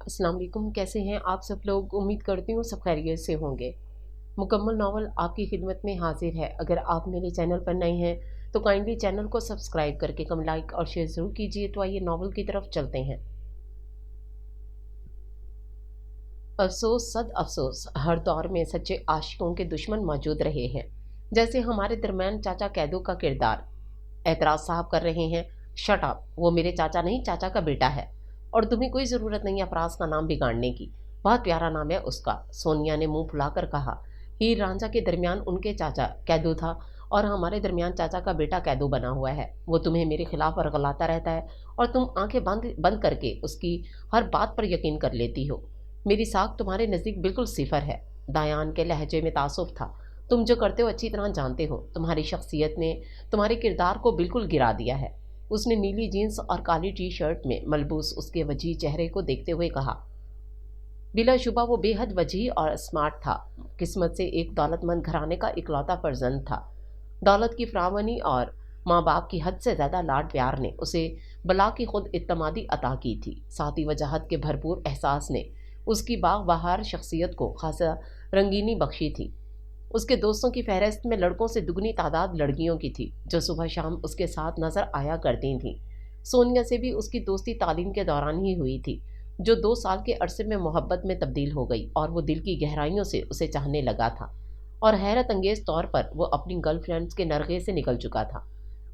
अस्सलाम वालेकुम। कैसे हैं आप सब लोग? उम्मीद करती हूँ सब खैरियत से होंगे। मुकम्मल नावल आपकी खिदमत में हाजिर है। अगर आप मेरे चैनल पर नए हैं तो काइंडली चैनल को सब्सक्राइब करके कम लाइक और शेयर ज़रूर कीजिए। तो आइए नावल की तरफ चलते हैं। अफसोस सद अफसोस, हर दौर में सच्चे आशिकों के दुश्मन मौजूद रहे हैं। जैसे हमारे दरमियान चाचा कैदू का किरदार। एतराज़ साहब कर रहे हैं, शट अप, वो मेरे चाचा नहीं, चाचा का बेटा है। और तुम्हें कोई ज़रूरत नहीं अफराज का नाम बिगाड़ने की, बहुत प्यारा नाम है उसका। सोनिया ने मुंह फुलाकर कहा। हीर रांझा के दरमियान उनके चाचा कैदू था और हमारे दरमियान चाचा का बेटा कैदू बना हुआ है। वो तुम्हें मेरे खिलाफ वर्गलाता रहता है और तुम आंखें बंद बंद करके उसकी हर बात पर यकीन कर लेती हो। मेरी साख तुम्हारे नज़दीक बिल्कुल सिफर है। दायान के लहजे में तासुफ था। तुम जो करते हो अच्छी तरह जानते हो। तुम्हारी शख्सियत ने तुम्हारे किरदार को बिल्कुल गिरा दिया है। उसने नीली जीन्स और काली टी शर्ट में मलबूस उसके वजीह चेहरे को देखते हुए कहा। बिलाशुबा वो बेहद वजीह और स्मार्ट था। किस्मत से एक दौलतमंद घराने का इकलौता फर्जंद था। दौलत की फ्रावनी और माँ बाप की हद से ज़्यादा लाड प्यार ने उसे बला की खुद इत्तमादी अता की थी। साथ ही वजाहत के भरपूर एहसास ने उसकी बाग बहार शख्सियत को खासा रंगीनी बख्शी थी। उसके दोस्तों की फहरिस्त में लड़कों से दुगनी तादाद लड़कियों की थी जो सुबह शाम उसके साथ नजर आया करती थीं। सोनिया से भी उसकी दोस्ती तालीम के दौरान ही हुई थी, जो 2 साल के अरसे में मोहब्बत में तब्दील हो गई और वो दिल की गहराइयों से उसे चाहने लगा था। और हैरत अंगेज तौर पर वो अपनी गर्लफ्रेंड्स के नरगे से निकल चुका था।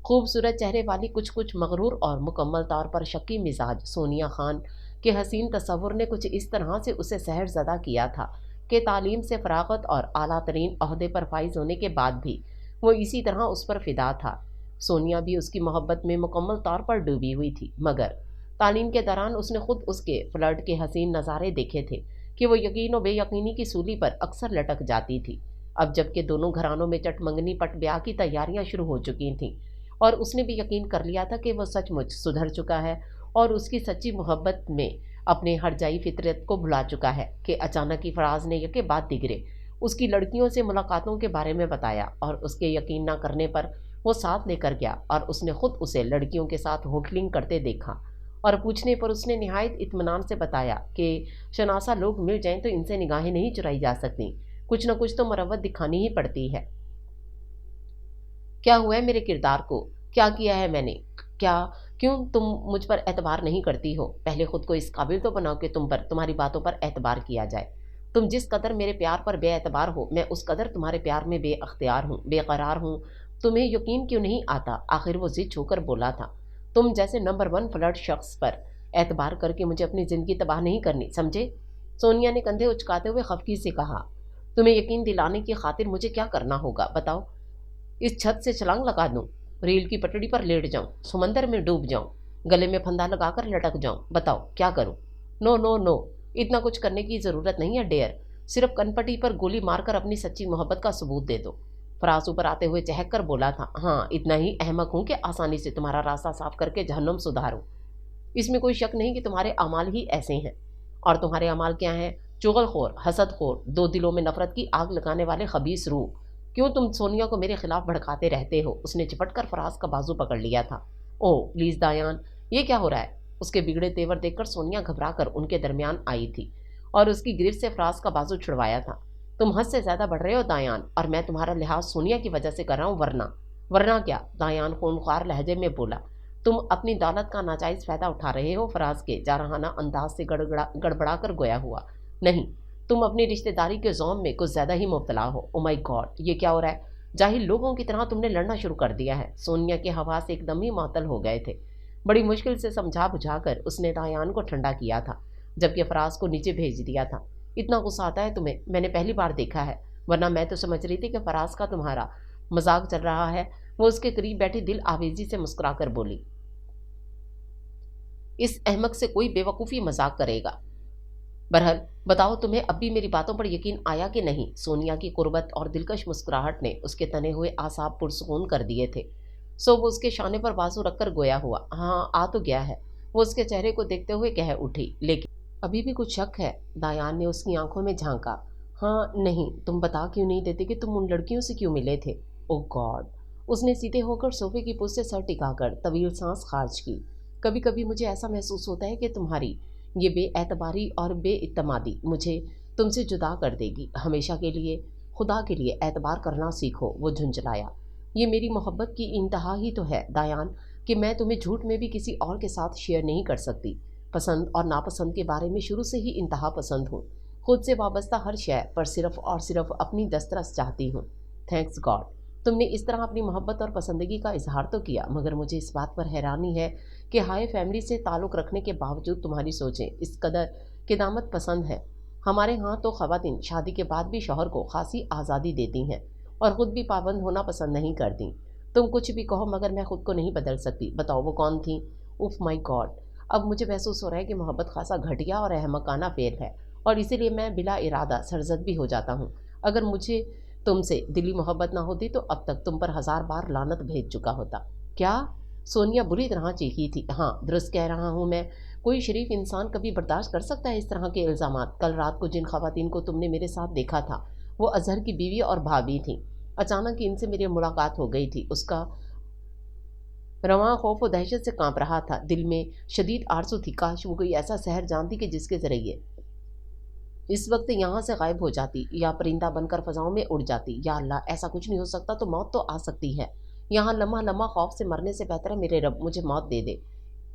खूबसूरत चेहरे वाली कुछ कुछ मगरूर और मुकम्मल तौर पर शक्की मिजाज सोनिया खान के हसीन तस्वुर ने कुछ इस तरह से उसे सहर ज़दा किया था कि तालीम से फरागत और आला तरीन अहदे पर फाइज होने के बाद भी वो इसी तरह उस पर फिदा था। सोनिया भी उसकी मोहब्बत में मुकम्मल तौर पर डूबी हुई थी, मगर तालीम के दौरान उसने खुद उसके फ्लर्ट के हसीन नज़ारे देखे थे कि वो यकीन और बेयकीनी की सूली पर अक्सर लटक जाती थी। अब जबकि दोनों घरानों में चटमंगनी पट ब्याह की तैयारियां शुरू हो चुकी थीं और उसने भी यकीन कर लिया था कि वह सचमुच सुधर चुका है और उसकी सच्ची मोहब्बत में अपने हरजाई फितरत को भुला चुका है, कि अचानक ही फराज ने यके बाद दिगरे उसकी लड़कियों से मुलाकातों के बारे में बताया और उसके यकीन न करने पर वो साथ लेकर गया और उसने खुद उसे लड़कियों के साथ होटलिंग करते देखा। और पूछने पर उसने निहायत इत्मीनान से बताया कि शनासा लोग मिल जाएं तो इनसे निगाहें नहीं चुराई जा सकती, कुछ न कुछ तो मरवत दिखानी ही पड़ती है। क्या हुआ है मेरे किरदार को? क्या किया है मैंने? क्या? क्यों तुम मुझ पर एतबार नहीं करती हो? पहले खुद को इस काबिल तो बनाओ कि तुम्हारी बातों पर एतबार किया जाए। तुम जिस कदर मेरे प्यार पर बेएतबार हो, मैं उस कदर तुम्हारे प्यार में बेअख्तियार हूँ, बेकरार हूँ। तुम्हें यकीन क्यों नहीं आता? आखिर वो जिद होकर बोला था। तुम जैसे नंबर 1 फ्लर्ट शख्स पर एतबार करके मुझे अपनी ज़िंदगी तबाह नहीं करनी, समझे? सोनिया ने कंधे उचकाते हुए खफकी से कहा। तुम्हें यकीन दिलाने की खातिर मुझे क्या करना होगा बताओ? इस छत से छलांग लगा दूं, रेल की पटड़ी पर लेट जाऊं, समंदर में डूब जाऊं, गले में फंदा लगाकर लटक जाऊं, बताओ क्या करूं? नो नो नो, इतना कुछ करने की ज़रूरत नहीं है डेयर। सिर्फ कनपटी पर गोली मारकर अपनी सच्ची मोहब्बत का सबूत दे दो। फराज ऊपर आते हुए चहक कर बोला था। हाँ, इतना ही अहमक हूं कि आसानी से तुम्हारा रास्ता साफ करके जहन्नुम सुधारूं। इसमें कोई शक नहीं कि तुम्हारे अमाल ही ऐसे हैं। और तुम्हारे अमाल क्या हैं? चुगलखोर, हसदखोर, दो दिलों में नफरत की आग लगाने वाले खबीस रूह। क्यों तुम सोनिया को मेरे खिलाफ भड़काते रहते हो? उसने चिपट कर फराज का बाजू पकड़ लिया था। ओह प्लीज दायान, ये क्या हो रहा है? उसके बिगड़े तेवर देखकर सोनिया घबरा कर उनके दरमियान आई थी और उसकी गिरफ्त से फराज का बाजू छुड़वाया था। तुम हद से ज्यादा बढ़ रहे हो दायान, और मैं तुम्हारा लिहाज सोनिया की वजह से कर रहा हूँ, वरना क्या? दायान खूनख्वार लहजे में बोला। तुम अपनी दौलत का नाजायज फायदा उठा रहे हो। फराज के जारहाना अंदाज से गड़बड़ा कर गोया हुआ। नहीं, तुम अपनी रिश्तेदारी के ज़ौम में कुछ ज़्यादा ही मुब्तला हो। ओ माय गॉड, ये क्या हो रहा है? जाहिल लोगों की तरह तुमने लड़ना शुरू कर दिया है। सोनिया के हवास एकदम ही मातल हो गए थे। बड़ी मुश्किल से समझा बुझाकर उसने दायान को ठंडा किया था, जबकि फराज को नीचे भेज दिया था। इतना गुस्सा आता है तुम्हें? मैंने पहली बार देखा है, वरना मैं तो समझ रही थी कि फराज का तुम्हारा मजाक चल रहा है। वो उसके करीब बैठी दिल आवेजी से मुस्कुराकर बोली। इस अहमक से कोई बेवकूफ़ी मजाक करेगा। बहरहाल बताओ, तुम्हें अब भी मेरी बातों पर यकीन आया कि नहीं? सोनिया की कुर्बत और दिलकश मुस्कुराहट ने उसके तने हुए आसाब पुरसकून कर दिए थे। सो वो उसके शाने पर बाजू रखकर गोया हुआ। हाँ, आ तो गया है। वो उसके चेहरे को देखते हुए कह उठी। लेकिन अभी भी कुछ शक है? दायान ने उसकी आंखों में झांका। हाँ, नहीं, तुम बता क्यों नहीं देते कि तुम उन लड़कियों से क्यों मिले थे? ओ गॉड, उसने सीधे होकर सोफे की पुष्ट से सर टिकाकर तवील सांस खारिज की। कभी कभी मुझे ऐसा महसूस होता है कि तुम्हारी یہ بے اعتباری اور بے اعتمادی مجھے تم سے جدا کر دے گی۔ ہمیشہ کے لیے خدا کے لیے اعتبار کرنا سیکھو، وہ جھنجھلایا۔ یہ میری محبت کی انتہا ہی تو ہے دایان، کہ میں تمہیں جھوٹ میں بھی کسی اور کے ساتھ شیئر نہیں کر سکتی۔ پسند اور ناپسند کے بارے میں شروع سے ہی انتہا پسند ہوں، خود سے وابستہ ہر شے پر صرف اور صرف اپنی دسترس چاہتی ہوں۔ تھینکس گاڈ تم نے اس طرح اپنی محبت اور پسندگی کا اظہار تو کیا، مگر مجھے اس بات پر حیرانی ہے کہ ہائی فیملی سے تعلق رکھنے کے باوجود تمہاری سوچیں اس قدر قدامت پسند ہے۔ ہمارے ہاں تو خواتین شادی کے بعد بھی شوہر کو خاصی آزادی دیتی ہیں اور خود بھی پابند ہونا پسند نہیں کرتی۔ تم کچھ بھی کہو مگر میں خود کو نہیں بدل سکتی۔ بتاؤ وہ کون تھیں؟ اوف مائی گاڈ، اب مجھے محسوس ہو رہا ہے کہ محبت خاصا گھٹیا اور احمقانہ فعل ہے، اور اسی لیے میں بلا ارادہ سرزد بھی ہو جاتا ہوں۔ اگر مجھے تم سے دلی محبت نہ ہوتی تو اب تک تم پر 1000 بار لعنت بھیج چکا ہوتا۔ کیا؟ سونیا بری طرح چیخی تھی۔ ہاں درست کہہ رہا ہوں میں، کوئی شریف انسان کبھی برداشت کر سکتا ہے اس طرح کے الزامات؟ کل رات کو جن خواتین کو تم نے میرے ساتھ دیکھا تھا وہ اظہر کی بیوی اور بھابھی تھیں۔ اچانک ان سے میری ملاقات ہو گئی تھی۔ اس کا رواں خوف و دہشت سے کانپ رہا تھا، دل میں شدید آرزو تھی کاش وہ کوئی ایسا سحر جانتی کہ جس کے ذریعے اس وقت یہاں سے غائب ہو جاتی یا پرندہ بن کر فضاؤں میں اڑ جاتی۔ یا اللہ ایسا کچھ نہیں ہو سکتا تو موت تو آ سکتی ہے، یہاں لمحہ لمحہ خوف سے مرنے سے بہتر ہے میرے رب مجھے موت دے دے،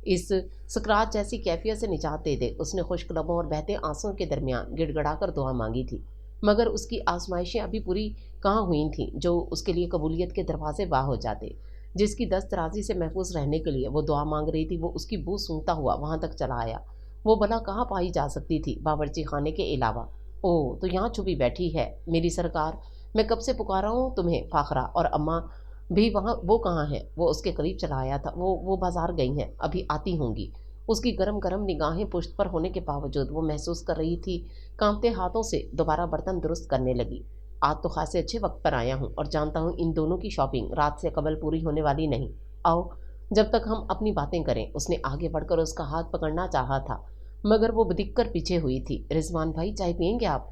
اس سکرات جیسی کیفیت سے نجات دے دے۔ اس نے خشک لبوں اور بہتے آنسوؤں کے درمیان گڑ گڑا کر دعا مانگی تھی، مگر اس کی آزمائشیں ابھی پوری کہاں ہوئی تھیں جو اس کے لیے قبولیت کے دروازے واہ ہو جاتے۔ جس کی دست درازی سے محفوظ رہنے کے لیے وہ دعا مانگ رہی تھی وہ اس کی بو سونگھتا ہوا وہاں تک چلا آیا۔ وہ بلا کہاں پائی جا سکتی تھی باورچی خانے کے علاوہ؟ او تو یہاں چھپی بیٹھی ہے میری سرکار، میں کب سے پکارا ہوں تمہیں فاخرہ، اور اماں بھی وہاں، وہ کہاں ہیں؟ وہ اس کے قریب چلا آیا تھا۔ وہ بازار گئی ہیں، ابھی آتی ہوں گی۔ اس کی گرم گرم نگاہیں پشت پر ہونے کے باوجود وہ محسوس کر رہی تھی، کانپتے ہاتھوں سے دوبارہ برتن درست کرنے لگی۔ آج تو خاصے اچھے وقت پر آیا ہوں اور جانتا ہوں ان دونوں کی شاپنگ رات سے قبل پوری ہونے والی نہیں۔ آؤ جب تک ہم اپنی باتیں کریں۔ اس نے آگے بڑھ کر اس کا ہاتھ پکڑنا چاہا تھا مگر وہ بدک کر پیچھے ہوئی تھی۔ رضوان بھائی چائے پئیں گے آپ؟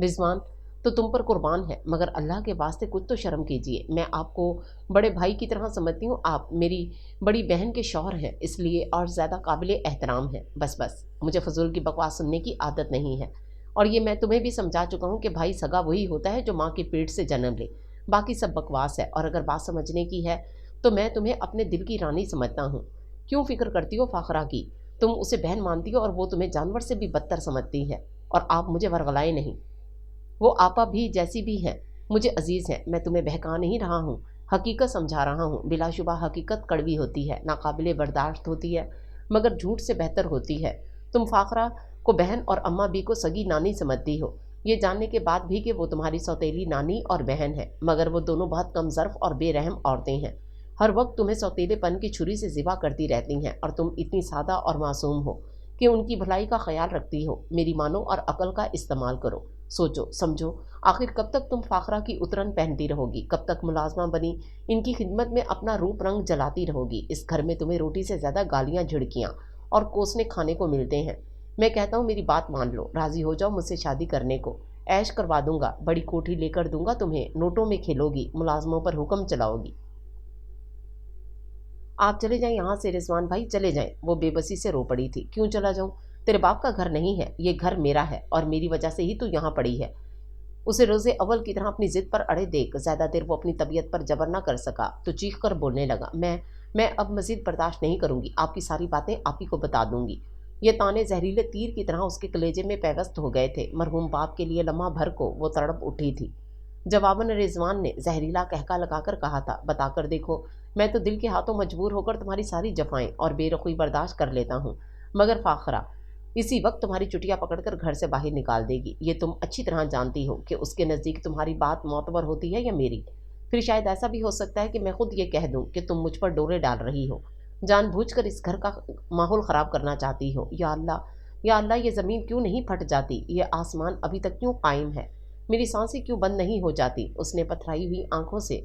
رضوان تو تم پر قربان ہے مگر اللہ کے واسطے کچھ تو شرم کیجیے، میں آپ کو بڑے بھائی کی طرح سمجھتی ہوں، آپ میری بڑی بہن کے شوہر ہیں اس لیے اور زیادہ قابل احترام ہیں۔ بس مجھے فضول کی بکواس سننے کی عادت نہیں ہے، اور یہ میں تمہیں بھی سمجھا چکا ہوں کہ بھائی سگا وہی ہوتا ہے جو ماں کی پیٹ سے جنم لے، باقی سب بکواس ہے۔ اور اگر بات سمجھنے کی ہے تو میں تمہیں اپنے دل کی رانی سمجھتا ہوں۔ کیوں فکر کرتی ہو فاخرہ کی؟ تم اسے بہن مانتی ہو اور وہ تمہیں جانور سے بھی بدتر سمجھتی ہے، اور آپ مجھے ورغلائے نہیں، وہ آپا بھی جیسی بھی ہیں مجھے عزیز ہیں۔ میں تمہیں بہکا نہیں رہا ہوں، حقیقت سمجھا رہا ہوں۔ بلا شبہ حقیقت کڑوی ہوتی ہے، ناقابل برداشت ہوتی ہے، مگر جھوٹ سے بہتر ہوتی ہے۔ تم فاخرہ کو بہن اور اماں بھی کو سگی نانی سمجھتی ہو، یہ جاننے کے بعد بھی کہ وہ تمہاری سوتیلی نانی اور بہن ہے، مگر وہ دونوں بہت کم ظرف اور بے رحم عورتیں ہیں، ہر وقت تمہیں سوتیلے پن کی چھری سے ذبح کرتی رہتی ہیں، اور تم اتنی سادہ اور معصوم ہو کہ ان کی بھلائی کا خیال رکھتی ہو۔ میری مانو اور عقل کا استعمال کرو، سوچو سمجھو، آخر کب تک تم فاخرہ کی اترن پہنتی رہو گی؟ کب تک ملازمہ بنی ان کی خدمت میں اپنا روپ رنگ جلاتی رہو گی؟ اس گھر میں تمہیں روٹی سے زیادہ گالیاں جھڑکیاں اور کوسنے کھانے کو ملتے ہیں۔ میں کہتا ہوں میری بات مان لو، راضی ہو جاؤ مجھ سے شادی کرنے کو، عیش کروا دوں گا، بڑی کوٹھی لے کر دوں گا تمہیں، نوٹوں میں کھیلو گی، ملازموں پر حکم چلاؤ گی۔ آپ چلے جائیں یہاں سے رضوان بھائی، چلے جائیں۔ وہ بے بسی سے رو پڑی تھی۔ کیوں چلا جاؤں؟ تیرے باپ کا گھر نہیں ہے، یہ گھر میرا ہے، اور میری وجہ سے ہی تو یہاں پڑی ہے۔ اسے روزے اول کی طرح اپنی ضد پر اڑے دیکھ زیادہ دیر وہ اپنی طبیعت پر جبر نہ کر سکا تو چیخ کر بولنے لگا، میں اب مزید برداشت نہیں کروں گی، آپ کی ساری باتیں آپ ہی کو بتا دوں گی۔ یہ تانے زہریلے تیر کی طرح اس کے کلیجے میں پیوست ہو گئے تھے۔ مرحوم باپ کے لیے لمحہ بھر کو وہ تڑپ اٹھی تھی۔ جواباً رضوان نے زہریلا قہقہ لگا کر کہا تھا، بتا کر دیکھو، میں تو دل کے ہاتھوں مجبور ہو کر تمہاری ساری جفائیں اور بے رخی برداشت کر لیتا ہوں، مگر فاخرہ اسی وقت تمہاری چٹیا پکڑ کر گھر سے باہر نکال دے گی۔ یہ تم اچھی طرح جانتی ہو کہ اس کے نزدیک تمہاری بات معتبر ہوتی ہے یا میری؟ پھر شاید ایسا بھی ہو سکتا ہے کہ میں خود یہ کہہ دوں کہ تم مجھ پر ڈورے ڈال رہی ہو، جان بوجھ کر اس گھر کا ماحول خراب کرنا چاہتی ہو۔ یا اللہ، یا اللہ، یہ زمین کیوں نہیں پھٹ جاتی؟ یہ آسمان ابھی تک کیوں قائم ہے؟ میری سانسیں کیوں بند نہیں ہو جاتی؟ اس نے پتھرائی ہوئی آنکھوں سے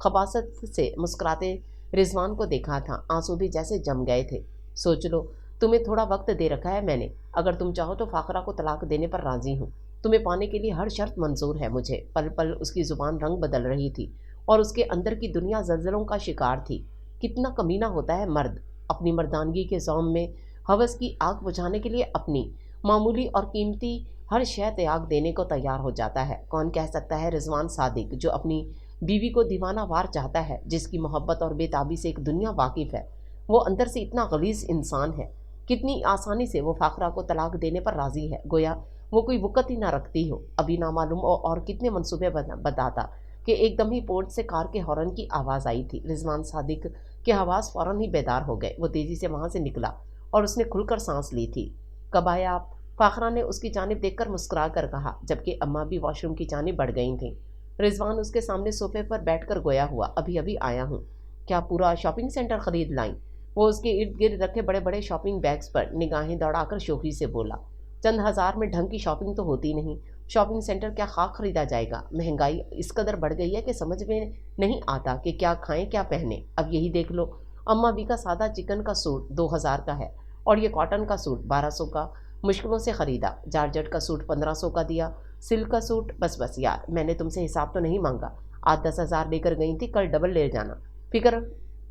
خباثت سے مسکراتے رضوان کو دیکھا تھا، آنسو بھی جیسے جم گئے تھے۔ سوچ لو، تمہیں تھوڑا وقت دے رکھا ہے میں نے، اگر تم چاہو تو فاخرہ کو طلاق دینے پر راضی ہوں، تمہیں پانے کے لیے ہر شرط منظور ہے مجھے۔ پل پل اس کی زبان رنگ بدل رہی تھی اور اس کے اندر کی دنیا زلزلوں کا شکار تھی۔ کتنا کمینہ ہوتا ہے مرد، اپنی مردانگی کے زوم میں हवस की आग बुझाने के लिए अपनी मामूली और कीमती हर शय त्याग देने को तैयार हो जाता है। कौन कह सकता है रिजवान सादिक, जो अपनी बीवी को दीवाना वार चाहता है, जिसकी मोहब्बत और बेताबी से एक दुनिया वाकिफ है, वो अंदर से इतना गलीज इंसान है, कितनी आसानी से वो फाखरा को तलाक देने पर राजी है, गोया वो कोई वक़्त ही ना रखती हो। अभी ना मालूम और कितने मंसूबे बताता कि एकदम ही पोर्ट से कार के हॉर्न की आवाज़ आई थी। रिजवान सादिक के हवास फौरन ही बेदार हो गए। वो तेज़ी से वहाँ से निकला और उसने खुलकर सांस ली थी। कब आए आप? फाखरा ने उसकी जानिब देखकर मुस्कुरा कर कहा, जबकि अम्मा भी वॉशरूम की जानिब बढ़ गई थीं। रिजवान उसके सामने सोफे पर बैठकर गोया हुआ, अभी अभी आया हूँ। क्या पूरा शॉपिंग सेंटर खरीद लाई? वो उसके इर्द गिर्द रखे बड़े बड़े शॉपिंग बैग्स पर निगाहें दौड़ाकर शोखी से बोला, चंद हजार में ढंग की शॉपिंग तो होती नहीं। शॉपिंग सेंटर क्या खाक खरीदा जाएगा? महंगाई इस कदर बढ़ गई है कि समझ में नहीं आता कि क्या खाएं क्या पहने। अब यही देख लो, अम्मा भी का सादा चिकन का सूट 2000 का है और ये कॉटन का सूट 1200 का मुश्किलों से ख़रीदा। जॉर्जेट का सूट 1500 का दिया। सिल्क का सूट बस यार, मैंने तुमसे हिसाब तो नहीं मांगा। आज 10,000 लेकर गई थी, कल डबल ले जाना। फिक्र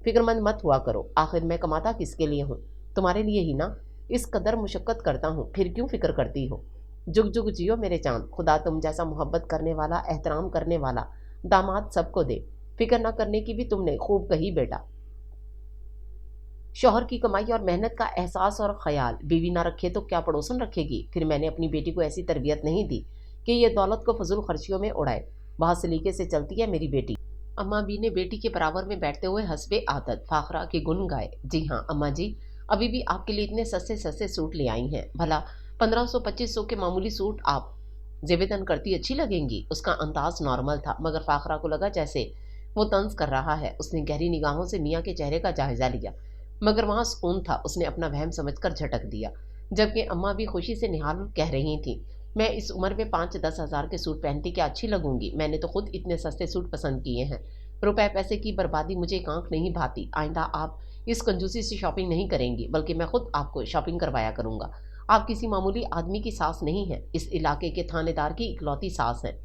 फिक्रमंद मत हुआ करो, आखिर मैं कमाता किसके लिए हूँ? तुम्हारे लिए ही ना। इस कदर मुशक्क़त करता हूँ, फिर क्यों फ़िक्र करती हो? जुग जुग जियो मेरे चाँद, खुदा तुम जैसा मोहब्बत करने वाला, एहतराम करने वाला दामाद सबको दे। फिक्र ना करने की भी तुमने खूब कही बेटा। शौहर की कमाई और मेहनत का एहसास और ख्याल बीवी ना रखे तो क्या पड़ोसन रखेगी? फिर मैंने अपनी बेटी को ऐसी तरबियत नहीं दी कि ये दौलत को फजूल खर्चियों में उड़ाए। बहुत सलीके से चलती है मेरी बेटी। अम्मा बी ने बेटी के बराबर में बैठते हुए हस्बे आदत फाखरा के गुन गाए। जी हाँ अम्मा जी, अभी भी आपके लिए इतने सस्ते सस्ते सूट ले आई हैं। भला 1500-2500 के मामूली सूट आप जेबेदन करती अच्छी लगेंगी। उसका अंदाज नॉर्मल था, मगर फाखरा को लगा जैसे वो तंज कर रहा है। उसने गहरी निगाहों से मियाँ के चेहरे का जायजा लिया, मगर वहाँ सुकून था। उसने अपना वहम समझकर झटक दिया, जबकि अम्मा भी खुशी से निहाल कह रही थी, मैं इस उम्र में 5-10 हज़ार के सूट पहनती क्या अच्छी लगूंगी? मैंने तो खुद इतने सस्ते सूट पसंद किए हैं। रुपए पैसे की बर्बादी मुझे एक आंख नहीं भाती। आइंदा आप इस कंजूसी से शॉपिंग नहीं करेंगी, बल्कि मैं खुद आपको शॉपिंग करवाया करूंगा। आप किसी मामूली आदमी की सास नहीं है, इस इलाके के थानेदार की इकलौती सास है।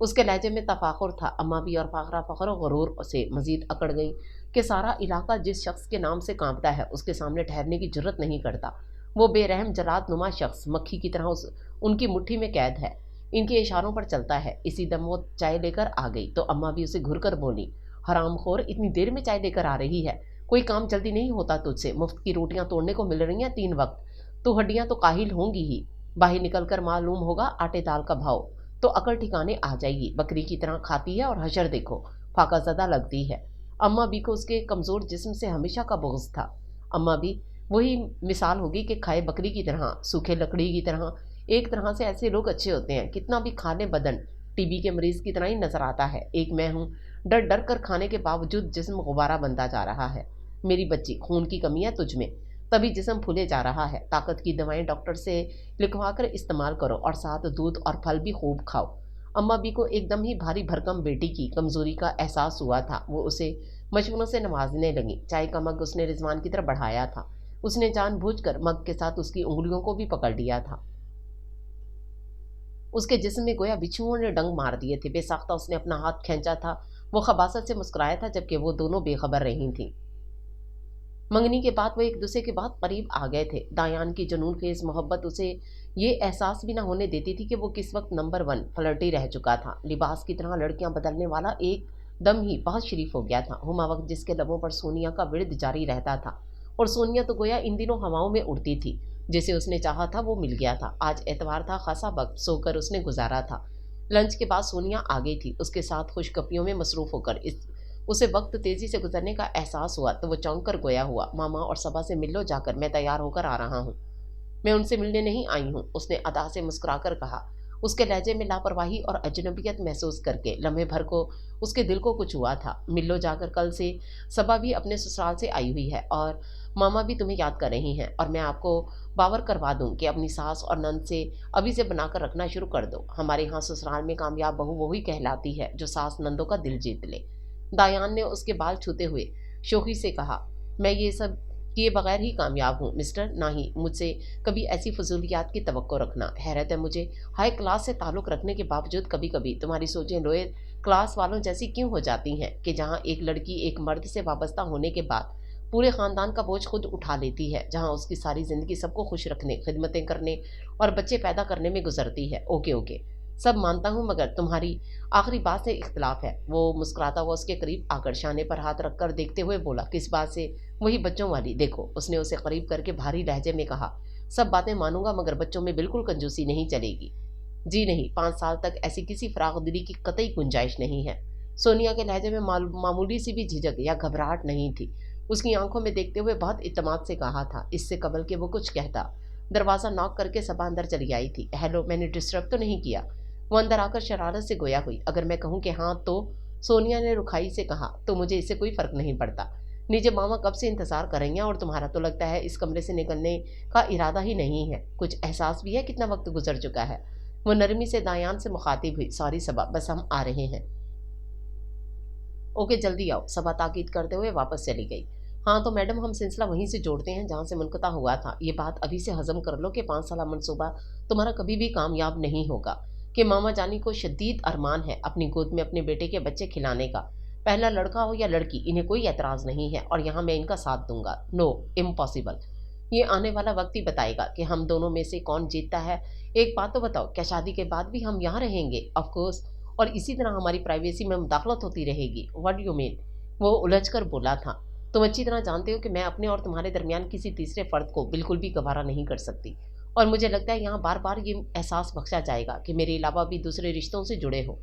उसके लहजे में तफाखुर था। अम्मा भी और फाखरा फख्र और गरूर से मजीद अकड़ गई कि सारा इलाका जिस शख्स के नाम से कांपता है, उसके सामने ठहरने की जुर्रत नहीं करता। वो बेरहम जराद नुमा शख्स मक्खी की तरह उनकी मुट्ठी में कैद है, इनके इशारों पर चलता है। इसी दम वो चाय लेकर आ गई तो अम्मा भी उसे घुर कर बोली, हरामखोर, इतनी देर में चाय लेकर आ रही है? कोई काम जल्दी नहीं होता तुझसे? मुफ्त की रोटियां तोड़ने को मिल रही हैं 3 वक्त, तो हड्डियां तो काहिल होंगी ही। बाहर निकल कर मालूम होगा आटे दाल का भाव, तो अकल ठिकाने आ जाएगी। बकरी की तरह खाती है और हशर देखो, फाका ज़दा लगती है। अम्मा बी को उसके कमज़ोर जिस्म से हमेशा का बुग़्ज़ था। अम्मा बी वही मिसाल होगी कि खाए बकरी की तरह, सूखे लकड़ी की तरह। एक तरह से ऐसे लोग अच्छे होते हैं, कितना भी खा ले बदन टीबी के मरीज़ की तरह ही नज़र आता है। एक मैं हूँ, डर डर कर खाने के बावजूद जिस्म गुब्बारा बनता जा रहा है। मेरी बच्ची, खून की कमी है तुझ में, तभी जिस्म फूले जा रहा है। ताकत की दवाएं डॉक्टर से लिखवा कर इस्तेमाल करो और साथ दूध और फल भी खूब खाओ। अम्मा बी को एकदम ही भारी भरकम बेटी की कमज़ोरी का एहसास हुआ था। वो उसे मशवरों से नवाजने लगी। चाय का मग उसने रिजवान की तरफ बढ़ाया था। उसने जानबूझकर मग के साथ उसकी उंगलियों को भी पकड़ लिया था। उसके जिस्म में गोया बिच्छुओं ने डंग मार दिए थे। बेसाख्ता उसने अपना हाथ खींचा था। वो खबासत से मुस्कुराया था, जबकि वो दोनों बेखबर रही थीं। मंगनी के बाद वो एक दूसरे के बहुत करीब आ गए थे। दायान की जुनून खेज मोहब्बत उसे ये एहसास भी ना होने देती थी कि वो किस वक्त नंबर 1 फ्लर्टी रह चुका था। लिबास की तरह लड़कियां बदलने वाला एक दम ही बहुत शरीफ हो गया था। हुमा वक्त जिसके लबों पर सोनिया का विर्द जारी रहता था, और सोनिया तो गोया इन दिनों हवाओं में उड़ती थी। जिसे उसने चाहा था वो मिल गया था। आज एतवार था, खासा वक्त सोकर उसने गुजारा था। लंच के बाद सोनिया आ गई थी, उसके साथ खुशगपियों में मसरूफ़ होकर। उसे वक्त तेज़ी से गुजरने का एहसास हुआ तो वो चौंक कर गोया हुआ। मामा और सबा से मिल लो जाकर, मैं तैयार होकर आ रहा हूँ। मैं उनसे मिलने नहीं आई हूँ, उसने अदा से मुस्कुराकर कहा। उसके लहजे में लापरवाही और अजनबियत महसूस करके लम्हे भर को उसके दिल को कुछ हुआ था। मिलो जाकर, कल से सबा भी अपने ससुराल से आई हुई है और मामा भी तुम्हें याद कर रही हैं, और मैं आपको बावर करवा दूं कि अपनी सास और नंद से अभी से बनाकर रखना शुरू कर दो। हमारे यहाँ ससुराल में कामयाब बहू वही कहलाती है जो सास नंदों का दिल जीत ले। दायान ने उसके बाल छूते हुए शोखी से कहा, मैं ये सब किए बगैर ही कामयाब हूँ मिस्टर। ना ही मुझसे कभी ऐसी फजूलियात की तवक्को रखना। हैरत है मुझे, हाई क्लास से ताल्लुक़ रखने के बावजूद कभी कभी तुम्हारी सोचें लोअर क्लास वालों जैसी क्यों हो जाती हैं कि जहाँ एक लड़की एक मर्द से वाबस्ता होने के बाद पूरे ख़ानदान का बोझ खुद उठा लेती है, जहाँ उसकी सारी ज़िंदगी सबको खुश रखने, खिदमतें करने और बच्चे पैदा करने में गुजरती है। ओके ओके, सब मानता हूँ, मगर तुम्हारी आखिरी बात से इख्तलाफ है। वो मुस्कुराता हुआ उसके करीब आकर शाने पर हाथ रखकर देखते हुए बोला, किस बात से? वही बच्चों वाली। देखो, उसने उसे करीब करके भारी लहजे में कहा, सब बातें मानूंगा मगर बच्चों में बिल्कुल कंजूसी नहीं चलेगी। जी नहीं, 5 साल तक ऐसी किसी फराग दिली की कतई गुंजाइश नहीं है। सोनिया के लहजे में मामूली सी भी झिझक या घबराहट नहीं थी। उसकी आंखों में देखते हुए बहुत इत्तेमाद से कहा था, इससे कबल के वो कुछ कहता। दरवाज़ा नॉक करके सबा अंदर चली आई थी। हेलो, मैंने डिस्टर्ब तो नहीं किया? वो अंदर आकर शरारत से गोया हुई। अगर मैं कहूँ कि हाँ तो? सोनिया ने रुखाई से कहा, तो मुझे इससे कोई फर्क नहीं पड़ता। नीचे मामा कब से इंतजार करेंगे और तुम्हारा तो लगता है इस कमरे से निकलने का इरादा ही नहीं है। कुछ एहसास भी है कितना वक्त गुजर चुका है? वो नरमी से दायान से मुखातिब हुई, सॉरी सबा, बस हम आ रहे हैं। ओके, जल्दी आओ, सबा ताकीद करते हुए वापस चली गई। हाँ तो मैडम, हम सिलसिला वहीं से जोड़ते हैं जहाँ से मुनक़ता हुआ था। ये बात अभी से हजम कर लो कि 5 साल मनसूबा तुम्हारा कभी भी कामयाब नहीं होगा। कि मामा जानी को शदीद अरमान है अपनी गोद में अपने बेटे के बच्चे खिलाने का। पहला लड़का हो या लड़की, इन्हें कोई एतराज़ नहीं है और यहाँ मैं इनका साथ दूंगा। No, impossible. ये आने वाला वक्त ही बताएगा कि हम दोनों में से कौन जीतता है। एक बात तो बताओ, क्या शादी के बाद भी हम यहाँ रहेंगे? ऑफ कोर्स, और इसी तरह हमारी प्राइवेसी में मुदाखलत होती रहेगी। What you mean? वो उलझ कर बोला था, तुम अच्छी तरह जानते हो कि मैं अपने और तुम्हारे दरमियान किसी तीसरे फर्द को बिल्कुल भी गवारा नहीं कर सकती। और मुझे लगता है यहाँ बार बार ये एहसास बख्शा जाएगा कि मेरे अलावा भी दूसरे रिश्तों से जुड़े हो।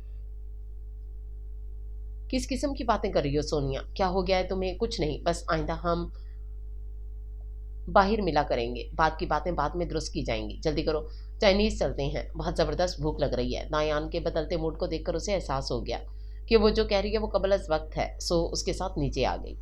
किस किस्म की बातें कर रही हो सोनिया? क्या हो गया है तुम्हें? कुछ नहीं, बस आइंदा हम बाहर मिला करेंगे, बाद की बातें बाद में दुरुस्त की जाएंगी। जल्दी करो, चाइनीज चलते हैं, बहुत ज़बरदस्त भूख लग रही है। दायान के बदलते मूड को देखकर उसे एहसास हो गया कि वो जो कह रही है वो कबल अज़ वक्त है, सो उसके साथ नीचे आ गई।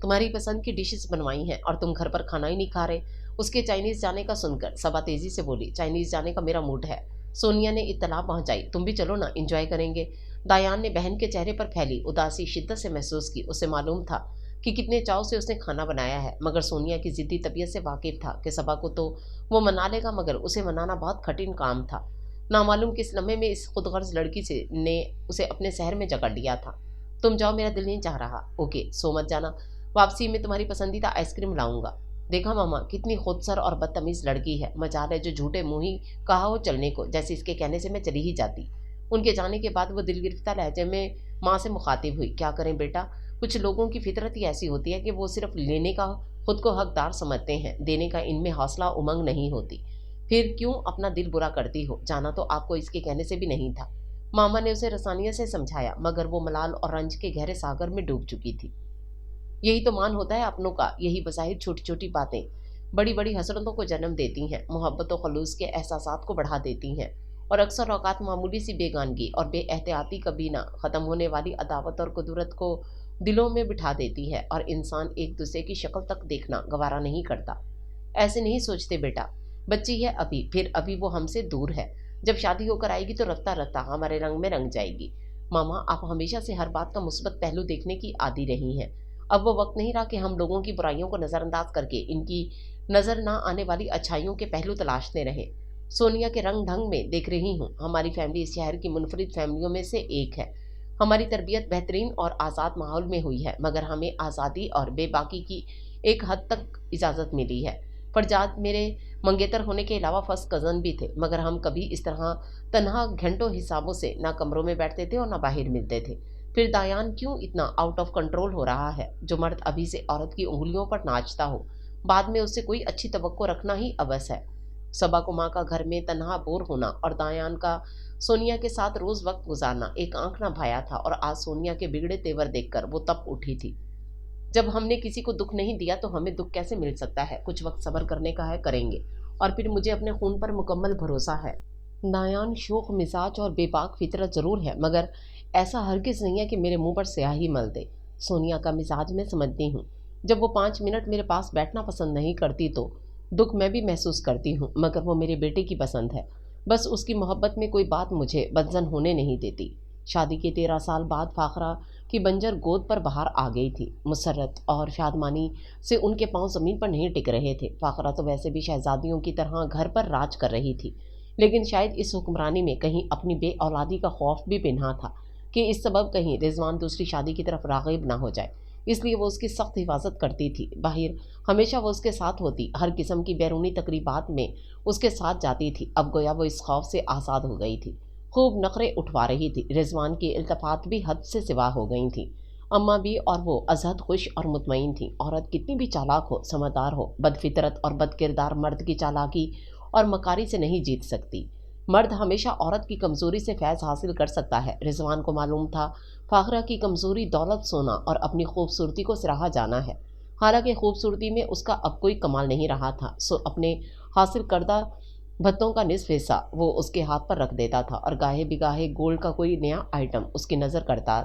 तुम्हारी पसंद की डिशेस बनवाई हैं और तुम घर पर खाना ही नहीं खा रहे। उसके चाइनीज़ जाने का सुनकर सबा तेज़ी से बोली, चाइनीज़ जाने का मेरा मूड है। सोनिया ने इत्तला पहुंचाई, तुम भी चलो ना, इंजॉय करेंगे। दायान ने बहन के चेहरे पर फैली उदासी शिद्दत से महसूस की। उसे मालूम था कि कितने चाव से उसने खाना बनाया है, मगर सोनिया की ज़िद्दी तबीयत से वाकिफ था कि सबा को तो वो मना लेगा, मगर उसे मनाना बहुत कठिन काम था। नामालूम किस लम्हे में इस खुदगर्ज लड़की से ने उसे अपने शहर में जकड़ लिया था। तुम जाओ, मेरा दिल नहीं चाह रहा। ओके, सो मत जाना, वापसी में तुम्हारी पसंदीदा आइसक्रीम लाऊंगा। देखा मामा, कितनी खुदसर और बदतमीज लड़की है। मजाल है जो झूठे मुंह ही कहा हो चलने को, जैसे इसके कहने से मैं चली ही जाती। उनके जाने के बाद वो दिल गिरफ्ता लहजे में माँ से मुखातिब हुई, क्या करें बेटा, कुछ लोगों की फितरत ही ऐसी होती है कि वो सिर्फ लेने का खुद को हकदार समझते हैं, देने का इनमें हौसला उमंग नहीं होती। फिर क्यों अपना दिल बुरा करती हो? जाना तो आपको इसके कहने से भी नहीं था। मामा ने उसे रसानियत से समझाया, मगर वो मलाल और रंज के गहरे सागर में डूब चुकी थी। यही तो मान होता है अपनों का, यही बज़ाहिर छोटी छोटी बातें बड़ी बड़ी हसरतों को जन्म देती हैं, मोहब्बत और खलूस के एहसासात को बढ़ा देती हैं, और अक्सर औकात मामूली सी बेगानगी और बेएहतियाती कभी ना ख़त्म होने वाली अदावत और कुदरत को दिलों में बिठा देती है, और इंसान एक दूसरे की शक्ल तक देखना गवारा नहीं करता। ऐसे नहीं सोचते बेटा, बच्ची है अभी, फिर अभी वो हमसे दूर है, जब शादी होकर आएगी तो रफ्ता रफ्ता हमारे रंग में रंग जाएगी। मामा, आप हमेशा से हर बात का मुस्बत पहलू देखने की आदी रही हैं। अब वो वक्त नहीं रहा कि हम लोगों की बुराइयों को नज़रअंदाज करके इनकी नज़र ना आने वाली अच्छाइयों के पहलू तलाशते रहें। सोनिया के रंग ढंग में देख रही हूँ, हमारी फैमिली इस शहर की मुनफरिद फैमिलियों में से एक है। हमारी तरबियत बेहतरीन और आज़ाद माहौल में हुई है, मगर हमें आज़ादी और बेबाकी की एक हद तक इजाज़त मिली है। फरजाद मेरे मंगेतर होने के अलावा फर्स्ट कज़न भी थे, मगर हम कभी इस तरह तनहा घंटों हिसाबों से ना कमरों में बैठते थे और ना बाहर मिलते थे। फिर दायान क्यों इतना आउट ऑफ कंट्रोल हो रहा है? जो मर्द अभी से औरत की उंगलियों पर नाचता हो, बाद में उससे कोई अच्छी तवक्को रखना ही अबस है। सबा को माँ का घर में तन्हा बोर होना और दायान का सोनिया के साथ रोज़ वक्त गुजारना एक आंख ना भाया था, और आज सोनिया के बिगड़े तेवर देखकर वो तप उठी थी। जब हमने किसी को दुख नहीं दिया तो हमें दुख कैसे मिल सकता है? कुछ वक्त सब्र करने का है, करेंगे, और फिर मुझे अपने खून पर मुकम्मल भरोसा है। दायान शोख मिजाज और बेबाक फितरत ज़रूर है, मगर ऐसा हरगिज़ नहीं है कि मेरे मुंह पर स्याही मल दे। सोनिया का मिजाज मैं समझती हूँ। जब वो 5 मिनट मेरे पास बैठना पसंद नहीं करती तो दुख मैं भी महसूस करती हूँ, मगर वो मेरे बेटे की पसंद है। बस उसकी मोहब्बत में कोई बात मुझे बदजन होने नहीं देती। शादी के 13 साल बाद फाखरा की बंजर गोद पर बाहर आ गई थी। मुसर्रत और शादमानी से उनके पांव ज़मीन पर नहीं टिक रहे थे। फाखरा तो वैसे भी शहजादियों की तरह घर पर राज कर रही थी, लेकिन शायद इस हुक्मरानी में कहीं अपनी बे औलादी का खौफ भी पिन्हा था कि इस सबब कहीं रिजवान दूसरी शादी की तरफ राग़िब ना हो जाए। اس لیے وہ اس کی سخت حفاظت کرتی تھی۔ باہر ہمیشہ وہ اس کے ساتھ ہوتی، ہر قسم کی بیرونی تقریبات میں اس کے ساتھ جاتی تھی۔ اب گویا وہ اس خوف سے آزاد ہو گئی تھی، خوب نخرے اٹھوا رہی تھی۔ رضوان کی التفات بھی حد سے سوا ہو گئی تھیں۔ اماں بھی اور وہ ازحد خوش اور مطمئن تھیں۔ عورت کتنی بھی چالاک ہو، سمجھدار ہو، بد فطرت اور بد کردار مرد کی چالاکی اور مکاری سے نہیں جیت سکتی۔ مرد ہمیشہ عورت کی کمزوری سے فیض حاصل کر سکتا ہے۔ رضوان کو معلوم تھا فاخرہ کی کمزوری دولت، سونا اور اپنی خوبصورتی کو سراہا جانا ہے۔ حالانکہ خوبصورتی میں اس کا اب کوئی کمال نہیں رہا تھا، سو اپنے حاصل کردہ بھتوں کا نصف حصہ وہ اس کے ہاتھ پر رکھ دیتا تھا اور گاہے بگاہے گولڈ کا کوئی نیا آئٹم اس کی نظر کرتا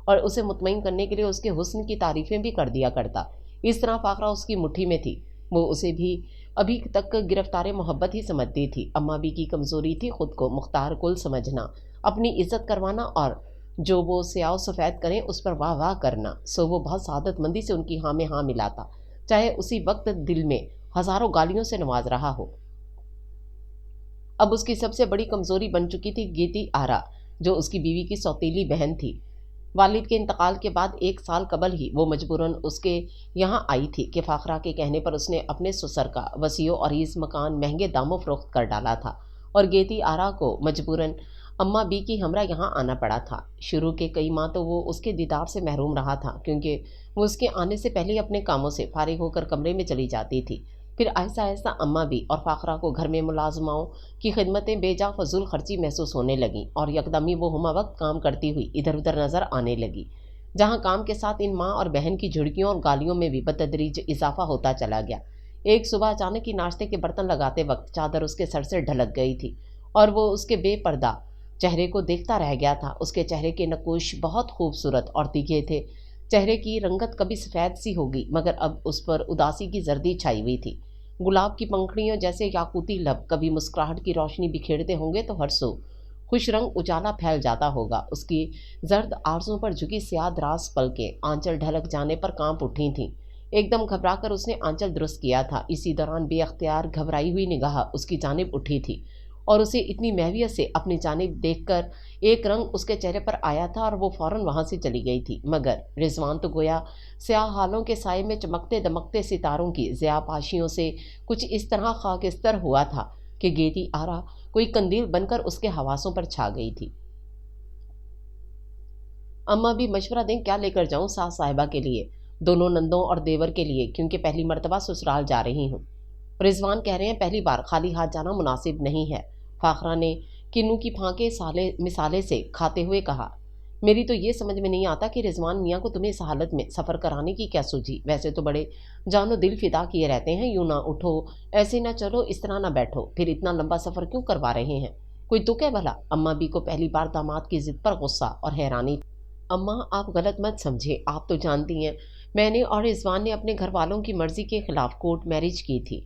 اور اسے مطمئن کرنے کے لیے اس کے حسن کی تعریفیں بھی کر دیا کرتا۔ اس طرح فاخرہ اس کی مٹھی میں تھی۔ وہ اسے بھی ابھی تک گرفتار محبت ہی سمجھتی تھی۔ اماں بھی کی کمزوری تھی خود کو مختار کل سمجھنا، اپنی عزت کروانا اور جو وہ سیاہ و سفید کریں اس پر واہ واہ کرنا۔ سو وہ بہت سعادت مندی سے ان کی ہاں میں ہاں ملاتا، چاہے اسی وقت دل میں ہزاروں گالیوں سے نواز رہا ہو۔ اب اس کی سب سے بڑی کمزوری بن چکی تھی گیتی آرا، جو اس کی بیوی کی سوتیلی بہن تھی۔ والد کے انتقال کے بعد 1 سال قبل ہی وہ مجبوراً اس کے یہاں آئی تھی کہ فاخرہ کے کہنے پر اس نے اپنے سسر کا وسیع و عریض مکان مہنگے داموں فروخت کر ڈالا تھا اور گیتی آرا کو مجبوراً اماں بی کی ہمراہ یہاں آنا پڑا تھا۔ شروع کے کئی ماہ تو وہ اس کے دیدار سے محروم رہا تھا، کیونکہ وہ اس کے آنے سے پہلے اپنے کاموں سے فارغ ہو کر کمرے میں چلی جاتی تھی۔ پھر آہستہ آہستہ اماں بھی اور فاخرہ کو گھر میں ملازماؤں کی خدمتیں بے جا فضول خرچی محسوس ہونے لگیں اور یکدم ہی وہ ہمہ وقت کام کرتی ہوئی ادھر ادھر نظر آنے لگی، جہاں کام کے ساتھ ان ماں اور بہن کی جھڑکیوں اور گالیوں میں بھی بتدریج اضافہ ہوتا چلا گیا۔ ایک صبح اچانک ہی ناشتے کے برتن لگاتے وقت چادر اس کے سر سے ڈھلک گئی تھی اور وہ اس کے بے پردہ چہرے کو دیکھتا رہ گیا تھا۔ اس کے چہرے کے نقوش بہت خوبصورت اور تیکھے تھے۔ چہرے کی رنگت کبھی سفید سی ہوگی مگر اب اس پر اداسی کی زردی چھائی ہوئی تھی۔ گلاب کی پنکھڑیوں جیسے یاقوتی لب کبھی مسکراہٹ کی روشنی بکھیرتے ہوں گے تو ہر سو خوش رنگ اجالا پھیل جاتا ہوگا۔ اس کی زرد آرزوں پر جھکی سیاہ دراز پلکیں آنچل ڈھلک جانے پر کانپ اٹھی تھیں۔ ایک دم گھبرا کر اس نے آنچل درست کیا تھا۔ اسی دوران بے اختیار گھبرائی ہوئی نگاہ اس کی جانب اٹھی تھی اور اسے اتنی محویت سے اپنی جانب دیکھ کر ایک رنگ اس کے چہرے پر آیا تھا اور وہ فوراً وہاں سے چلی گئی تھی۔ مگر رضوان تو گویا سیاہ حالوں کے سائے میں چمکتے دمکتے ستاروں کی ضیاء پاشیوں سے کچھ اس طرح خاکستر ہوا تھا کہ گیتی آرا کوئی قندیل بن کر اس کے حواسوں پر چھا گئی تھی۔ اماں بھی مشورہ دیں کیا لے کر جاؤں ساس صاحبہ کے لیے، دونوں نندوں اور دیور کے لیے، کیونکہ پہلی مرتبہ سسرال جا رہی ہوں۔ رضوان کہہ رہے ہیں پہلی بار خالی ہاتھ جانا مناسب نہیں ہے۔ فاخرہ نے کنو کی پھانکے مثالے سے کھاتے ہوئے کہا۔ میری تو یہ سمجھ میں نہیں آتا کہ رضوان میاں کو تمہیں اس حالت میں سفر کرانے کی کیا سوجھی؟ ویسے تو بڑے جان و دل فدا کیے رہتے ہیں، یوں نہ اٹھو، ایسے نہ چلو، اس طرح نہ بیٹھو، پھر اتنا لمبا سفر کیوں کروا رہے ہیں؟ کوئی تک ہے بھلا؟ اماں بھی کو پہلی بار داماد کی ضد پر غصہ اور حیرانی تھی۔ اماں آپ غلط مت سمجھے، آپ تو جانتی ہیں میں نے اور رضوان نے اپنے گھر والوں کی مرضی کے خلاف کورٹ میرج کی تھی۔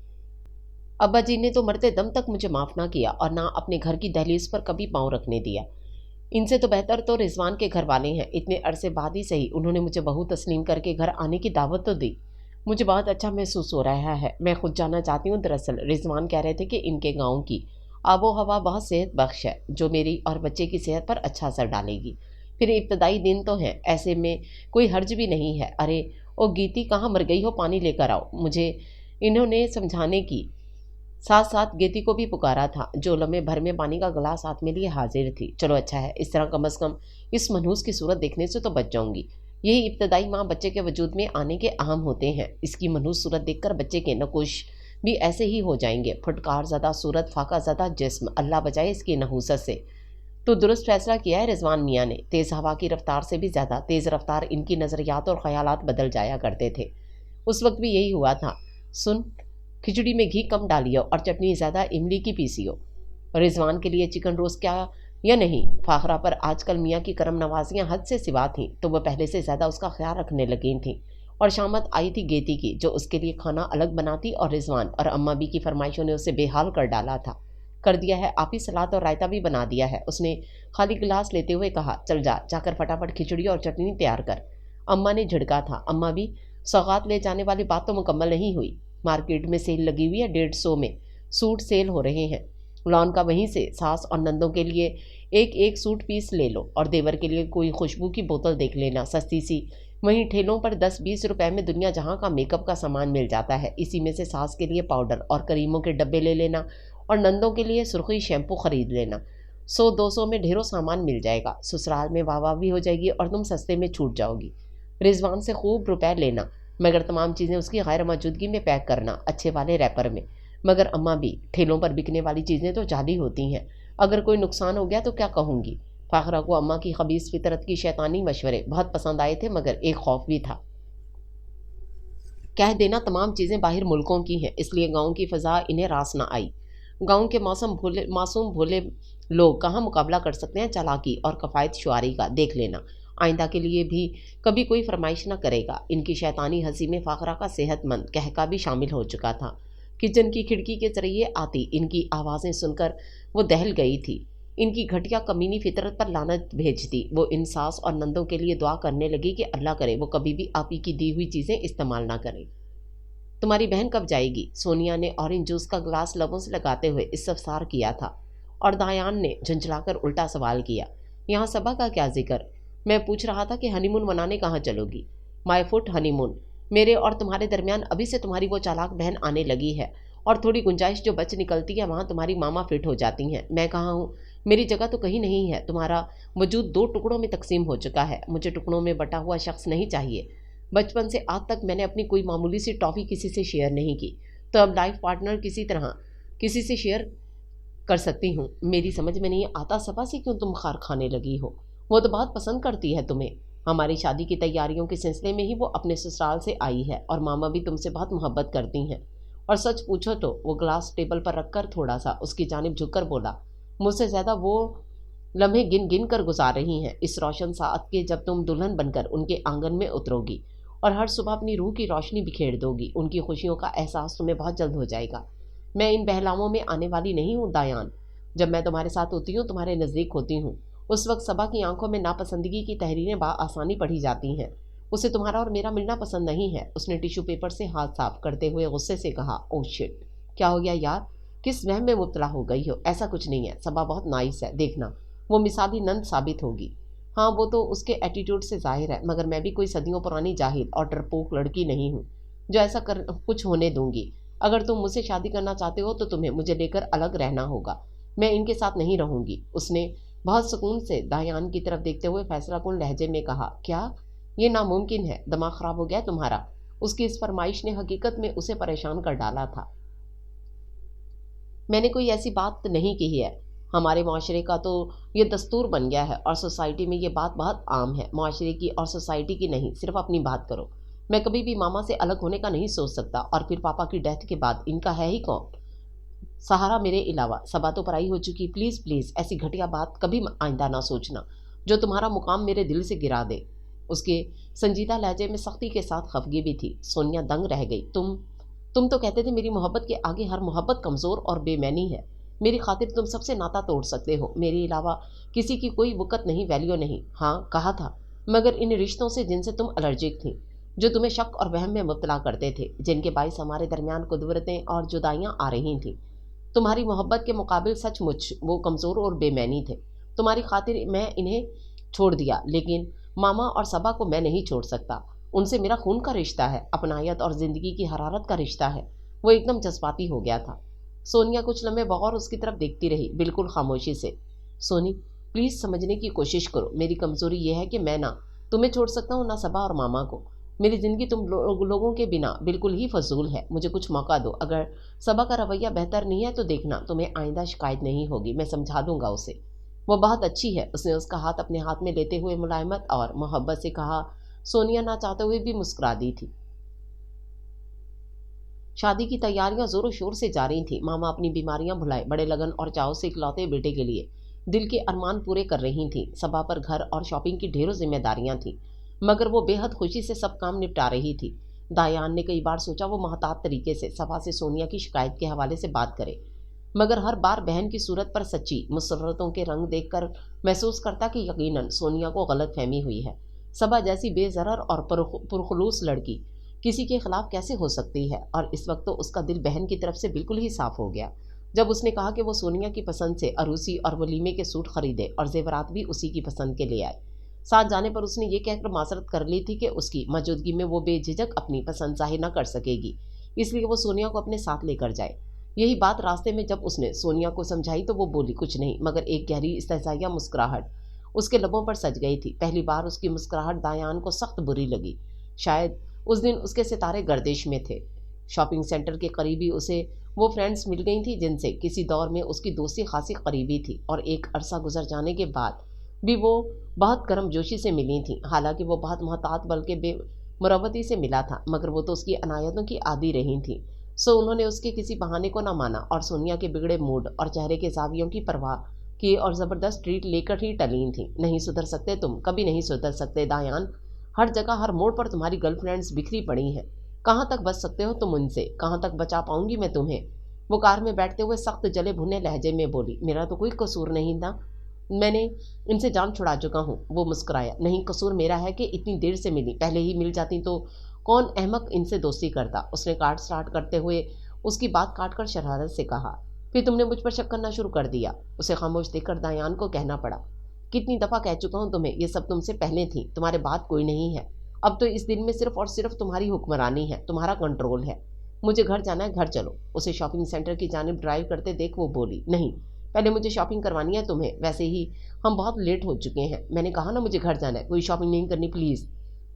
ابا جی نے تو مرتے دم تک مجھے معاف نہ کیا اور نہ اپنے گھر کی دہلیز پر کبھی پاؤں رکھنے دیا۔ ان سے تو بہتر تو رضوان کے گھر والے ہیں، اتنے عرصے بعد ہی صحیح انہوں نے مجھے بہو تسلیم کر کے گھر آنے کی دعوت تو دی۔ مجھے بہت اچھا محسوس ہو رہا ہے، میں خود جاننا چاہتی ہوں۔ دراصل رضوان کہہ رہے تھے کہ ان کے گاؤں کی آب و ہوا بہت صحت بخش ہے، جو میری اور بچے کی صحت پر اچھا اثر ڈالے گی۔ پھر ابتدائی دن تو ہیں، ایسے میں کوئی حرج بھی نہیں ہے۔ ارے او گیتی کہاں مر گئی ہو، پانی لے کر آؤ، مجھے انہوں نے سمجھانے کی ساتھ ساتھ گیتی کو بھی پکارا تھا، جو لمحے بھر میں پانی کا گلاس ہاتھ میں لیے حاضر تھی۔ چلو اچھا ہے، اس طرح کم از کم اس منحوس کی صورت دیکھنے سے تو بچ جاؤں گی۔ یہی ابتدائی ماں بچے کے وجود میں آنے کے اہم ہوتے ہیں۔ اس کی منحوس صورت دیکھ کر بچے کے نقوش بھی ایسے ہی ہو جائیں گے، پھٹکار زدہ صورت، فاقہ زدہ جسم، اللہ بچائے اس کی نحوست سے۔ تو درست فیصلہ کیا ہے رضوان میاں نے۔ تیز ہوا کی رفتار سے بھی زیادہ تیز رفتار ان کی نظریات اور خیالات بدل جایا کرتے تھے۔ اس وقت بھی یہی ہوا تھا۔ سن، کھچڑی میں گھی کم ڈالیو اور چٹنی زیادہ املی کی پیسیو۔ رضوان کے لیے چکن روسٹ کیا یا نہیں؟ فاخرہ پر آج کل میاں کی کرم نوازیاں حد سے سوا تھیں، تو وہ پہلے سے زیادہ اس کا خیال رکھنے لگی تھیں۔ اور شامت آئی تھی گیتی کی، جو اس کے لیے کھانا الگ بناتی، اور رضوان اور اماں بی کی فرمائشوں نے اسے بے حال کر ڈالا تھا۔ کر دیا ہے، آپ ہی سلاد اور رائتہ بھی بنا دیا ہے، اس نے خالی گلاس لیتے ہوئے کہا۔ چل جا کر فٹافٹ کھچڑی اور چٹنی تیار کر۔ اماں نے جھڑکا تھا۔ اماں بھی سوغات لے جانے والی بات تو مکمل نہیں ہوئی۔ مارکیٹ میں سیل لگی ہوئی ہے، 150 میں سوٹ سیل ہو رہے ہیں۔ لون کا وہیں سے ساس اور نندوں کے لیے ایک سوٹ پیس لے لو اور دیور کے لیے کوئی خوشبو کی بوتل دیکھ لینا، سستی سی वहीं ठेलों पर 10-20 रुपए में दुनिया जहां का मेकअप का सामान मिल जाता है। इसी में से सास के लिए पाउडर और करीमों के डब्बे ले लेना और नंदों के लिए सुर्खी शैम्पू खरीद लेना। 100-200 में ढेरों सामान मिल जाएगा। ससुराल में वाह भी हो जाएगी और तुम सस्ते में छूट जाओगी। रिजवान से खूब रुपए लेना, मगर तमाम चीज़ें उसकी गैर मौजूदगी में पैक करना, अच्छे वाले रैपर में। मगर अम्मा भी, ठेलों पर बिकने वाली चीज़ें तो जाली होती हैं, अगर कोई नुकसान हो गया तो क्या कहूँगी। फाखरा को अम्मा की खबीस फितरत की शैतानी मशवरे बहुत पसंद आए थे, मगर एक खौफ भी था। कह देना तमाम चीज़ें बाहर मुल्कों की हैं, इसलिए गाँव की फ़ज़ा इन्हें रास ना आई। गाँव के मासूम भोले लोग कहाँ मुकाबला कर सकते हैं चालाकी और कफ़ायत शुआरी का। देख लेना, आइंदा के लिए भी कभी कोई फरमाइश न करेगा। इनकी शैतानी हंसी में फाखरा का सेहतमंद कहका भी शामिल हो चुका था। किचन की खिड़की के जरिए आती इनकी आवाज़ें सुनकर वो दहल गई थी। इनकी घटिया कमीनी फितरत पर लानत भेजती। वो इन सास और नंदों के लिए दुआ करने लगी कि अल्लाह करे वो कभी भी आप ही की दी हुई चीज़ें इस्तेमाल ना करें। तुम्हारी बहन कब जाएगी? सोनिया ने ऑरेंज जूस का ग्लास लबों से लगाते हुए इस्तफसार किया था, और दायान ने झंझलाकर उल्टा सवाल किया, यहाँ सबा का क्या जिक्र? मैं पूछ रहा था कि हनीमून मनाने कहाँ चलोगी? My foot honeymoon. मेरे और तुम्हारे दरमियान अभी से तुम्हारी वो चालाक बहन आने लगी है, और थोड़ी गुंजाइश जो बच निकलती है वहाँ तुम्हारी मामा फिट हो जाती हैं। मैं कहाँ हूँ? मेरी जगह तो कहीं नहीं है। तुम्हारा वजूद 2 टुकड़ों में तकसीम हो चुका है। मुझे टुकड़ों में बटा हुआ शख्स नहीं चाहिए। बचपन से आज तक मैंने अपनी कोई मामूली सी टॉफ़ी किसी से शेयर नहीं की, तो अब लाइफ पार्टनर किसी तरह किसी से शेयर कर सकती हूँ। मेरी समझ में नहीं आता सबा से क्यों तुम खार खाने लगी हो? वो तो बहुत पसंद करती है तुम्हें। हमारी शादी की तैयारियों के सिलसिले में ही वो अपने ससुराल से आई है, और मामा भी तुमसे बहुत मोहब्बत करती हैं। और सच पूछो तो वो ग्लास टेबल पर रखकर थोड़ा सा उसकी जानिब झुककर बोला, मुझसे ज़्यादा वो लम्हे गिन गिन कर गुजार रही हैं इस रोशन साथ के, जब तुम दुल्हन बनकर उनके आंगन में उतरोगी और हर सुबह अपनी रूह की रोशनी बिखेर दोगी। उनकी खुशियों का एहसास तुम्हें बहुत जल्द हो जाएगा। मैं इन बहलावों में आने वाली नहीं हूँ दायान। जब मैं तुम्हारे साथ होती हूँ, तुम्हारे नज़दीक होती हूँ, उस वक्त सबा की आंखों में नापसंदगी की तहरीरें आसानी पढ़ी जाती हैं। उसे तुम्हारा और मेरा मिलना पसंद नहीं है। उसने टिश्यू पेपर से हाथ साफ करते हुए गुस्से से कहा, ओह शिट, क्या हो गया यार? किस वहम में मुब्तला हो गई हो? ऐसा कुछ नहीं है, सबा बहुत नाइस है, देखना वो मिसाली नंद साबित होगी। हाँ, वो तो उसके एटीट्यूड से जाहिर है, मगर मैं भी कोई सदियों पुरानी जाहिल और डरपोक लड़की नहीं हूँ जो ऐसा कर कुछ होने दूंगी। अगर तुम मुझसे शादी करना चाहते हो तो तुम्हें मुझे लेकर अलग रहना होगा। मैं इनके साथ नहीं रहूंगी। उसने बहुत सुकून से दायान की तरफ देखते हुए फैसलाकुन लहजे में कहा, क्या ये नामुमकिन है? दिमाग खराब हो गया तुम्हारा? उसकी इस फरमाइश ने हकीकत में उसे परेशान कर डाला था। मैंने कोई ऐसी बात नहीं की है। हमारे माशरे का तो ये दस्तूर बन गया है, और सोसाइटी में ये बात बहुत आम है। माशरे की और सोसाइटी की नहीं, सिर्फ अपनी बात करो। मैं कभी भी मामा से अलग होने का नहीं सोच सकता, और फिर पापा की डेथ के बाद इनका है ही कौन सहारा मेरे अलावा? सबा तो पराई हो चुकी। प्लीज़ प्लीज़ ऐसी घटिया बात कभी आइंदा ना सोचना जो तुम्हारा मुकाम मेरे दिल से गिरा दे। उसके संजीदा लहजे में सख्ती के साथ खफगी भी थी। सोनिया दंग रह गई। तुम तो कहते थे मेरी मोहब्बत के आगे हर मोहब्बत कमज़ोर और बेमैनी है। मेरी खातिर तुम सबसे नाता तोड़ सकते हो, मेरे अलावा किसी की कोई वक़्त नहीं, वैल्यू नहीं। हाँ कहा था, मगर इन रिश्तों से जिनसे तुम एलर्जिक थी, जो तुम्हें शक और वहम में मुब्तला करते थे, जिनके बाइस हमारे दरमियान कुदरतें और जुदाइयाँ आ रही थीं। तुम्हारी मोहब्बत के मुकाबिल सचमुच वो कमज़ोर और बेमैनी थे। तुम्हारी खातिर मैं इन्हें छोड़ दिया, लेकिन मामा और सबा को मैं नहीं छोड़ सकता। उनसे मेरा खून का रिश्ता है, अपनायत और ज़िंदगी की हरारत का रिश्ता है। वो एकदम जज्बाती हो गया था। सोनिया कुछ लम्हे बगौर उसकी तरफ देखती रही, बिल्कुल खामोशी से। सोनी, प्लीज़ समझने की कोशिश करो। मेरी कमज़ोरी ये है कि मैं ना तुम्हें छोड़ सकता हूँ, ना सबा और मामा को। मेरी ज़िंदगी तुम लोगों के बिना बिल्कुल ही फजूल है। मुझे कुछ मौका दो। अगर सबा का रवैया बेहतर नहीं है तो देखना, तुम्हें आइंदा शिकायत नहीं होगी। मैं समझा दूंगा उसे। वो बहुत अच्छी है। उसने उसका हाथ अपने हाथ में लेते हुए मुलायमत और मोहब्बत से कहा। सोनिया ना चाहते हुए भी मुस्कुरा दी थी। शादी की तैयारियां जोरों शोर से जारी थीं। मामा अपनी बीमारियां भुलाए बड़े लगन और चाव से इकलौते बेटे के लिए दिल के अरमान पूरे कर रही थीं। सबा पर घर और शॉपिंग की ढेरों जिम्मेदारियां थीं, मगर वो बेहद खुशी से सब काम निपटा रही थी। दायान ने कई बार सोचा वो मोहतात तरीके से सबा से सोनिया की शिकायत के हवाले से बात करे, मगर हर बार बहन की सूरत पर सच्ची मुसर्रतों के रंग देखकर महसूस करता कि यकीनन सोनिया को गलत फहमी हुई है। सबा जैसी बेज़रर और पुरखलूस लड़की किसी के खिलाफ कैसे हो सकती है? और इस वक्त तो उसका दिल बहन की तरफ से बिल्कुल ही साफ हो गया जब उसने कहा कि वो सोनिया की पसंद से अरूसी और वलीमे के सूट खरीदे और जेवरात भी उसी की पसंद के ले आए। साथ जाने पर उसने ये कहकर माजरत कर ली थी कि उसकी मौजूदगी में वो बेझिझक अपनी पसंद जाहिर न कर सकेगी, इसलिए वो सोनिया को अपने साथ लेकर जाए। यही बात रास्ते में जब उसने सोनिया को समझाई तो वो बोली कुछ नहीं, मगर एक गहरी इस्तेज़ाइया मुस्कुराहट उसके लबों पर सज गई थी। पहली बार उसकी मुस्कुराहट दायान को सख्त बुरी लगी। शायद उस दिन उसके सितारे गर्दिश में थे। शॉपिंग सेंटर के करीबी उसे वो फ्रेंड्स मिल गई थी जिनसे किसी दौर में उसकी दोस्ती खासी करीबी थी, और एक अरसा गुजर जाने के बाद भी वो बहुत गर्मजोशी से मिली थी। हालांकि वो बहुत मोहतात बल्कि बेमुरवती से मिला था, मगर वो तो उसकी अनायतों की आदी रही थी। सो उन्होंने उसके किसी बहाने को न माना और सोनिया के बिगड़े मूड और चेहरे के जावियों की परवाह की और ज़बरदस्त ट्रीट लेकर ही टलीन थी। नहीं सुधर सकते तुम, कभी नहीं सुधर सकते दायान। हर जगह हर मोड़ पर तुम्हारी गर्लफ्रेंड्स बिखरी पड़ी हैं। कहाँ तक बच सकते हो तुम उनसे? कहाँ तक बचा पाऊंगी मैं तुम्हें? वो कार में बैठते हुए सख्त जले भुने लहजे में बोली। मेरा तो कोई कसूर नहीं था, मैंने इनसे जान छुड़ा चुका हूँ। वो मुस्कुराया। नहीं, कसूर मेरा है कि इतनी देर से मिली, पहले ही मिल जाती तो कौन अहमक इनसे दोस्ती करता। उसने कार्ड स्टार्ट करते हुए उसकी बात काट कर शरारत से कहा। फिर तुमने मुझ पर शक करना शुरू कर दिया। उसे खामोश देखकर दायान को कहना पड़ा। कितनी दफ़ा कह चुका हूँ तुम्हें, ये सब तुमसे पहले थी, तुम्हारे बाद कोई नहीं है। अब तो इस दिन में सिर्फ और सिर्फ तुम्हारी हुक्मरानी है, तुम्हारा कंट्रोल है। मुझे घर जाना है, घर चलो। उसे शॉपिंग सेंटर की जानिब ड्राइव करते देख वो बोली। नहीं, पहले मुझे शॉपिंग करवानी है तुम्हें, वैसे ही हम बहुत लेट हो चुके हैं। मैंने कहा ना मुझे घर जाना है, कोई शॉपिंग नहीं करनी प्लीज़।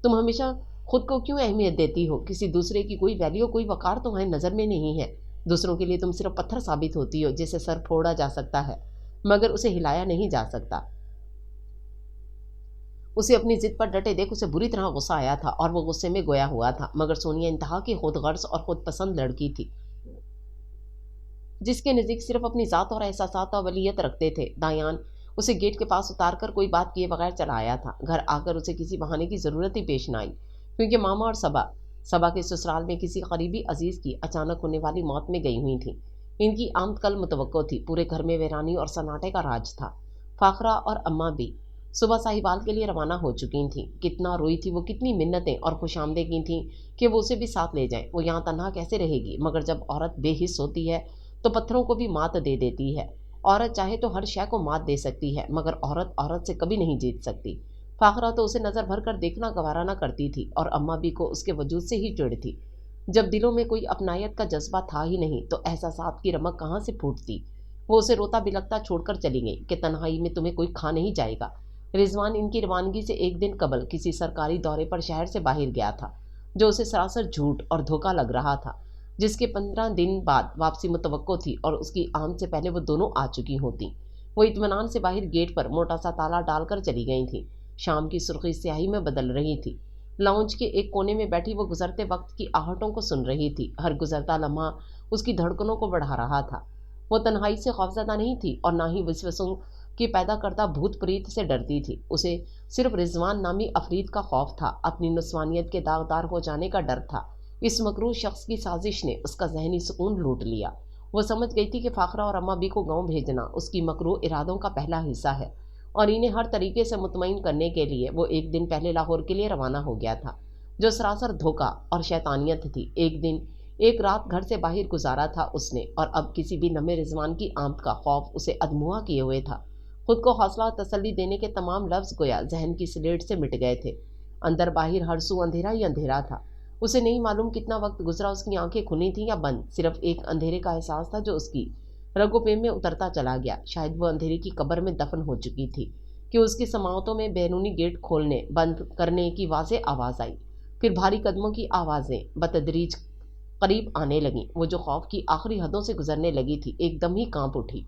तुम हमेशा खुद को क्यों अहमियत देती हो? किसी दूसरे की कोई वैल्यू, कोई वकार तुम्हारी नज़र में नहीं है। दूसरों के लिए तुम सिर्फ पत्थर साबित होती हो जिसे सर फोड़ा जा सकता है मगर उसे हिलाया नहीं जा सकता। उसे अपनी जिद पर डटे देख उसे बुरी तरह गुस्सा आया था और वो गुस्से में गोया हुआ था, मगर सोनिया इंतहा की खुद गर्ज और खुद पसंद लड़की थी जिसके नज़दीक सिर्फ अपनी ज़ात और एहसासात अवलियत रखते थे। दायान उसे गेट के पास उतार कर कोई बात किए बगैर चला आया था। घर आकर उसे किसी बहाने की ज़रूरत ही पेश न आई, क्योंकि मामा और सबा के ससुराल में किसी करीबी अजीज़ की अचानक होने वाली मौत में गई हुई थी। इनकी आमद कल मुतवक्को थी। पूरे घर में वीरानी और सन्नाटे का राज था। फाखरा और अम्मा भी सुबह साहिवाल के लिए रवाना हो चुकी थीं। कितना रोई थी वो, कितनी मिन्नतें और खुशामदें की थीं कि वो उसे भी साथ ले जाएं। वो यहाँ तन्हा कैसे रहेगी? मगर जब औरत बेहिस होती है तो पत्थरों को भी मात दे देती है। औरत चाहे तो हर शय को मात दे सकती है, मगर औरत औरत से कभी नहीं जीत सकती। फाखरा तो उसे नज़र भर कर देखना गवारा न करती थी और अम्मा भी को उसके वजूद से ही चिढ़ थी। जब दिलों में कोई अपनायत का जज्बा था ही नहीं तो एहसासात की रमक कहाँ से फूटती। वो उसे रोता बिलखता छोड़कर चली गई कि तन्हाई में तुम्हें कोई खा नहीं जाएगा। रिजवान इनकी रवानगी से एक दिन कबल किसी सरकारी दौरे पर शहर से बाहर गया था, जो उसे सरासर झूठ और धोखा लग रहा था, जिसके 15 दिन बाद वापसी मुतवक्को थी और उसकी आमद से पहले वो दोनों आ चुकी होती। वो इत्मीनान से बाहर गेट पर मोटा सा ताला डालकर चली गई थी। शाम की सुर्खी स्याही में बदल रही थी। लाउंज के एक कोने में बैठी वो गुजरते वक्त की आहटों को सुन रही थी। हर गुजरता लम्हा उसकी धड़कनों को बढ़ा रहा था। वो तन्हाई से खौफजदा नहीं थी और ना ही विश्वसों की पैदा करता भूत प्रीत से डरती थी। उसे सिर्फ रिजवान नामी अफरीद का खौफ था, अपनी नुस्वानियत के दागदार हो जाने का डर था। इस मकरूह शख्स की साजिश ने उसका जहनी सुकून लूट लिया। वो समझ गई थी कि फाखरा और अम्मा बी को गांव भेजना उसकी मकरूह इरादों का पहला हिस्सा है और इन्हें हर तरीके से मुतमईन करने के लिए वो एक दिन पहले लाहौर के लिए रवाना हो गया था, जो सरासर धोखा और शैतानियत थी। एक दिन एक रात घर से बाहर गुजारा था उसने, और अब किसी भी नमे रिजवान की आमद का खौफ उसे अदमुआ किए हुए था। खुद को हौसला और तसल्ली देने के तमाम लफ्ज़ गोया जहन की स्लेट से मिट गए थे। अंदर बाहर हर सू अंधेरा ही अंधेरा था। उसे नहीं मालूम कितना वक्त गुजरा, उसकी आंखें खुली थीं या बंद। सिर्फ एक अंधेरे का एहसास था जो उसकी रगोपे में उतरता चला गया। शायद वो अंधेरे की कब्र में दफन हो चुकी थी कि उसकी समातों में बैरूनी गेट खोलने बंद करने की वाज़ेह आवाज़ आई। फिर भारी कदमों की आवाज़ें बतदरीज करीब आने लगीं। वो जो खौफ की आखिरी हदों से गुजरने लगी थी एकदम ही कांप उठी।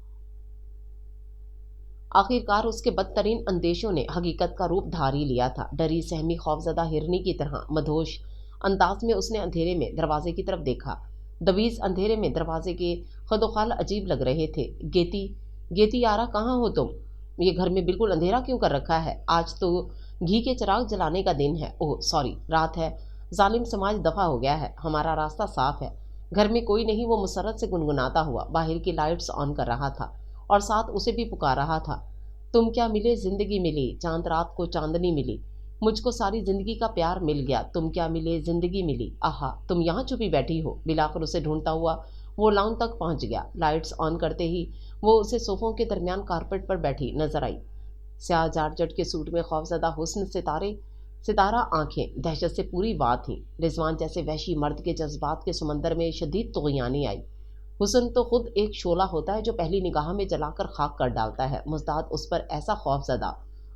आखिरकार उसके बदतरीन अंदेशों ने हकीकत का रूप धार ही लिया था। डरी सहमी खौफजदा हिरनी की तरह मदहोश अंदाज में उसने अंधेरे में दरवाजे की तरफ देखा। दबीज अंधेरे में दरवाजे के खदोखाल अजीब लग रहे थे। गेती गेती यारा, कहाँ हो तुम? ये घर में बिल्कुल अंधेरा क्यों कर रखा है? आज तो घी के चिराग जलाने का दिन है। ओह सॉरी, रात है। जालिम समाज दफा हो गया है। हमारा रास्ता साफ है। घर में कोई नहीं, वो मुसरत से गुनगुनाता हुआ बाहर की लाइट्स ऑन कर रहा था और साथ उसे भी पुकार रहा था। तुम क्या मिले जिंदगी मिली, चांद रात को चांदनी मिली, मुझको सारी जिंदगी का प्यार मिल गया। तुम क्या मिले जिंदगी मिली, आहा तुम यहाँ छुपी बैठी हो। बिलाकर उसे ढूंढता हुआ वो लाउंज तक पहुँच गया। लाइट्स ऑन करते ही वो उसे सोफों के दरमियान कारपेट पर बैठी नजर आई। سیاہ جارجٹ کے سوٹ میں خوفزدہ حسن ستارہ آنکھیں دہشت سے پوری وار تھیں۔ رضوان جیسے وحشی مرد کے جذبات کے سمندر میں شدید طغیانی آئی۔ حسن تو خود ایک شعلہ ہوتا ہے جو پہلی نگاہ میں جلا کر خاک کر ڈالتا ہے، مزداد اس پر ایسا خوف زدہ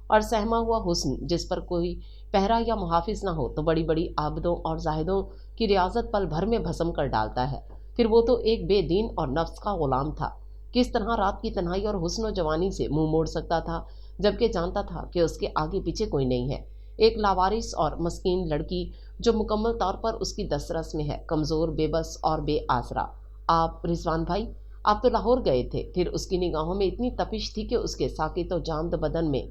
اور سہما ہوا حسن جس پر کوئی پہرا یا محافظ نہ ہو تو بڑی بڑی عابدوں اور زاہدوں کی ریاضت پل بھر میں بھسم کر ڈالتا ہے۔ پھر وہ تو ایک بے دین اور نفس کا غلام تھا، کس طرح رات کی تنہائی اور حسن و جوانی سے منہ موڑ سکتا تھا جبکہ جانتا تھا کہ اس کے آگے پیچھے کوئی نہیں ہے، ایک لاوارث اور مسکین لڑکی جو مکمل طور پر اس کی دسترس میں ہے، کمزور، بے بس اور بے آسرا۔ آپ رضوان بھائی، آپ تو لاہور گئے تھے۔ پھر اس کی نگاہوں میں اتنی تپش تھی کہ اس کے ساکت و جامد بدن میں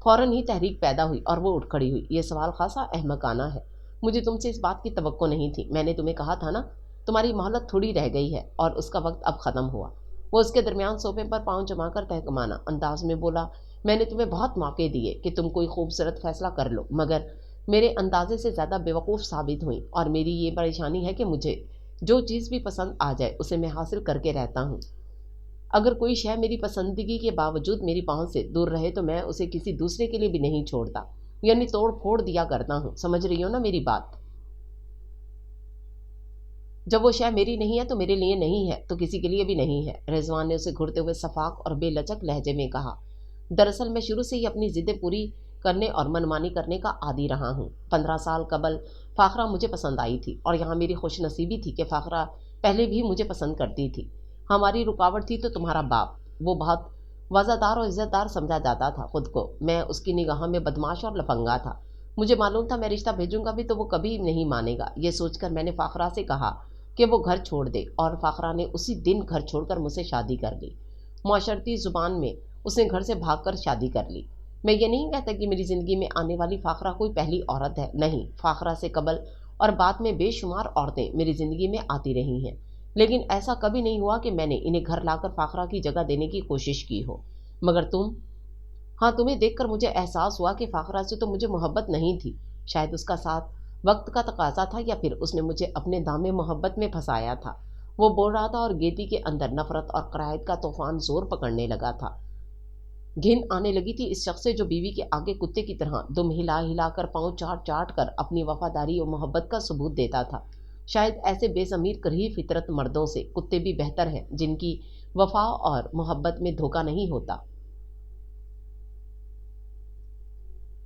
فوراً ہی تحریک پیدا ہوئی اور وہ اٹھ کھڑی ہوئی۔ یہ سوال خاصا احمقانہ ہے، مجھے تم سے اس بات کی توقع نہیں تھی، میں نے تمہیں کہا تھا نا تمہاری مہلت تھوڑی رہ گئی ہے اور اس کا وقت اب ختم ہوا۔ وہ اس کے درمیان صوفے پر پاؤں جما کر تہکمانہ انداز میں بولا، میں نے تمہیں بہت موقع دیے کہ تم کوئی خوبصورت فیصلہ کر لو، مگر میرے اندازے سے زیادہ بیوقوف ثابت ہوئی، اور میری یہ پریشانی ہے کہ مجھے جو چیز بھی پسند آ جائے اسے میں حاصل کر کے رہتا ہوں۔ اگر کوئی شے میری پسندگی کے باوجود میری پاؤں سے دور رہے تو میں اسے کسی دوسرے کے لیے بھی نہیں چھوڑتا، یعنی توڑ پھوڑ دیا کرتا ہوں، سمجھ رہی ہو نا میری بات؟ جب وہ شے میری نہیں ہے تو میرے لیے نہیں ہے تو کسی کے لیے بھی نہیں ہے، رضوان نے اسے گھرتے ہوئے صفاق اور بے لچک لہجے میں کہا۔ دراصل میں شروع سے ہی اپنی ضدیں پوری کرنے اور منمانی کرنے کا عادی رہا ہوں۔ 15 سال قبل فاخرہ مجھے پسند آئی تھی، اور یہاں میری خوش نصیبی تھی کہ فاخرہ پہلے بھی مجھے پسند کرتی تھی۔ ہماری رکاوٹ تھی تو تمہارا باپ، وہ بہت وزادار اور عزت دار سمجھا جاتا تھا خود کو، میں اس کی نگاہوں میں بدماش اور لفنگا تھا۔ مجھے معلوم تھا میں رشتہ بھیجوں گا بھی تو وہ کبھی نہیں مانے گا۔ یہ سوچ کر میں نے فاخرہ سے کہا کہ وہ گھر چھوڑ دے، اور فاخرہ نے اسی دن گھر چھوڑ کر مجھ سے شادی کر لی۔ معاشرتی زبان میں اس نے گھر سے بھاگ کر شادی کر لی۔ میں یہ نہیں کہتا کہ میری زندگی میں آنے والی فاخرہ کوئی پہلی عورت ہے، نہیں، فاخرہ سے قبل اور بعد میں بے شمار عورتیں میری زندگی میں آتی رہی ہیں، لیکن ایسا کبھی نہیں ہوا کہ میں نے انہیں گھر لا کر فاخرہ کی جگہ دینے کی کوشش کی ہو۔ مگر تم، ہاں، تمہیں دیکھ کر مجھے احساس ہوا کہ فاخرہ سے تو مجھے محبت نہیں تھی، شاید اس کا ساتھ وقت کا تقاضا تھا یا پھر اس نے مجھے اپنے دام محبت میں پھنسایا تھا۔ وہ بول رہا تھا اور گیتی کے اندر نفرت اور قرائت کا طوفان زور پکڑنے لگا تھا۔ گھن آنے لگی تھی اس شخص سے جو بیوی کے آگے کتے کی طرح دم ہلا ہلا کر پاؤں چاٹ چاٹ کر اپنی وفاداری اور محبت کا ثبوت دیتا تھا۔ شاید ایسے بے ضمیر کریہ فطرت مردوں سے کتے بھی بہتر ہیں جن کی وفا اور محبت میں دھوکہ نہیں ہوتا۔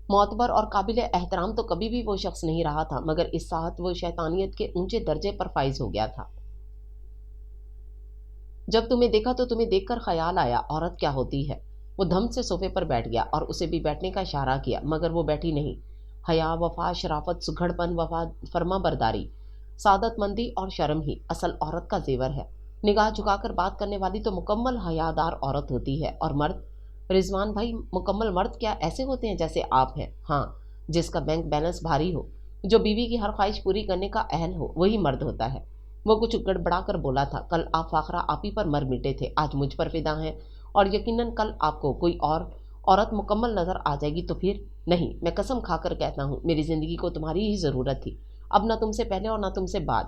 معتبر اور قابل احترام تو کبھی بھی وہ شخص نہیں رہا تھا، مگر اس ساعت وہ شیطانیت کے اونچے درجے پر فائز ہو گیا تھا۔ جب تمہیں دیکھا تو تمہیں دیکھ کر خیال آیا عورت کیا ہوتی ہے۔ وہ دھم سے صوفے پر بیٹھ گیا اور اسے بھی بیٹھنے کا اشارہ کیا، مگر وہ بیٹھی نہیں۔ حیا، وفا، شرافت، سگھڑ پن، فرما برداری، سعادت مندی اور شرم ہی اصل عورت کا زیور ہے۔ نگاہ جھکا کر بات کرنے والی تو مکمل حیادار عورت ہوتی ہے، اور مرد، رضوان بھائی، مکمل مرد کیا ایسے ہوتے ہیں جیسے آپ ہیں؟ ہاں، جس کا بینک بیلنس بھاری ہو، جو بیوی کی ہر خواہش پوری کرنے کا اہل ہو، وہی مرد ہوتا ہے۔ وہ کچھ گڑبڑا کر بولا تھا، کل آپ فاخرہ آپ ہی پر مر مٹے تھے، آج مجھ پر فدا ہیں، اور یقیناً کل آپ کو کوئی اور عورت مکمل نظر آ جائے گی تو پھر؟ نہیں، میں قسم کھا کر کہتا ہوں میری زندگی کو تمہاری ہی ضرورت تھی، اب نہ تم سے پہلے اور نہ تم سے بعد۔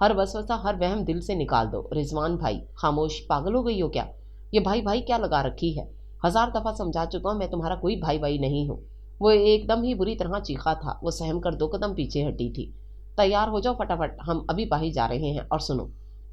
ہر وسوسہ، ہر وہم دل سے نکال دو۔ رضوان بھائی، خاموش، پاگل ہو گئی ہو کیا؟ یہ بھائی بھائی کیا لگا رکھی ہے؟ 1000 دفعہ سمجھا چکا ہوں میں تمہارا کوئی بھائی بھائی نہیں ہوں۔ وہ ایک دم ہی بری طرح چیخا تھا، وہ سہم کر 2 قدم پیچھے ہٹی تھی۔ تیار ہو جاؤ فٹافٹ، ہم ابھی باہر جا رہے ہیں، اور سنو،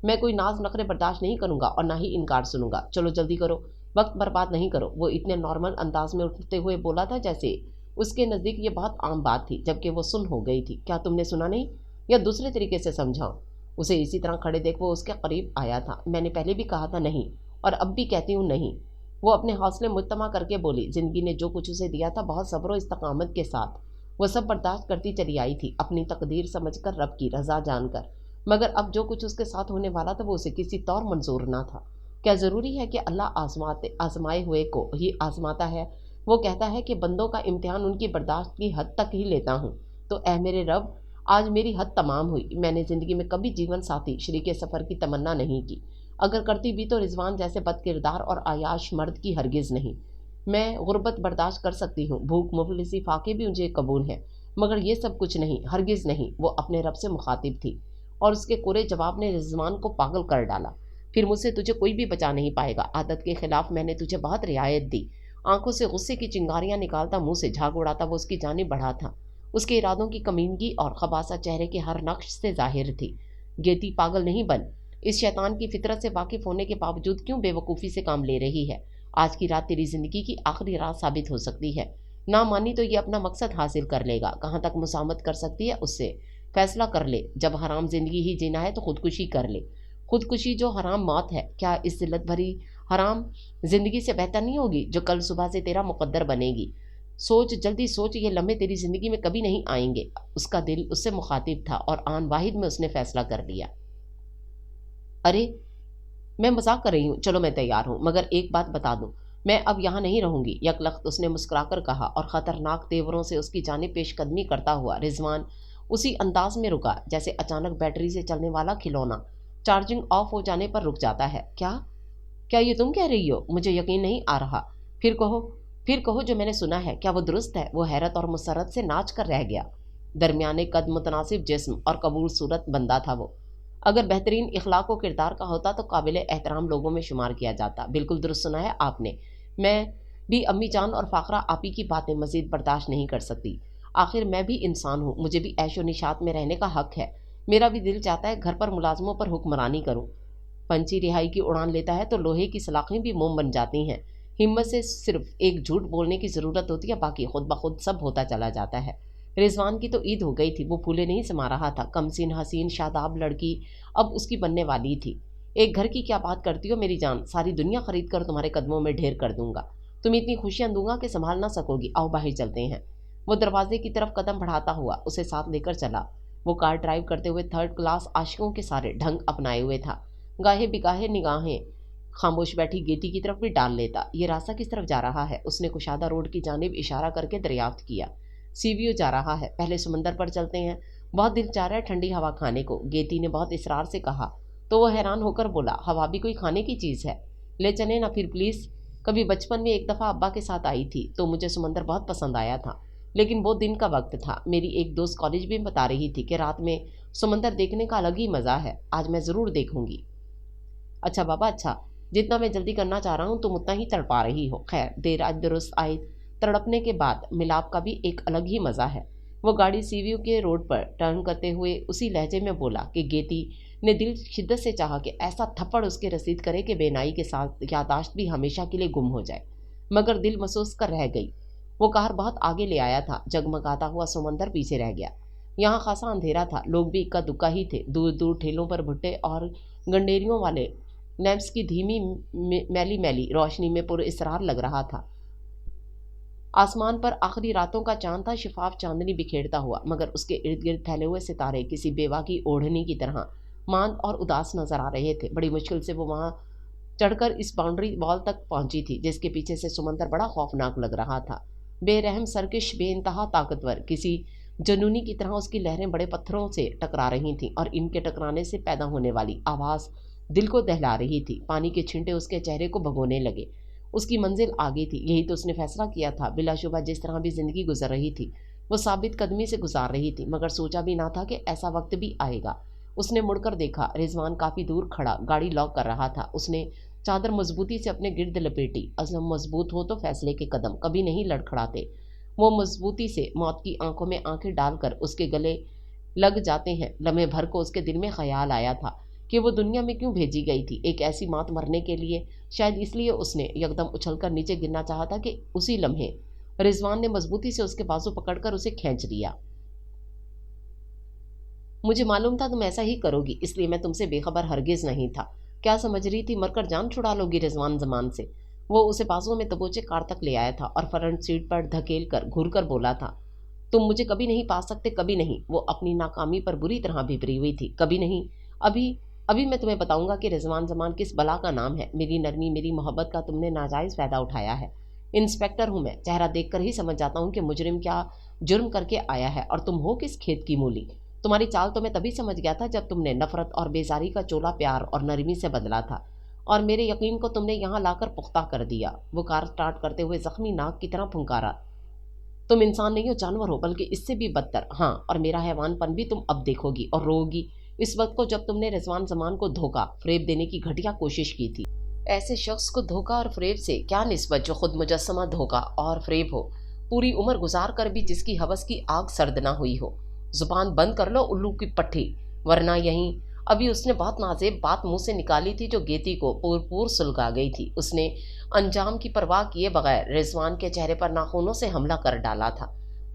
میں کوئی ناز نخرے برداشت نہیں کروں گا اور نہ ہی انکار سنوں گا، چلو جلدی کرو، وقت برباد نہیں کرو۔ وہ اتنے نارمل انداز میں اٹھتے ہوئے بولا تھا جیسے اس کے نزدیک یہ بہت عام بات تھی، جبکہ وہ سن ہو گئی تھی۔ کیا تم نے سنا نہیں، یا دوسرے طریقے سے سمجھاؤں؟ اسے اسی طرح کھڑے دیکھ وہ اس کے قریب آیا تھا۔ میں نے پہلے بھی کہا تھا نہیں، اور اب بھی کہتی ہوں نہیں۔ وہ اپنے حوصلے مجتمع کر کے بولی، زندگی نے جو کچھ اسے دیا تھا بہت صبر و استقامت کے ساتھ وہ سب برداشت کرتی چلی آئی تھی، اپنی تقدیر سمجھ کر، رب کی رضا جان کر، مگر اب جو کچھ اس کے ساتھ ہونے والا تھا وہ اسے کسی طور منظور نہ تھا۔ کیا ضروری ہے کہ اللہ آزمائے ہوئے کو ہی آزماتا ہے؟ وہ کہتا ہے کہ بندوں کا امتحان ان کی برداشت کی حد تک ہی لیتا ہوں، تو اے میرے رب، آج میری حد تمام ہوئی۔ میں نے زندگی میں کبھی جیون ساتھی، شریک سفر کی تمنا نہیں کی، اگر کرتی بھی تو رضوان جیسے بد کردار اور عیاش مرد کی ہرگز نہیں۔ میں غربت برداشت کر سکتی ہوں، بھوک، مفلسی، فاقے بھی مجھے قبول ہیں، مگر یہ سب کچھ نہیں، ہرگز نہیں۔ وہ اپنے رب سے مخاطب تھی، اور اس کے کورے جواب نے رضوان کو پاگل کر ڈالا۔ پھر مجھ سے تجھے کوئی بھی بچا نہیں پائے گا، عادت کے خلاف میں نے تجھے بہت رعایت دی، आंखों से गुस्से की चिंगारियां निकालता मुंह से झाग उड़ाता वो उसकी जानिब बढ़ा था। उसके इरादों की कमीनगी और खबासा चेहरे के हर नक्श से जाहिर थी। गेती पागल नहीं बन, इस शैतान की फितरत से वाकिफ होने के बावजूद क्यों बेवकूफ़ी से काम ले रही है? आज की रात तेरी जिंदगी की आखिरी रात साबित हो सकती है। ना मानी तो ये अपना मकसद हासिल कर लेगा। कहाँ तक मुसामत कर सकती है उससे फैसला कर ले। जब हराम जिंदगी ही जीना है तो खुदकुशी कर ले। खुदकुशी जो हराम मौत है, क्या इस जिल्लत भरी हराम जिंदगी से बेहतर नहीं होगी जो कल सुबह से तेरा मुकद्दर बनेगी? सोच, जल्दी सोच, ये लम्हे तेरी जिंदगी में कभी नहीं आएंगे। उसका दिल उससे मुखातिब था और आन वाहिद में उसने फैसला कर लिया। अरे, मैं मजाक कर रही हूँ, चलो मैं तैयार हूँ, मगर एक बात बता दूँ, मैं अब यहाँ नहीं रहूंगी, यकलख्त उसने मुस्कुराकर कहा और खतरनाक तेवरों से उसकी जानिब पेशकदमी करता हुआ रिजवान उसी अंदाज में रुका जैसे अचानक बैटरी से चलने वाला खिलौना चार्जिंग ऑफ हो जाने पर रुक जाता है। क्या क्या ये तुम कह रही हो? मुझे यकीन नहीं आ रहा। फिर कहो, फिर कहो जो मैंने सुना है, क्या वो दुरुस्त है? वो हैरत और मुसरत से नाच कर रह गया। दरमियाने कद, मुतनासिब जिस्म और कबूल सूरत बंदा था वो। अगर बेहतरीन इखलाक व किरदार का होता तो काबिल एहतराम लोगों में शुमार किया जाता। बिल्कुल दुरुस्त सुना है आपने। मैं भी अम्मी जान और फाखरा आपी की बातें मजीद बर्दाश्त नहीं कर सकती। आखिर मैं भी इंसान हूँ, मुझे भी ऐशो निशात में रहने का हक है। मेरा भी दिल चाहता है घर पर मुलाजमों पर हुक्मरानी करूँ। पंछी रिहाई की उड़ान लेता है तो लोहे की सलाखें भी मोम बन जाती हैं। हिम्मत से सिर्फ एक झूठ बोलने की ज़रूरत होती है, बाकी खुद ब खुद सब होता चला जाता है। रिजवान की तो ईद हो गई थी, वो फूले नहीं समा रहा था। कमसिन हसीन शादाब लड़की अब उसकी बनने वाली थी। एक घर की क्या बात करती हो मेरी जान, सारी दुनिया खरीद कर तुम्हारे कदमों में ढेर कर दूंगा। तुम इतनी खुशियां दूंगा कि संभाल ना सकोगी। आओ बाहर चलते हैं। वो दरवाजे की तरफ कदम बढ़ाता हुआ उसे साथ लेकर चला। वो कार ड्राइव करते हुए थर्ड क्लास आशिकों के सारे ढंग अपनाए हुए था। गाहे बिगाहे निगाहें खामोश बैठी गेती की तरफ भी डाल लेता। ये रास्ता किस तरफ जा रहा है? उसने कुशादा रोड की जानिब इशारा करके दरियाफ्त किया। सीवीओ जा रहा है, पहले समंदर पर चलते हैं। बहुत दिल चाह रहा है ठंडी हवा खाने को, गेती ने बहुत इसरार से कहा। तो वो हैरान होकर बोला, हवा भी कोई खाने की चीज़ है? ले चले ना फिर प्लीज़। कभी बचपन में एक दफ़ा अब्बा के साथ आई थी तो मुझे समंदर बहुत पसंद आया था, लेकिन वो दिन का वक्त था। मेरी एक दोस्त कॉलेज में बता रही थी कि रात में समंदर देखने का अलग ही मज़ा है। आज मैं ज़रूर देखूंगी। अच्छा बाबा अच्छा, जितना मैं जल्दी करना चाह रहा हूँ तुम उतना ही तड़पा रही हो। खैर, देर आज दुरुस्त आए, तड़पने के बाद मिलाप का भी एक अलग ही मज़ा है। वो गाड़ी सीवीयू के रोड पर टर्न करते हुए उसी लहजे में बोला कि गेती ने दिल शिद्दत से चाहा कि ऐसा थप्पड़ उसके रसीद करे कि बेनाई के साथ यादाश्त भी हमेशा के लिए गुम हो जाए, मगर दिल महसूस कर रह गई। वो कार बहुत आगे ले आया था, जगमगाता हुआ समंदर पीछे रह गया। यहाँ खासा अंधेरा था, लोग भी इक्का दुक्का ही थे। दूर दूर ठेलों पर भुट्टे और गंडेरियों वाले लैंप्स की धीमी मैली मैली रोशनी में पुरअसरार लग रहा था। आसमान पर आखिरी रातों का चांद था, शिफाफ चांदनी बिखेरता हुआ, मगर उसके इर्द गिर्द फैले हुए सितारे किसी बेवा की ओढ़नी की तरह मांद और उदास नजर आ रहे थे। बड़ी मुश्किल से वो वहां चढ़कर इस बाउंड्री वॉल तक पहुंची थी जिसके पीछे से समंदर बड़ा खौफनाक लग रहा था। बेरहम, सरकश, बेइंतहा ताकतवर, किसी जनूनी की तरह उसकी लहरें बड़े पत्थरों से टकरा रही थीं और इनके टकराने से पैदा होने वाली आवाज़ दिल को दहला रही थी। पानी के छींटे उसके चेहरे को भगोने लगे। उसकी मंजिल आगे थी, यही तो उसने फैसला किया था। बिलाशुबा जिस तरह भी जिंदगी गुजर रही थी वो साबित कदमी से गुजार रही थी, मगर सोचा भी ना था कि ऐसा वक्त भी आएगा। उसने मुड़कर देखा, रिजवान काफ़ी दूर खड़ा गाड़ी लॉक कर रहा था। उसने चादर मजबूती से अपने गिर्द लपेटी। अज़म मजबूत हो तो फैसले के कदम कभी नहीं लड़खड़ाते। वो मजबूती से मौत की आंखों में आंखें डालकर उसके गले लग जाते हैं। लम्हे भर को उसके दिल में ख्याल आया था कि वो दुनिया में क्यों भेजी गई थी, एक ऐसी मौत मरने के लिए। शायद इसलिए उसने यकदम उछलकर नीचे गिरना चाहा था कि उसी लम्हे रिजवान ने मजबूती से उसके बाजू पकड़कर उसे खींच लिया। मुझे मालूम था तुम ऐसा ही करोगी, इसलिए मैं तुमसे बेखबर हरगिज नहीं था। क्या समझ रही थी मरकर जान छुड़ा लोगी रिजवान जमान से? वो उसे बाजुओं में दबोचे कार तक ले आया था और फ्रंट सीट पर धकेल कर घूर कर बोला था, तुम मुझे कभी नहीं पा सकते, कभी नहीं। वो अपनी नाकामी पर बुरी तरह बिभरी हुई थी। कभी नहीं। अभी अभी मैं तुम्हें बताऊंगा कि रिजवान जमान किस बला का नाम है। मेरी नरमी, मेरी मोहब्बत का तुमने नाजायज़ फ़ायदा उठाया है। इंस्पेक्टर हूँ मैं, चेहरा देखकर ही समझ जाता हूँ कि मुजरिम क्या जुर्म करके आया है और तुम हो किस खेत की मूली। तुम्हारी चाल तो मैं तभी समझ गया था जब तुमने नफरत और बेजारी का चोला प्यार और नरमी से बदला था, और मेरे यकीन को तुमने यहाँ लाकर पुख्ता कर दिया। वो कार स्टार्ट करते हुए जख्मी नाक की तरह फुंकारा, तुम इंसान नहीं हो, जानवर हो, बल्कि इससे भी बदतर। हाँ, और मेरा हैवानपन भी तुम अब देखोगी और रोगी इस वक्त को जब तुमने रिजवान जमान को धोखा फरेब देने की घटिया कोशिश की थी। ऐसे शख्स को धोखा और फरेब से क्या निस्बत जो खुद मुजस्समा धोखा और फरेब हो, पूरी उम्र गुजार कर भी जिसकी हवस की आग सर्द ना हुई हो। जुबान बंद कर लो उल्लू की पट्टी, वरना यहीं। अभी उसने बहुत नाजेब बात मुंह से निकाली थी जो गेती को पूर पूर सुलगा गई थी। उसने अंजाम की परवाह किए बगैर रिजवान के चेहरे पर नाखूनों से हमला कर डाला था।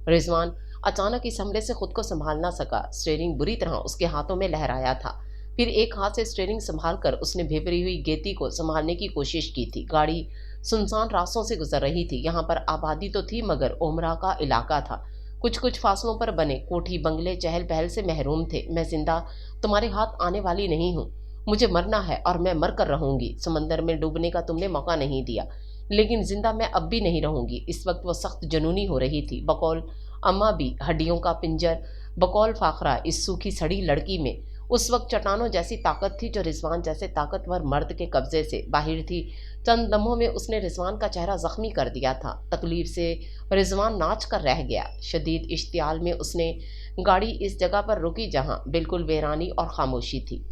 रिजवान अचानक इस हमले से खुद को संभाल ना सका। स्टीयरिंग बुरी तरह उसके हाथों में लहराया था। फिर एक हाथ से स्टीयरिंग संभाल कर उसने भेबरी हुई गेती को संभालने की कोशिश की थी। गाड़ी सुनसान रास्तों से गुजर रही थी। यहाँ पर आबादी तो थी मगर ओमरा का इलाका था। कुछ कुछ फासलों पर बने कोठी बंगले चहल पहल से महरूम थे। मैं जिंदा तुम्हारे हाथ आने वाली नहीं हूँ। मुझे मरना है और मैं मर कर रहूंगी। समंदर में डूबने का तुमने मौका नहीं दिया, लेकिन जिंदा मैं अब भी नहीं रहूंगी। इस वक्त वो सख्त जुनूनी हो रही थी। बकौल अम्मा भी हड्डियों का पिंजर, बकौल फाखरा इस सूखी सड़ी लड़की में उस वक्त चट्टानों जैसी ताकत थी जो रिजवान जैसे ताकतवर मर्द के कब्जे से बाहर थी। चंद लम्हों में उसने रिजवान का चेहरा जख्मी कर दिया था। तकलीफ से रिजवान नाच कर रह गया। शदीद इश्तियाल में उसने गाड़ी इस जगह पर रुकी जहां बिल्कुल वीरानी और खामोशी थी।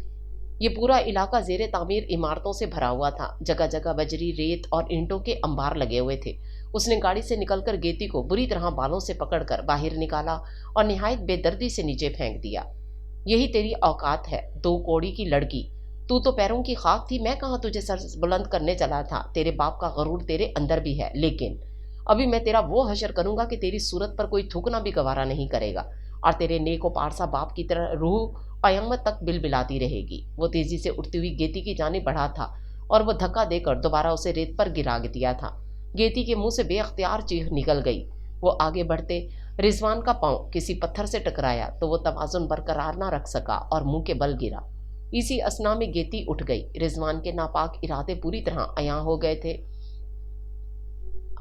ये पूरा इलाका जेर तामीर इमारतों से भरा हुआ था। जगह जगह बजरी रेत और ईंटों के अंबार लगे हुए थे। उसने गाड़ी से निकलकर गेती को बुरी तरह बालों से पकड़कर बाहर निकाला और निहायत बेदर्दी से नीचे फेंक दिया। यही तेरी औकात है, दो कौड़ी की लड़की। तू तो पैरों की खाक थी, मैं कहाँ तुझे सर बुलंद करने चला था। तेरे बाप का गरूर तेरे अंदर भी है, लेकिन अभी मैं तेरा वो हशर करूंगा कि तेरी सूरत पर कोई थूकना भी गवारा नहीं करेगा और तेरे नेको पारसा बाप की तरह रूह कयामत तक बिलबिलाती रहेगी। वो तेजी से उठती हुई गेती की जानिब बढ़ा था और वो धक्का देकर दोबारा उसे रेत पर गिरा दिया था। गेती के मुंह से बेअख्तियार चीख निकल गई। वो आगे बढ़ते रिजवान का पांव किसी पत्थर से टकराया तो वो तवाजुन बरकरार ना रख सका और मुंह के बल गिरा। इसी असना में गेती उठ गई। रिजवान के नापाक इरादे पूरी तरह अयां हो गए थे।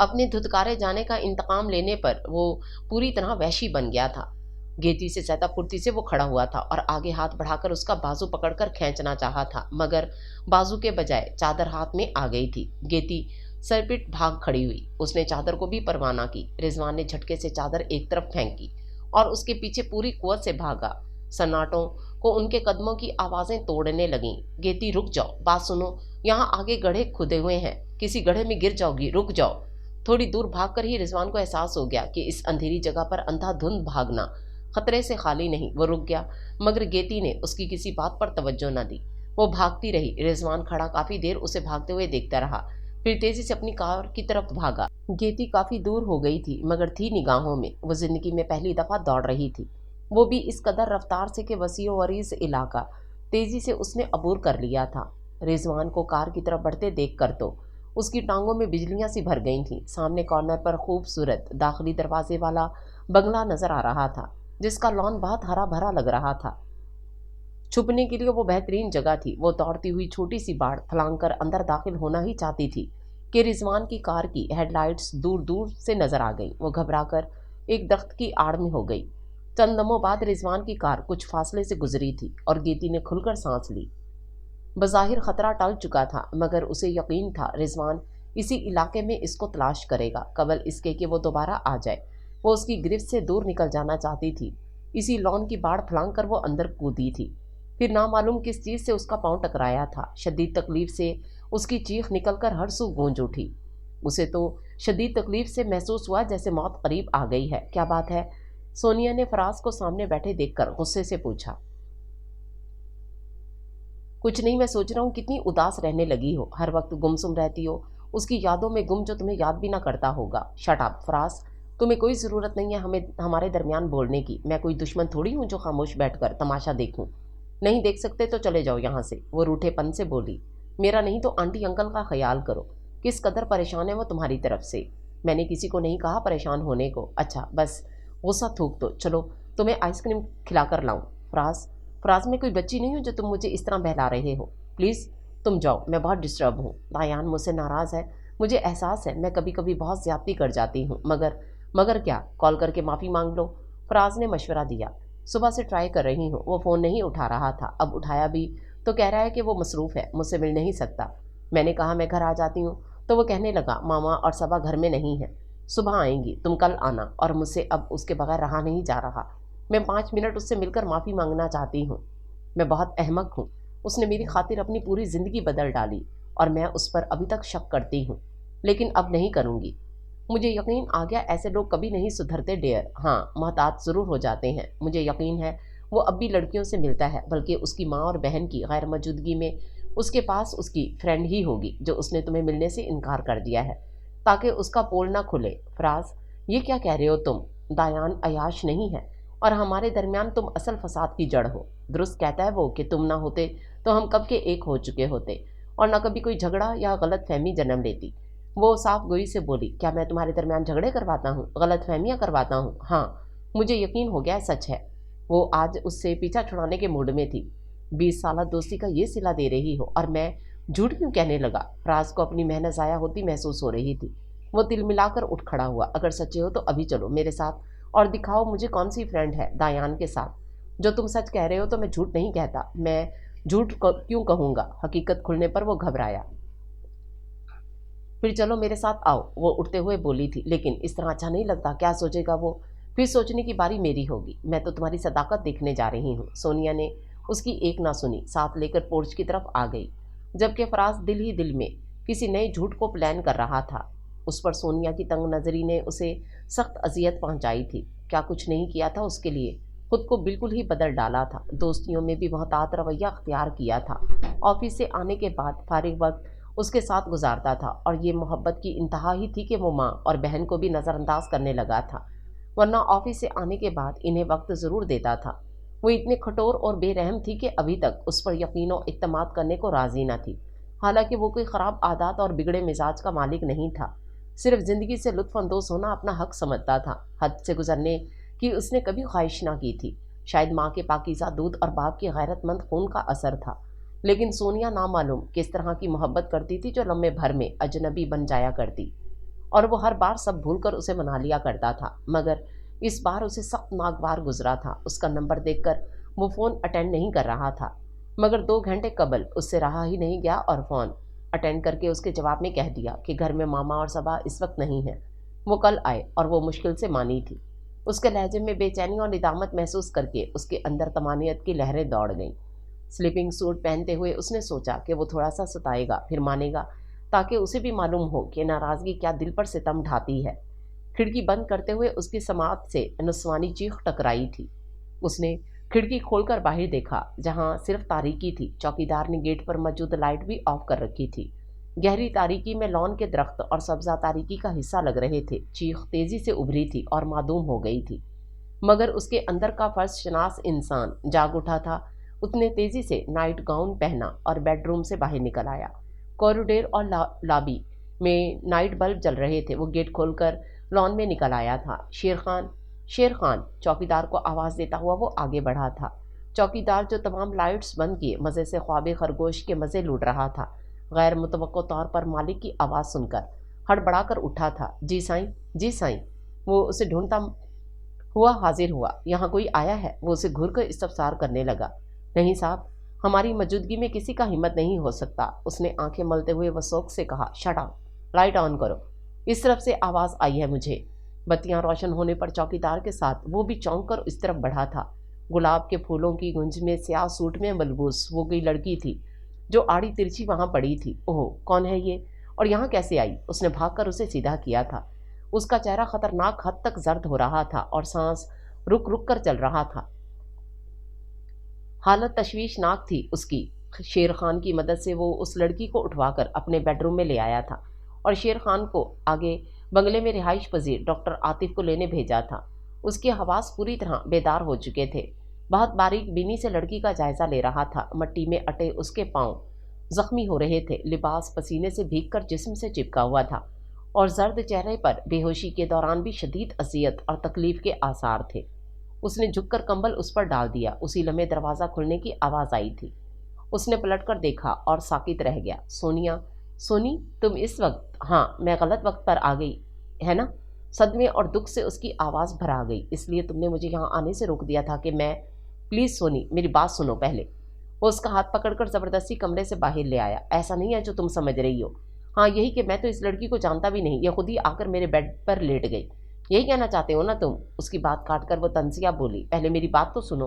अपने धुतकारे जाने का इंतकाम लेने पर वो पूरी तरह वहशी बन गया था। गेती से ज्यादा फुर्ती से वो खड़ा हुआ था और आगे हाथ बढ़ाकर उसका बाजू पकड़कर खींचना चाहा था, मगर बाजू के बजाय चादर हाथ में आ गई थी। गेती सरपिट भाग खड़ी हुई। उसने चादर को भी परवाह ना की। रिजवान ने झटके से चादर एक तरफ फेंकी और उसके पीछे पूरी कुव्वत से भागा। सन्नाटों को उनके कदमों की आवाजें तोड़ने लगीं। गेती रुक जाओ, बात सुनो, यहाँ आगे गड्ढे खुदे हुए हैं, किसी गड्ढे में गिर जाओगी, रुक जाओ। थोड़ी दूर भागकर ही रिजवान को एहसास हो गया कि इस अंधेरी जगह पर अंधाधुंध भागना खतरे से खाली नहीं। वो रुक गया, मगर गेती ने उसकी किसी बात पर तवज्जो न दी। वो भागती रही। रिजवान खड़ा काफी देर उसे भागते हुए देखता रहा, फिर तेजी से अपनी कार की तरफ भागा। गेती काफी दूर हो गई थी मगर थी निगाहों में। वो जिंदगी में पहली दफा दौड़ रही थी, वो भी इस कदर रफ्तार से कि वसीओ वरीज इलाका तेजी से उसने अबूर कर लिया था। रिजवान को कार की तरफ बढ़ते देख कर तो उसकी टांगों में बिजलियां सी भर गई थीं। सामने कॉर्नर पर खूबसूरत दाखिली दरवाजे वाला बंगला नजर आ रहा था जिसका लॉन बहुत हरा भरा लग रहा था। छुपने के लिए वो बेहतरीन जगह थी। वो दौड़ती हुई छोटी सी बाड़ फलांग कर अंदर दाखिल होना ही चाहती थी कि रिजवान की कार की हेडलाइट्स दूर दूर से नजर आ गई। वो घबराकर एक दख्त की आड़ में हो गई। चंद लम्हों बाद रिजवान की कार कुछ फासले से गुजरी थी और गेती ने खुलकर सांस ली। बज़ाहिर खतरा टल चुका था मगर उसे यकीन था रिजवान इसी इलाके में इसको तलाश करेगा कबल इसके कि वो दोबारा आ जाए। वो उसकी गिरफ्त से दूर निकल जाना चाहती थी। इसी लॉन की बाड़ फलांग कर वो अंदर कूदी थी। फिर नामालूम किस चीज़ से उसका पांव टकराया था। शदीद तकलीफ से उसकी चीख निकलकर हर सू गूंज उठी। उसे तो शदीद तकलीफ से महसूस हुआ जैसे मौत करीब आ गई है। क्या बात है? सोनिया ने फराज को सामने बैठे देखकर गुस्से से पूछा। कुछ नहीं, मैं सोच रहा हूँ कितनी उदास रहने लगी हो, हर वक्त गुमसुम रहती हो, उसकी यादों में गुम जो तुम्हें याद भी ना करता होगा। शट अप फराज, तुम्हें कोई ज़रूरत नहीं है हमें हमारे दरमियान बोलने की। मैं कोई दुश्मन थोड़ी हूँ जो खामोश बैठकर तमाशा देखूँ। नहीं देख सकते तो चले जाओ यहाँ से, वो रूठेपन से बोली। मेरा नहीं तो आंटी अंकल का ख्याल करो, किस कदर परेशान है वो तुम्हारी तरफ से। मैंने किसी को नहीं कहा परेशान होने को। अच्छा बस गुस्सा थूक दो, चलो तुम्हें आइसक्रीम खिलाकर लाऊं। फराज, फराज मैं कोई बच्ची नहीं हूँ जो तुम मुझे इस तरह बहला रहे हो। प्लीज़ तुम जाओ, मैं बहुत डिस्टर्ब हूँ। दायान मुझसे नाराज़ है, मुझे एहसास है मैं कभी कभी बहुत ज़्यादती कर जाती हूँ, मगर क्या, कॉल करके माफ़ी मांग लो। फराज ने मशवरा दिया। सुबह से ट्राई कर रही हूँ, वो फ़ोन नहीं उठा रहा था, अब उठाया भी तो कह रहा है कि वो मसरूफ़ है, मुझसे मिल नहीं सकता। मैंने कहा मैं घर आ जाती हूँ तो वो कहने लगा मामा और सबा घर में नहीं है, सुबह आएंगी, तुम कल आना। और मुझसे अब उसके बगैर रहा नहीं जा रहा। मैं 5 मिनट उससे मिलकर माफ़ी मांगना चाहती हूँ। मैं बहुत अहमक हूँ, उसने मेरी खातिर अपनी पूरी ज़िंदगी बदल डाली اور میں اس پر ابھی تک شک کرتی ہوں، لیکن اب نہیں کروں گی۔ مجھے یقین آ گیا ایسے لوگ کبھی نہیں سدھرتے ڈیئر، ہاں محتاط ضرور ہو جاتے ہیں۔ مجھے یقین ہے وہ اب بھی لڑکیوں سے ملتا ہے، بلکہ اس کی ماں اور بہن کی غیر موجودگی میں اس کے پاس اس کی فرینڈ ہی ہوگی جو اس نے تمہیں ملنے سے انکار کر دیا ہے تاکہ اس کا پول نہ کھلے۔ فراز، یہ کیا کہہ رہے ہو تم؟ دایان عیاش نہیں ہے اور ہمارے درمیان تم اصل فساد کی جڑ ہو۔ درست کہتا ہے وہ کہ تم نہ ہوتے تو ہم کب کے ایک ہو چکے ہوتے اور نہ کبھی کوئی جھگڑا یا غلط فہمی جنم لیتی۔ وہ صاف گوئی سے بولی، کیا میں تمہارے درمیان جھگڑے کرواتا ہوں، غلط فہمیاں کرواتا ہوں؟ ہاں، مجھے یقین ہو گیا سچ ہے۔ وہ آج اس سے پیچھا چھڑانے کے موڈ میں تھی۔ 20 سالہ دوستی کا یہ صلہ دے رہی ہو اور میں جھوٹ کیوں کہنے لگا؟ فراز کو اپنی محنت ضائع ہوتی محسوس ہو رہی تھی۔ وہ تل ملا کر اٹھ کھڑا ہوا، اگر سچے ہو تو ابھی چلو میرے ساتھ اور دکھاؤ مجھے کون سی فرینڈ ہے دایان کے ساتھ۔ جو تم سچ کہہ رہے ہو تو میں جھوٹ نہیں کہتا، میں جھوٹ کیوں کہوں گا؟ حقیقت کھلنے پر وہ گھبرایا۔ پھر چلو میرے ساتھ آؤ، وہ اٹھتے ہوئے بولی تھی، لیکن اس طرح اچھا نہیں لگتا، کیا سوچے گا وہ؟ پھر سوچنے کی باری میری ہوگی، میں تو تمہاری صداقت دیکھنے جا رہی ہوں۔ سونیا نے اس کی ایک نہ سنی، ساتھ لے کر پورچ کی طرف آ گئی، جبکہ فراز دل ہی دل میں کسی نئے جھوٹ کو پلان کر رہا تھا۔ اس پر سونیا کی تنگ نظری نے اسے سخت اذیت پہنچائی تھی۔ کیا کچھ نہیں کیا تھا اس کے لیے؟ خود کو بالکل ہی بدل ڈالا تھا، دوستیوں میں بھی محتاط رویہ اختیار کیا تھا، آفس سے آنے کے بعد فارغ وقت اس کے ساتھ گزارتا تھا، اور یہ محبت کی انتہا ہی تھی کہ وہ ماں اور بہن کو بھی نظر انداز کرنے لگا تھا، ورنہ آفس سے آنے کے بعد انہیں وقت ضرور دیتا تھا۔ وہ اتنی کھٹور اور بے رحم تھی کہ ابھی تک اس پر یقین و اعتماد کرنے کو راضی نہ تھی، حالانکہ وہ کوئی خراب عادات اور بگڑے مزاج کا مالک نہیں تھا، صرف زندگی سے لطف اندوز ہونا اپنا حق سمجھتا تھا۔ حد سے گزرنے کی اس نے کبھی خواہش نہ کی تھی، شاید ماں کے پاکیزہ دودھ اور باپ کے غیرت مند خون کا اثر تھا، لیکن سونیا نامعلوم کس طرح کی محبت کرتی تھی جو لمحے بھر میں اجنبی بن جایا کرتی، اور وہ ہر بار سب بھول کر اسے منا لیا کرتا تھا، مگر اس بار اسے سخت ناگوار گزرا تھا۔ اس کا نمبر دیکھ کر وہ فون اٹینڈ نہیں کر رہا تھا، مگر 2 گھنٹے قبل اس سے رہا ہی نہیں گیا اور فون اٹینڈ کر کے اس کے جواب میں کہہ دیا کہ گھر میں ماما اور صبا اس وقت نہیں ہیں، وہ کل آئے، اور وہ مشکل سے مانی تھی۔ اس کے لہجے میں بے چینی اور ندامت محسوس کر کے اس کے اندر طمانینت کی لہریں دوڑ گئیں۔ سلیپنگ سوٹ پہنتے ہوئے اس نے سوچا کہ وہ تھوڑا سا ستائے گا پھر مانے گا، تاکہ اسے بھی معلوم ہو کہ ناراضگی کیا دل پر ستم ڈھاتی ہے۔ کھڑکی بند کرتے ہوئے اس کی سماعت سے نسوانی چیخ ٹکرائی تھی۔ اس نے کھڑکی کھول کر باہر دیکھا، جہاں صرف تاریکی تھی۔ چوکیدار نے گیٹ پر موجود لائٹ بھی آف کر رکھی تھی۔ گہری تاریکی میں لان کے درخت اور سبزہ تاریکی کا حصہ لگ رہے تھے۔ چیخ تیزی سے ابھری تھی اور معدوم ہو گئی تھی، مگر اس کے اندر کا فرض شناس انسان جاگ اٹھا تھا۔ اس نے تیزی سے نائٹ گاؤن پہنا اور بیڈ روم سے باہر نکل آیا۔ کوریڈور اور لابی میں نائٹ بلب جل رہے تھے۔ وہ گیٹ کھول کر لان میں نکل آیا تھا۔ شیر خان، شیر خان، چوکیدار کو آواز دیتا ہوا وہ آگے بڑھا تھا۔ چوکیدار جو تمام لائٹس بند کیے مزے سے خواب خرگوش کے مزے لوٹ رہا تھا، غیر متوقع طور پر مالک کی آواز سن کر ہڑبڑا کر اٹھا تھا۔ جی سائیں، جی سائیں۔ وہ اسے ڈھونڈتا ہوا حاضر ہوا۔ یہاں کوئی آیا ہے؟ وہ اسے گھور کر استفسار کرنے لگا۔ نہیں صاحب، ہماری موجودگی میں کسی کا ہمت نہیں ہو سکتا، اس نے آنکھیں ملتے ہوئے وسوک سے کہا۔ شٹ اپ، لائٹ آن کرو، اس طرف سے آواز آئی ہے مجھے۔ بتیاں روشن ہونے پر چوکیدار کے ساتھ وہ بھی چونک کر اس طرف بڑھا تھا۔ گلاب کے پھولوں کی گنج میں سیاہ سوٹ میں ملبوس وہ کوئی لڑکی تھی جو آڑی ترچھی وہاں پڑی تھی۔ اوہ، کون ہے یہ اور یہاں کیسے آئی؟ اس نے بھاگ کر اسے سیدھا کیا تھا۔ اس کا چہرہ خطرناک حد تک زرد ہو رہا تھا اور سانس رک رک کر چل رہا تھا۔ حالت تشویشناک تھی اس کی۔ شیر خان کی مدد سے وہ اس لڑکی کو اٹھوا کر اپنے بیڈ روم میں لے آیا تھا اور شیر خان کو آگے بنگلے میں رہائش پذیر ڈاکٹر عاطف کو لینے بھیجا تھا۔ اس کے حواس پوری طرح بیدار ہو چکے تھے، بہت باریک بینی سے لڑکی کا جائزہ لے رہا تھا۔ مٹی میں اٹے اس کے پاؤں زخمی ہو رہے تھے، لباس پسینے سے بھیگ کر جسم سے چپکا ہوا تھا، اور زرد چہرے پر بے ہوشی کے دوران بھی شدید اذیت اور تکلیف کے آثار تھے۔ اس نے جھک کر کمبل اس پر ڈال دیا۔ اسی لمحے دروازہ کھلنے کی آواز آئی تھی۔ اس نے پلٹ کر دیکھا اور ساکت رہ گیا۔ سونیا، سونی، تم اس وقت؟ ہاں، میں غلط وقت پر آ گئی ہے نا؟ صدمے اور دکھ سے اس کی آواز بھر آ گئی۔ اس لیے تم نے مجھے یہاں آنے سے روک دیا تھا کہ میں… پلیز سونی، میری بات سنو پہلے۔ وہ اس کا ہاتھ پکڑ کر زبردستی کمرے سے باہر لے آیا۔ ایسا نہیں ہے جو تم سمجھ رہی ہو۔ ہاں، یہی کہ میں تو اس لڑکی کو جانتا بھی نہیں، یہ خود ہی آ کر میرے بیڈ پر لیٹ گئی۔ یہی کہنا چاہتے ہو نا تم؟ اس کی بات کاٹ کر وہ طنزیہ بولی۔ پہلے میری بات تو سنو۔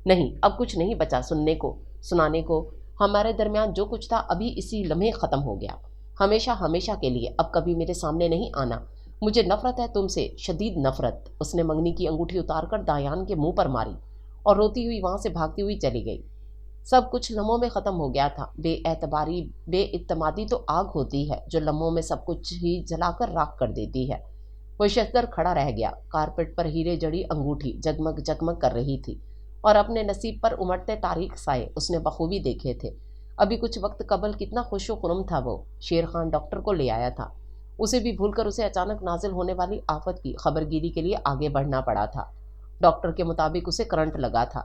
نہیں، اب کچھ نہیں بچا سننے کو، سنانے کو۔ ہمارے درمیان جو کچھ تھا ابھی اسی لمحے ختم ہو گیا، ہمیشہ ہمیشہ کے لیے، اب کبھی میرے سامنے نہیں آنا، مجھے نفرت ہے تم سے، شدید نفرت۔ اس نے منگنی کی انگوٹھی اتار کر دایان کے منہ پر ماری اور روتی ہوئی وہاں سے بھاگتی ہوئی چلی گئی۔ سب کچھ لمحوں میں ختم ہو گیا تھا۔ بے اعتمادی تو آگ ہوتی ہے جو لمحوں میں سب کچھ ہی جلا کر راکھ کر دیتی ہے۔ وہ ششدر کھڑا رہ گیا، کارپیٹ پر ہیرے جڑی انگوٹھی جگمگ جگمگ کر رہی تھی، اور اپنے نصیب پر امٹتے تاریک سائے اس نے بخوبی دیکھے تھے۔ ابھی کچھ وقت قبل کتنا خوش و خرم تھا وہ، شیر خان ڈاکٹر کو لے آیا تھا، اسے بھی بھول کر اسے اچانک نازل ہونے والی آفت کی خبرگیری کے لیے آگے بڑھنا پڑا تھا۔ ڈاکٹر کے مطابق اسے کرنٹ لگا تھا،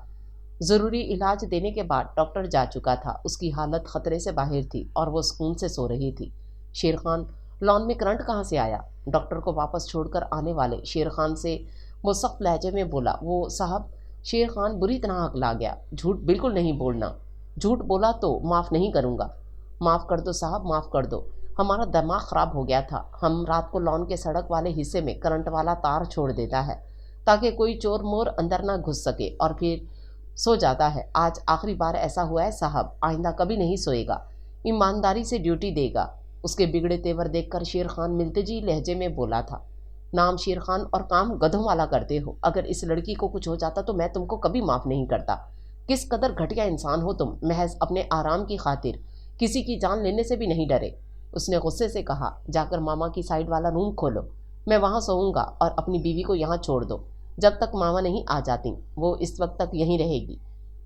ضروری علاج دینے کے بعد ڈاکٹر جا چکا تھا، اس کی حالت خطرے سے باہر تھی اور وہ سکون سے سو رہی تھی۔ شیر خان، لان میں کرنٹ کہاں سے آیا؟ ڈاکٹر کو واپس چھوڑ کر آنے والے شیر خان سے وہ سخت لہجے میں بولا۔ وہ صاحب، شیر خان بری طرح ہکلا گیا۔ جھوٹ بالکل نہیں بولنا، جھوٹ بولا تو معاف نہیں کروں گا۔ معاف کر دو صاحب، معاف کر دو، ہمارا دماغ خراب ہو گیا تھا۔ ہم رات کو لان کے سڑک والے حصے میں کرنٹ والا تار چھوڑ دیتا ہے تاکہ کوئی چور مور اندر نہ گھس سکے اور پھر سو جاتا ہے۔ آج آخری بار ایسا ہوا ہے صاحب، آئندہ کبھی نہیں سوئے گا، ایمانداری سے ڈیوٹی دے گا۔ اس کے بگڑے تیور دیکھ کر شیر خان ملتجی لہجے میں بولا تھا۔ نام شیر خان اور کام گدھوں والا کرتے ہو، اگر اس لڑکی کو کچھ ہو جاتا تو میں تم کو کبھی معاف نہیں کرتا۔ کس قدر گھٹیا انسان ہو تم، محض اپنے آرام کی خاطر کسی کی جان لینے سے بھی نہیں ڈرے۔ اس نے غصے سے کہا، جا کر ماما کی سائڈ والا روم کھولو، میں وہاں سوؤں گا، اور اپنی بیوی کو یہاں چھوڑ دو جب تک ماما نہیں آ جاتی، وہ اس وقت تک یہیں رہے گی۔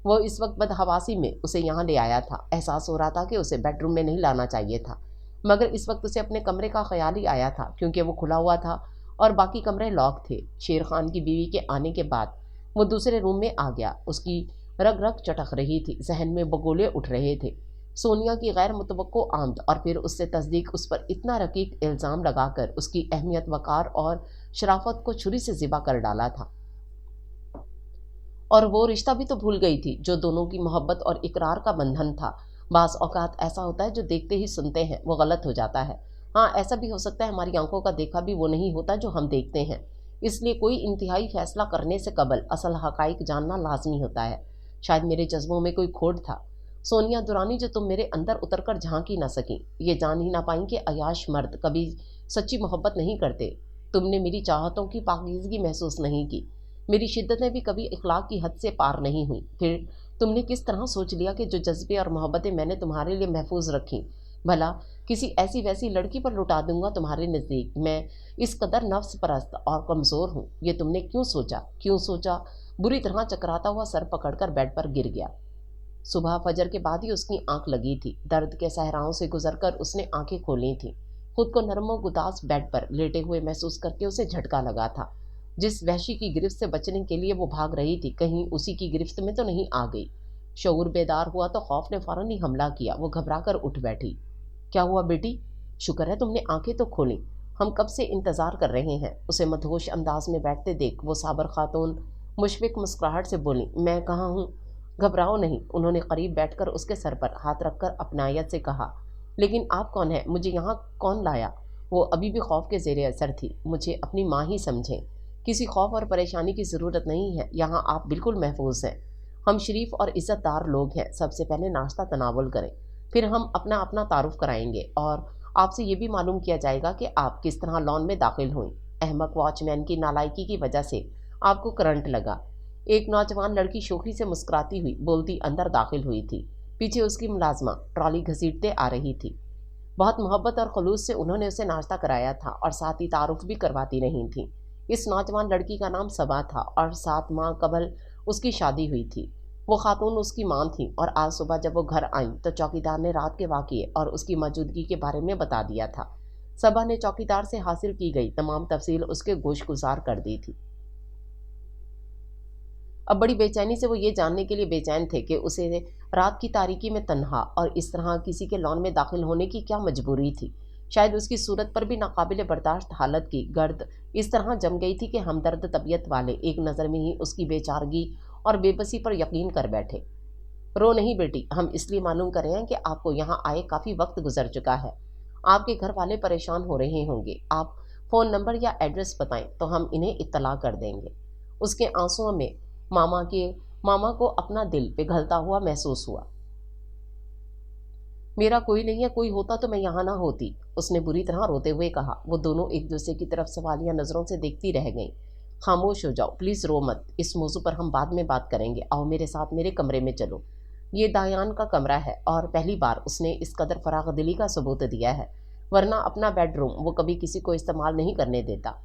وہ اس وقت بدحواسی میں اسے یہاں لے آیا تھا، احساس ہو رہا تھا کہ اسے بیڈ روم میں نہیں لانا چاہیے تھا، مگر اس وقت اسے اپنے کمرے کا خیال ہی آیا تھا کیونکہ وہ کھلا ہوا تھا اور باقی کمرے لاک تھے۔ شیر خان کی بیوی کے آنے کے بعد وہ دوسرے روم میں آ گیا، اس کی رگ رگ چٹک رہی تھی، ذہن میں بگولے اٹھ رہے تھے۔ سونیا کی غیر متوقع آمد اور پھر اس سے تصدیق، اس پر اتنا رقیق الزام لگا کر اس کی اہمیت، وقار اور شرافت کو چھری سے ذبح کر ڈالا تھا۔ اور وہ رشتہ بھی تو بھول گئی تھی جو دونوں کی محبت اور اقرار کا بندھن تھا۔ بعض اوقات ایسا ہوتا ہے جو دیکھتے ہی سنتے ہیں وہ غلط ہو جاتا ہے۔ ہاں، ایسا بھی ہو سکتا ہے ہماری آنکھوں کا دیکھا بھی وہ نہیں ہوتا جو ہم دیکھتے ہیں، اس لیے کوئی انتہائی فیصلہ کرنے سے قبل اصل حقائق جاننا لازمی ہوتا ہے۔ شاید میرے جذبوں میں کوئی کھوٹ تھا سونیا دورانی، جو تم میرے اندر اتر کر جھانک ہی نہ سکیں، یہ جان ہی نہ پائیں کہ عیاش مرد کبھی سچی محبت نہیں کرتے۔ تم نے میری چاہتوں کی پاکیزگی محسوس نہیں کی، میری شدتیں بھی کبھی اخلاق کی حد سے پار نہیں ہوئی۔ پھر تم نے کس طرح سوچ لیا کہ جو جذبے اور محبتیں میں نے تمہارے لیے محفوظ رکھیں، بھلا کسی ایسی ویسی لڑکی پر لٹا دوں گا تمہارے نزدیک؟ میں اس قدر نفس پرست اور کمزور ہوں، یہ تم نے کیوں سوچا، کیوں سوچا؟ بری طرح چکراتا ہوا سر پکڑ کر بیڈ پر گر گیا۔ صبح فجر کے بعد ہی اس کی آنکھ لگی تھی، درد کے صحراؤں سے گزر کر اس نے آنکھیں کھولی تھیں، خود کو نرم و گداز بیڈ پر لیٹے ہوئے محسوس کر کے اسے جھٹکا لگا تھا۔ جس وحشی کی گرفت سے بچنے کے لیے وہ بھاگ رہی تھی، کہیں اسی کی گرفت میں تو نہیں آ گئی۔ شعور بیدار ہوا تو خوف نے فوراً ہی حملہ کیا، وہ گھبرا کر اٹھ بیٹھی۔ کیا ہوا بیٹی؟ شکر ہے تم نے آنکھیں تو کھولیں، ہم کب سے انتظار کر رہے ہیں۔ اسے مدہوش انداز میں بیٹھتے دیکھ وہ صابر خاتون مشفق مسکراہٹ سے بولی، میں کہاں ہوں؟ گھبراؤ نہیں، انہوں نے قریب بیٹھ کر اس کے سر پر ہاتھ رکھ کر اپنائیت سے کہا، لیکن آپ کون ہیں؟ مجھے یہاں کون لایا؟ وہ ابھی بھی خوف کے زیر اثر تھی۔ مجھے اپنی ماں ہی سمجھیں، کسی خوف اور پریشانی کی ضرورت نہیں ہے، یہاں آپ بالکل محفوظ ہیں۔ ہم شریف اور عزت دار لوگ ہیں، سب سے پہلے ناشتہ تناول کریں، پھر ہم اپنا اپنا تعارف کرائیں گے، اور آپ سے یہ بھی معلوم کیا جائے گا کہ آپ کس طرح لان میں داخل ہوئیں۔ احمق واچ مین کی نالائکی کی وجہ سے آپ کو کرنٹ لگا۔ ایک نوجوان لڑکی شوخی سے مسکراتی ہوئی بولتی اندر داخل ہوئی تھی، پیچھے اس کی ملازمہ ٹرالی گھسیٹتے آ رہی تھی۔ بہت محبت اور خلوص سے انہوں نے اسے ناشتہ کرایا تھا اور ساتھ ہی تعارف بھی کرواتی رہی تھیں۔ اس نوجوان لڑکی کا نام صبا تھا اور 7 ماہ قبل اس کی شادی ہوئی تھی۔ وہ خاتون اس کی ماں تھیں اور آج صبح جب وہ گھر آئیں تو چوکیدار نے رات کے واقعے اور اس کی موجودگی کے بارے میں بتا دیا تھا۔ صبا نے چوکیدار سے حاصل کی گئی تمام تفصیل اس کے گوش گزار کر دی تھی۔ اب بڑی بے چینی سے وہ یہ جاننے کے لیے بے چین تھے کہ اسے رات کی تاریکی میں تنہا اور اس طرح کسی کے لان میں داخل ہونے کی کیا مجبوری تھی۔ شاید اس کی صورت پر بھی ناقابل برداشت حالت کی گرد اس طرح جم گئی تھی کہ ہمدرد طبیعت والے ایک نظر میں ہی اس کی بے چارگی اور بے بسی پر یقین کر بیٹھے۔ رو نہیں بیٹی، ہم اس لیے معلوم کر رہے ہیں کہ آپ کو یہاں آئے کافی وقت گزر چکا ہے، آپ کے گھر والے پریشان ہو رہے ہوں گے، آپ فون نمبر یا ایڈریس بتائیں تو ہم انہیں اطلاع کر دیں گے۔ اس کے آنسوؤں میں ماما کو اپنا دل پگھلتا ہوا محسوس ہوا۔ मेरा कोई नहीं है, कोई होता तो मैं यहाँ ना होती, उसने बुरी तरह रोते हुए कहा। वो दोनों एक दूसरे की तरफ सवालिया नजरों से देखती रह गईं। खामोश हो जाओ प्लीज, रो मत, इस मौजू पर हम बाद में बात करेंगे, आओ मेरे साथ मेरे कमरे में चलो। ये दायान का कमरा है और पहली बार उसने इस कदर फराग दिली का सबूत दिया है, वरना अपना बेडरूम वो कभी किसी को इस्तेमाल नहीं करने देता।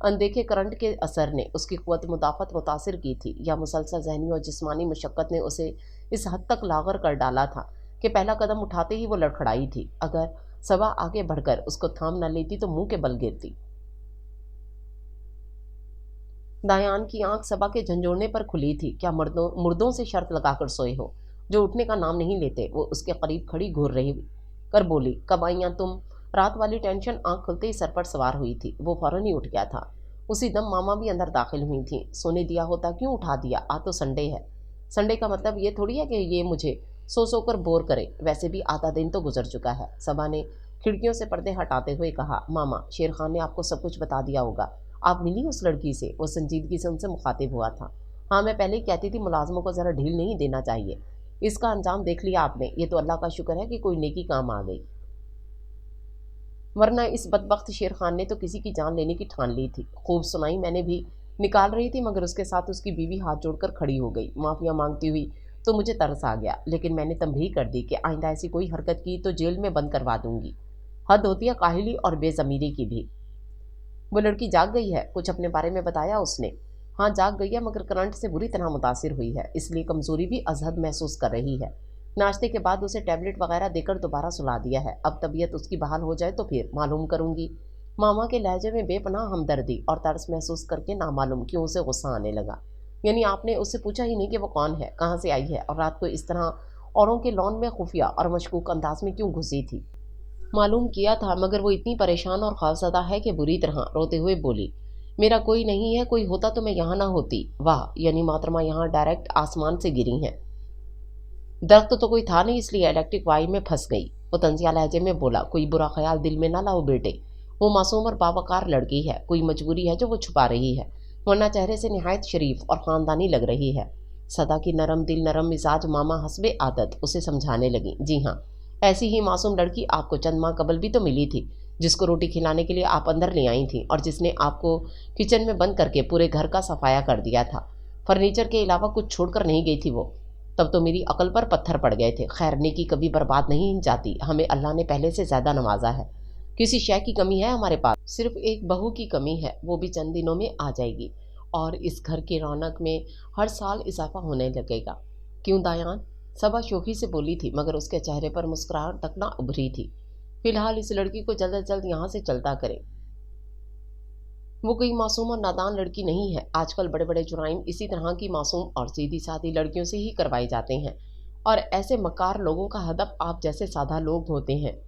अनदेखे करंट के असर ने उसकी क़ुव्वत मुदाफ़त मुतासिर की थी, या मुसलसल ज़हनी और जिस्मानी मशक्क़त ने उसे इस हद तक लाग़र कर डाला था कि पहला कदम उठाते ही वो लड़खड़ाई थी। अगर सबा आगे बढ़कर उसको थाम न लेती तो मुंह के बल गिरती। दायान की आंख सबा के झंझोड़ने पर खुली थी। क्या मुर्दों से शर्त लगाकर सोए हो, जो उठने का नाम नहीं लेते? वो उसके करीब खड़ी घूर रही कर बोली। कब आईयां तुम? रात वाली टेंशन आंख खुलते ही सर पर सवार हुई थी। वो फौरन ही उठ गया था। उसी दम मामा भी अंदर दाखिल हुई थी। सोने दिया होता क्यों उठा दिया, आज तो संडे है। संडे का मतलब ये थोड़ी है कि ये मुझे सो सो कर बोर करे, वैसे भी आधा दिन तो गुजर चुका है। सबा ने खिड़कियों से पर्दे हटाते हुए कहा। मामा, शेर खान ने आपको सब कुछ बता दिया होगा। आप मिली उस लड़की से? वो संजीदगी से उनसे मुखातिब हुआ था। हाँ, मैं पहले ही कहती थी मुलाजमों को ज़रा ढील नहीं देना चाहिए। इसका अंजाम देख लिया आपने। ये तो अल्लाह का शुक्र है कि कोई नेकी काम आ गई, वरना इस बदबख्त शेर खान ने तो किसी की जान लेने की ठान ली थी। खूब सुनाई मैंने भी निकाल रही थी, मगर उसके साथ उसकी बीवी हाथ जोड़कर खड़ी हो गई, माफिया मांगती हुई। तो मुझे तरस आ गया, लेकिन मैंने तंबीह कर दी कि आइंदा ऐसी कोई हरकत की तो जेल में बंद करवा दूंगी। हद होती है काहिली और बेज़मीरी की भी। वो लड़की जाग गई है? कुछ अपने बारे में बताया उसने? हाँ, जाग गई है, मगर करंट से बुरी तरह मुतासिर हुई है, इसलिए कमज़ोरी भी अजहद महसूस कर रही है। नाश्ते के बाद उसे टैबलेट वगैरह देकर दोबारा सुला दिया है। अब तबीयत उसकी बहाल हो जाए तो फिर मालूम करूंगी। मामा के लहजे में बेपनाह हमदर्दी और तरस महसूस करके नामालूम क्यों उसे गुस्सा आने लगा। यानी आपने उससे पूछा ही नहीं कि वो कौन है, कहाँ से आई है, और रात को इस तरह औरों के लॉन में खुफिया और मशकूक अंदाज में क्यों घुसी थी? मालूम किया था, मगर वो इतनी परेशान और खौफजदा है कि बुरी तरह रोते हुए बोली। मेरा कोई नहीं है, कोई होता तो मैं यहाँ ना होती। वाह, यानी मोहतरमा यहाँ डायरेक्ट आसमान से गिरी हैं। दर्द तो कोई था नहीं, इसलिए इलेक्ट्रिक वायर में फंस गई। वो तंजिया लहजे में बोला। कोई बुरा ख्याल दिल में ना लाओ बेटे, वो मासूम और बावकार लड़की है, कोई मजबूरी है जो वो छुपा रही है, वरना चेहरे से निहायत शरीफ और ख़ानदानी लग रही है। सदा की नरम दिल नरम मिजाज मामा हस्बे आदत उसे समझाने लगी। जी हाँ, ऐसी ही मासूम लड़की आपको चंद माह कबल भी तो मिली थी, जिसको रोटी खिलाने के लिए आप अंदर ले आई थी और जिसने आपको किचन में बंद करके पूरे घर का सफाया कर दिया था। फर्नीचर के अलावा कुछ छोड़कर नहीं गई थी वो। तब तो मेरी अकल पर पत्थर पड़ गए थे। खैर, नेकी कभी बर्बाद नहीं जाती, हमें अल्लाह ने पहले से ज़्यादा नवाजा है। किसी शय की कमी है हमारे पास? सिर्फ एक बहू की कमी है, वो भी चंद दिनों में आ जाएगी और इस घर की रौनक में हर साल इजाफा होने लगेगा। क्यों दायान? सबा शोखी से बोली थी, मगर उसके चेहरे पर मुस्कुराहट तक ना उभरी थी। फिलहाल इस लड़की को जल्द अज जल्द यहाँ से चलता करें। वो कोई मासूम और नादान लड़की नहीं है। आजकल बड़े बड़े जुराइम इसी तरह की मासूम और सीधी सादी लड़कियों से ही करवाए जाते हैं, और ऐसे मकार लोगों का हदफ आप जैसे सादा लोग होते हैं।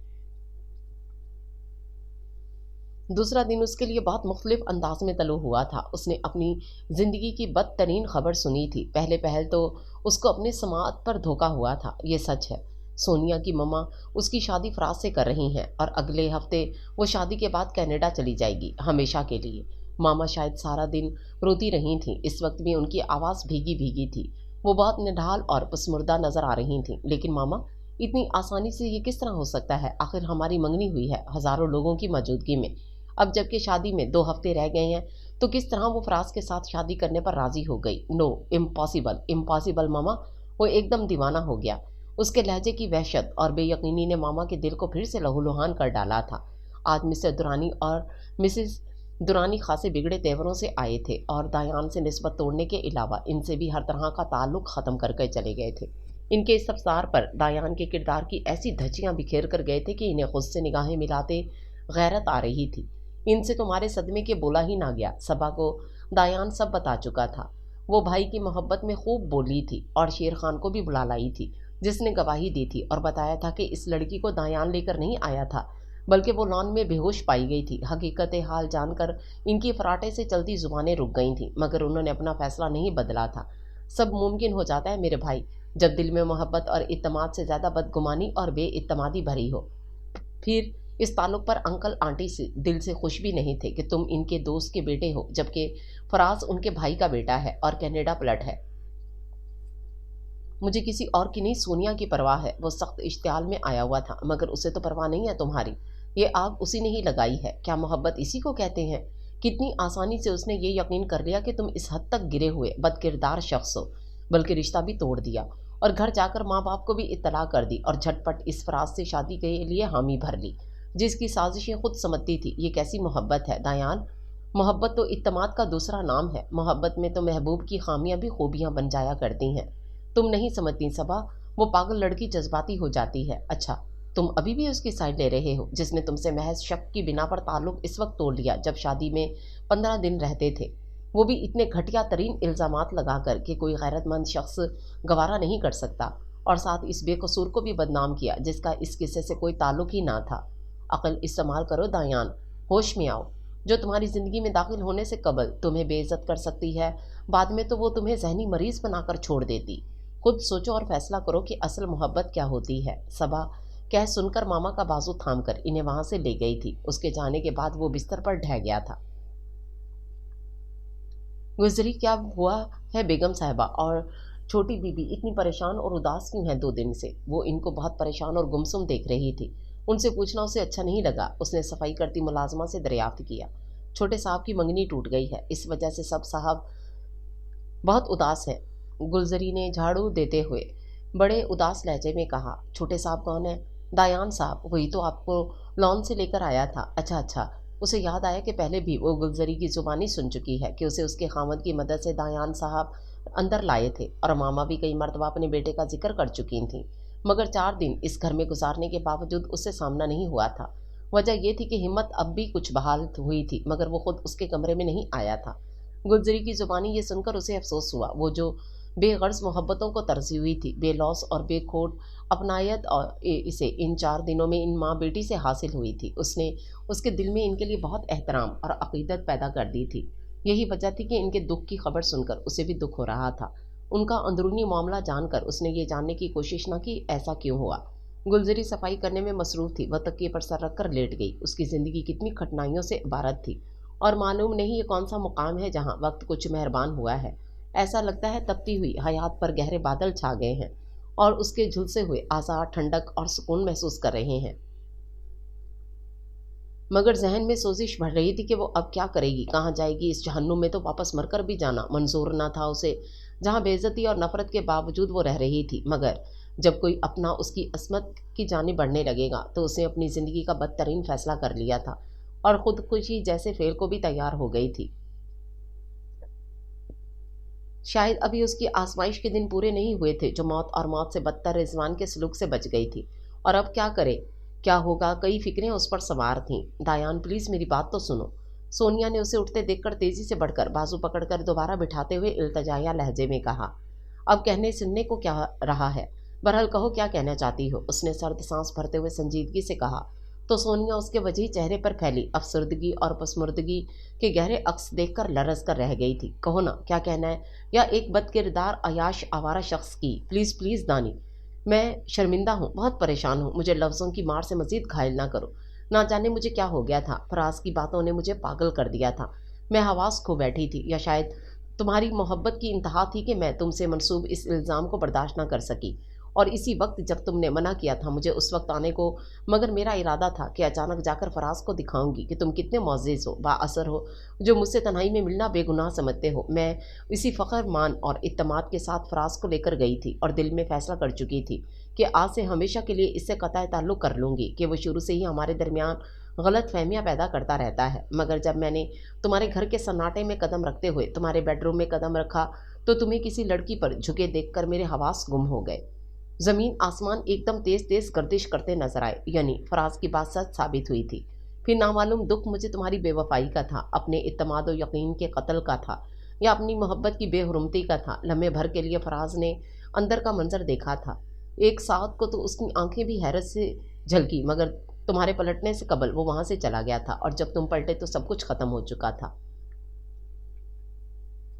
दूसरा दिन उसके लिए बहुत मुख्तलिफ अंदाज में तलो हुआ था। उसने अपनी ज़िंदगी की बदतरीन खबर सुनी थी। पहले पहल तो उसको अपने समात पर धोखा हुआ था, ये सच है। सोनिया की मम्मा उसकी शादी फराज से कर रही हैं और अगले हफ्ते वो शादी के बाद कनाडा चली जाएगी, हमेशा के लिए। मामा शायद सारा दिन रोती रही थी। इस वक्त भी उनकी आवाज़ भीगी भीगी थी। वो बहुत निढाल और पसमुर्दा नज़र आ रही थी। लेकिन मामा, इतनी आसानी से ये किस तरह हो सकता है? आखिर हमारी मंगनी हुई है हज़ारों लोगों की मौजूदगी में। अब जबकि शादी में 2 हफ्ते रह गए हैं, तो किस तरह वो फराज के साथ शादी करने पर राज़ी हो गई? नो, इम्पॉसिबल, इम्पॉसिबल मामा। वो एकदम दीवाना हो गया। उसके लहजे की वहशत और बेयकीनी ने मामा के दिल को फिर से लहूलुहान कर डाला था। आज मिस्टर दुरानी और मिसेस दुरानी खासे बिगड़े तेवरों से आए थे और दायान से निस्बत तोड़ने के अलावा इनसे भी हर तरह का ताल्लुक़ ख़त्म करके चले गए थे। इनके इस अवसार पर दायान के किरदार की ऐसी धज्जियाँ बिखेर कर गए थे कि इन्हें खुद से निगाहें मिलाते गैरत आ रही थी। इनसे तुम्हारे सदमे के बोला ही ना गया। सबा को दायान सब बता चुका था। वो भाई की मोहब्बत में खूब बोली थी और शेर खान को भी बुला लाई थी, जिसने गवाही दी थी और बताया था कि इस लड़की को दायान लेकर नहीं आया था, बल्कि वो लॉन में बेहोश पाई गई थी। हकीकत हाल जानकर इनकी फराटे से चलती जुबानें रुक गई थीं, मगर उन्होंने अपना फैसला नहीं बदला था। सब मुमकिन हो जाता है मेरे भाई, जब दिल में मोहब्बत और इत्तेमाद से ज़्यादा बदगुमानी और बेइत्तेमादी भरी हो। फिर इस ताल्लुक पर अंकल आंटी से दिल से खुश भी नहीं थे कि तुम इनके दोस्त के बेटे हो, जबकि फराज उनके भाई का बेटा है और कनाडा पलट है। مجھے کسی اور کی نہیں سونیا کی پرواہ ہے۔ وہ سخت اشتعال میں آیا ہوا تھا۔ مگر اسے تو پرواہ نہیں ہے تمہاری، یہ آگ اسی نے ہی لگائی ہے۔ کیا محبت اسی کو کہتے ہیں؟ کتنی آسانی سے اس نے یہ یقین کر لیا کہ تم اس حد تک گرے ہوئے بد کردار شخص ہو، بلکہ رشتہ بھی توڑ دیا اور گھر جا کر ماں باپ کو بھی اطلاع کر دی اور جھٹ پٹ اس فراز سے شادی کے لیے حامی بھر لی جس کی سازشیں خود سمجھتی تھی۔ یہ کیسی محبت ہے دایان؟ محبت تو اعتماد کا دوسرا نام ہے۔ محبت میں تو محبوب کی خامیاں بھی خوبیاں بن جایا کرتی ہیں۔ تم نہیں سمجھتی صبا، وہ پاگل لڑکی جذباتی ہو جاتی ہے۔ اچھا، تم ابھی بھی اس کی سائڈ لے رہے ہو جس نے تم سے محض شک کی بنا پر تعلق اس وقت توڑ لیا جب شادی میں 15 دن رہتے تھے، وہ بھی اتنے گھٹیا ترین الزامات لگا کر کہ کوئی غیرت مند شخص گوارا نہیں کر سکتا، اور ساتھ اس بے قصور کو بھی بدنام کیا جس کا اس قصے سے کوئی تعلق ہی نہ تھا۔ عقل استعمال کرو دایان، ہوش میں آؤ۔ جو تمہاری زندگی میں داخل ہونے سے قبل تمہیں بے عزت کر سکتی ہے، بعد میں تو وہ تمہیں ذہنی مریض بنا کر چھوڑ دیتی۔ خود سوچو اور فیصلہ کرو کہ اصل محبت کیا ہوتی ہے۔ صبا کہہ سن کر ماما کا بازو تھام کر انہیں وہاں سے لے گئی تھی۔ اس کے جانے کے بعد وہ بستر پر ڈھہ گیا تھا۔ گزری کیا ہوا ہے بیگم صاحبہ اور چھوٹی بی بی اتنی پریشان اور اداس کیوں ہیں 2 دن سے؟ وہ ان کو بہت پریشان اور گمسم دیکھ رہی تھی۔ ان سے پوچھنا اسے اچھا نہیں لگا۔ اس نے صفائی کرتی ملازمہ سے دریافت کیا، چھوٹے صاحب کی منگنی ٹوٹ گئی ہے، اس وجہ سے سب صاحب بہت اداس ہیں۔ گلزری نے جھاڑو دیتے ہوئے بڑے اداس لہجے میں کہا۔ چھوٹے صاحب کون ہیں؟ دایان صاحب، وہی تو آپ کو لون سے لے کر آیا تھا۔ اچھا اچھا۔ اسے یاد آیا کہ پہلے بھی وہ گلزری کی زبانی سن چکی ہے کہ اسے اس کے خاوند کی مدد سے دایان صاحب اندر لائے تھے، اور ماما بھی کئی مرتبہ اپنے بیٹے کا ذکر کر چکی تھیں، مگر 4 دن اس گھر میں گزارنے کے باوجود اس سے سامنا نہیں ہوا تھا۔ وجہ یہ تھی کہ ہمت اب بھی کچھ بحال ہوئی تھی، مگر وہ خود اس کے کمرے میں نہیں آیا تھا۔ گلزری کی زبانی یہ سن کر اسے افسوس ہوا، وہ جو بے غرض محبتوں کو ترسی ہوئی تھی، بے لوث اور بے کھوٹ اپنائیت اور اسے ان 4 دنوں میں ان ماں بیٹی سے حاصل ہوئی تھی۔ اس نے اس کے دل میں ان کے لیے بہت احترام اور عقیدت پیدا کر دی تھی۔ یہی وجہ تھی کہ ان کے دکھ کی خبر سن کر اسے بھی دکھ ہو رہا تھا۔ ان کا اندرونی معاملہ جان کر اس نے یہ جاننے کی کوشش نہ کی ایسا کیوں ہوا۔ گلزری صفائی کرنے میں مصروف تھی۔ وہ تکیے پر سر رکھ کر لیٹ گئی۔ اس کی زندگی کتنی کٹھنائیوں سے عبارت تھی، اور معلوم نہیں یہ کون سا مقام ہے جہاں وقت کچھ مہربان ہوا ہے۔ ایسا لگتا ہے تپتی ہوئی حیات پر گہرے بادل چھا گئے ہیں اور اس کے جھلسے ہوئے اعضاء ٹھنڈک اور سکون محسوس کر رہے ہیں، مگر ذہن میں سوزش بڑھ رہی تھی کہ وہ اب کیا کرے گی، کہاں جائے گی۔ اس جہنم میں تو واپس مر کر بھی جانا منظور نہ تھا اسے، جہاں بے عزتی اور نفرت کے باوجود وہ رہ رہی تھی۔ مگر جب کوئی اپنا اس کی عصمت کی جانب بڑھنے لگے گا تو اس نے اپنی زندگی کا بدترین فیصلہ کر لیا تھا اور خودکشی جیسے فعل کو بھی تیار ہو گئی تھی۔ شاید ابھی اس کی آزمائش کے دن پورے نہیں ہوئے تھے جو موت اور موت سے بدتر رضوان کے سلوک سے بچ گئی تھی، اور اب کیا کرے، کیا ہوگا، کئی فکریں اس پر سوار تھیں۔ دایان پلیز میری بات تو سنو۔ سونیا نے اسے اٹھتے دیکھ کر تیزی سے بڑھ کر بازو پکڑ کر دوبارہ بٹھاتے ہوئے التجائیہ لہجے میں کہا۔ اب کہنے سننے کو کیا رہا ہے، بہرحال کہو کیا کہنا چاہتی ہو، اس نے سرد سانس بھرتے ہوئے سنجیدگی سے کہا۔ تو سونیا اس کے وجہی چہرے پر پھیلی افسردگی اور پسمردگی کے گہرے عکس دیکھ کر لرز کر رہ گئی تھی۔ کہو نا کیا کہنا ہے، یا ایک بد کردار عیاش آوارہ شخص کی۔ پلیز پلیز دانی، میں شرمندہ ہوں، بہت پریشان ہوں، مجھے لفظوں کی مار سے مزید گھائل نہ کرو۔ نہ جانے مجھے کیا ہو گیا تھا، فراز کی باتوں نے مجھے پاگل کر دیا تھا، میں حواس کھو بیٹھی تھی، یا شاید تمہاری محبت کی انتہا تھی کہ میں تم سے منسوب اس الزام کو برداشت نہ کر سکی، اور اسی وقت جب تم نے منع کیا تھا مجھے اس وقت آنے کو، مگر میرا ارادہ تھا کہ اچانک جا کر فراز کو دکھاؤں گی کہ تم کتنے معزز ہو، با اثر ہو، جو مجھ سے تنہائی میں ملنا بے گناہ سمجھتے ہو۔ میں اسی فخر مان اور اعتماد کے ساتھ فراز کو لے کر گئی تھی اور دل میں فیصلہ کر چکی تھی کہ آج سے ہمیشہ کے لیے اس سے قطع تعلق کر لوں گی کہ وہ شروع سے ہی ہمارے درمیان غلط فہمیاں پیدا کرتا رہتا ہے۔ مگر جب میں نے تمہارے گھر کے سناٹے میں قدم رکھتے ہوئے تمہارے بیڈ روم میں قدم رکھا تو تمہیں کسی لڑکی پر جھکے دیکھ کر میرے حواس گم ہو گئے۔ زمین آسمان ایک دم تیز تیز گردش کرتے نظر آئے، یعنی فراز کی بات سچ ثابت ہوئی تھی۔ پھر نامعلوم دکھ مجھے تمہاری بے وفائی کا تھا، اپنے اعتماد و یقین کے قتل کا تھا، یا اپنی محبت کی بے حرمتی کا تھا۔ لمحے بھر کے لیے فراز نے اندر کا منظر دیکھا تھا، ایک ساتھ کو تو اس کی آنکھیں بھی حیرت سے جھلکی، مگر تمہارے پلٹنے سے قبل وہ وہاں سے چلا گیا تھا، اور جب تم پلٹے تو سب کچھ ختم ہو چکا تھا۔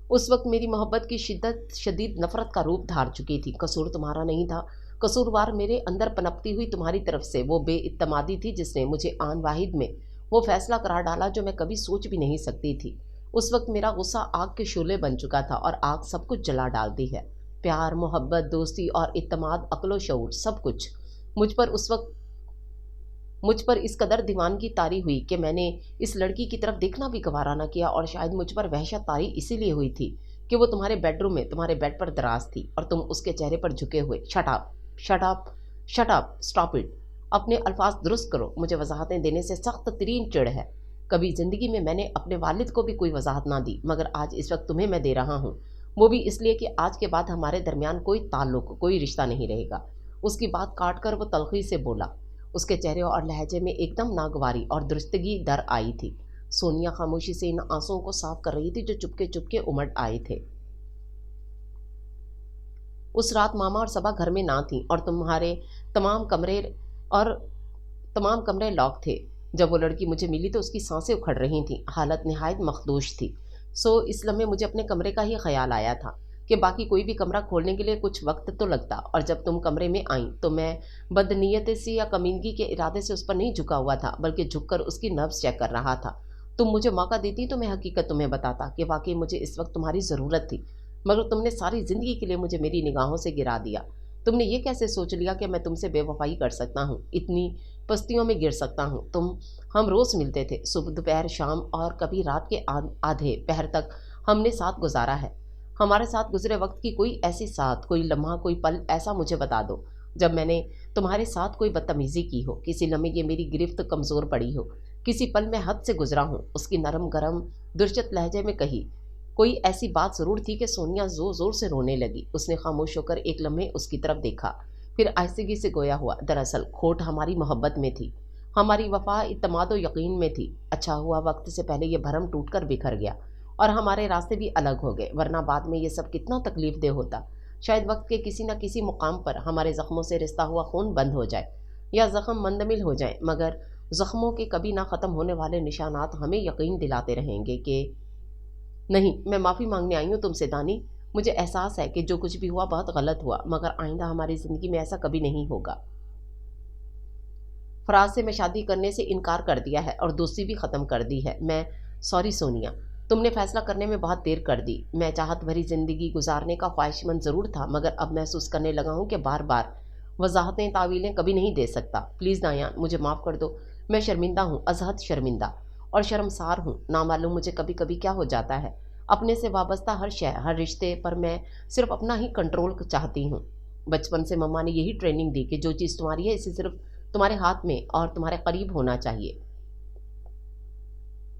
اس وقت میری محبت کی شدت شدید نفرت کا روپ دھار چکی تھی۔ قصور تمہارا نہیں تھا، قصوروار میرے اندر پنپتی ہوئی تمہاری طرف سے وہ بے اعتمادی تھی جس نے مجھے آن واحد میں وہ فیصلہ قرار ڈالا جو میں کبھی سوچ بھی نہیں سکتی تھی۔ اس وقت میرا غصہ آگ کے شعلے بن چکا تھا اور آگ سب کچھ جلا ڈالتی ہے۔ प्यार, मोहब्बत, दोस्ती और इत्तेमाद, अक्ल व शऊर, सब कुछ मुझ पर इस कदर दीवानगी तारी हुई कि मैंने इस लड़की की तरफ देखना भी गवारा न किया। और शायद मुझ पर वहशत तारी इसीलिए हुई थी कि वो तुम्हारे बेडरूम में तुम्हारे बेड पर दराज थी और तुम उसके चेहरे पर झुके हुए। Shut up, shut up, shut up, stop it. अपने अल्फाज दुरुस्त करो, मुझे वजाहतें देने से सख्त तरीन चिढ़ है। कभी ज़िंदगी में मैंने अपने वालिद को भी कोई वजाहत ना दी, मगर आज इस वक्त तुम्हें मैं दे रहा हूँ, वो भी इसलिए कि आज के बाद हमारे दरमियान कोई ताल्लुक, कोई रिश्ता नहीं रहेगा। उसकी बात काट कर वो तलखी से बोला। उसके चेहरे और लहजे में एकदम नागवारी और दुरुस्तगी दर आई थी। सोनिया खामोशी से इन आंसुओं को साफ कर रही थी जो चुपके चुपके उमड़ आए थे। उस रात मामा और सबा घर में ना थी और तमाम कमरे और तमाम कमरे लॉक थे। जब वो लड़की मुझे मिली तो उसकी सांसें उखड़ रही थीं, हालत निहायत मखदूश थी। इस लम्हे मुझे अपने कमरे का ही ख्याल आया था कि बाकी कोई भी कमरा खोलने के लिए कुछ वक्त तो लगता। और जब तुम कमरे में आई तो मैं बदनीयती से या कमीनगी के इरादे से उस पर नहीं झुका हुआ था, बल्कि झुककर उसकी नब्ज चेक कर रहा था। तुम मुझे मौका देती तो मैं हकीकत तुम्हें बताता कि वाकई मुझे इस वक्त तुम्हारी ज़रूरत थी, मगर तुमने सारी ज़िंदगी के लिए मुझे मेरी निगाहों से गिरा दिया। तुमने ये कैसे सोच लिया कि मैं तुमसे बेवफाई कर सकता हूँ, इतनी पस्तियों में गिर सकता हूँ? हम रोज़ मिलते थे, सुबह, दोपहर, शाम और कभी रात के आधे पहर तक हमने साथ गुजारा है। हमारे साथ गुजरे वक्त की कोई ऐसी साथ, कोई लम्हा, कोई पल ऐसा मुझे बता दो जब मैंने तुम्हारे साथ कोई बदतमीज़ी की हो, किसी लम्हे ये मेरी गिरफ्त कमज़ोर पड़ी हो, किसी पल में हद से गुजरा हूँ। उसकी नरम गरम दुर्जत लहजे में कही कोई ऐसी बात ज़रूर थी कि सोनिया ज़ोर ज़ोर से रोने लगी। उसने खामोश होकर एक लम्हे उसकी तरफ देखा, फिर आहिस्तगी से गोया हुआ, दरअसल खोट हमारी मोहब्बत में थी, हमारी वफा इत्तेमाद व यकीन में थी। अच्छा हुआ वक्त से पहले ये भरम टूट कर बिखर गया और हमारे रास्ते भी अलग हो गए, वरना बाद में ये सब कितना तकलीफ दे होता। शायद वक्त के किसी न किसी मुकाम पर हमारे ज़ख्मों से रिश्ता हुआ खून बंद हो जाए या ज़ख्म मंदमिल हो जाए, मगर ज़ख्मों के कभी ना ख़त्म होने वाले निशानात हमें यकीन दिलाते रहेंगे कि नहीं। मैं माफ़ी मांगने आई हूँ तुमसे दानी। मुझे एहसास है कि जो कुछ भी हुआ बहुत गलत हुआ, मगर आइंदा हमारी ज़िंदगी में ऐसा कभी नहीं होगा। फराज से मैं शादी करने से इनकार कर दिया है और दोस्ती भी ख़त्म कर दी है। मैं सॉरी सोनिया, तुमने फ़ैसला करने में बहुत देर कर दी। मैं चाहत भरी ज़िंदगी गुजारने का ख्वाहिशमंद ज़रूर था, मगर अब महसूस करने लगा हूँ कि बार बार वजाहतें, तावीलें कभी नहीं दे सकता। प्लीज़ दायान, मुझे माफ़ कर दो। मैं शर्मिंदा हूँ, अज़हद शर्मिंदा और शर्मसार हूँ। नामालूम मुझे कभी कभी क्या हो जाता है, अपने से वाबस्ता हर शय, हर रिश्ते पर मैं सिर्फ अपना ही कंट्रोल चाहती हूँ। बचपन से मम्मा ने यही ट्रेनिंग दी कि जो चीज़ तुम्हारी है इसे सिर्फ तुम्हारे हाथ में और तुम्हारे करीब होना चाहिए।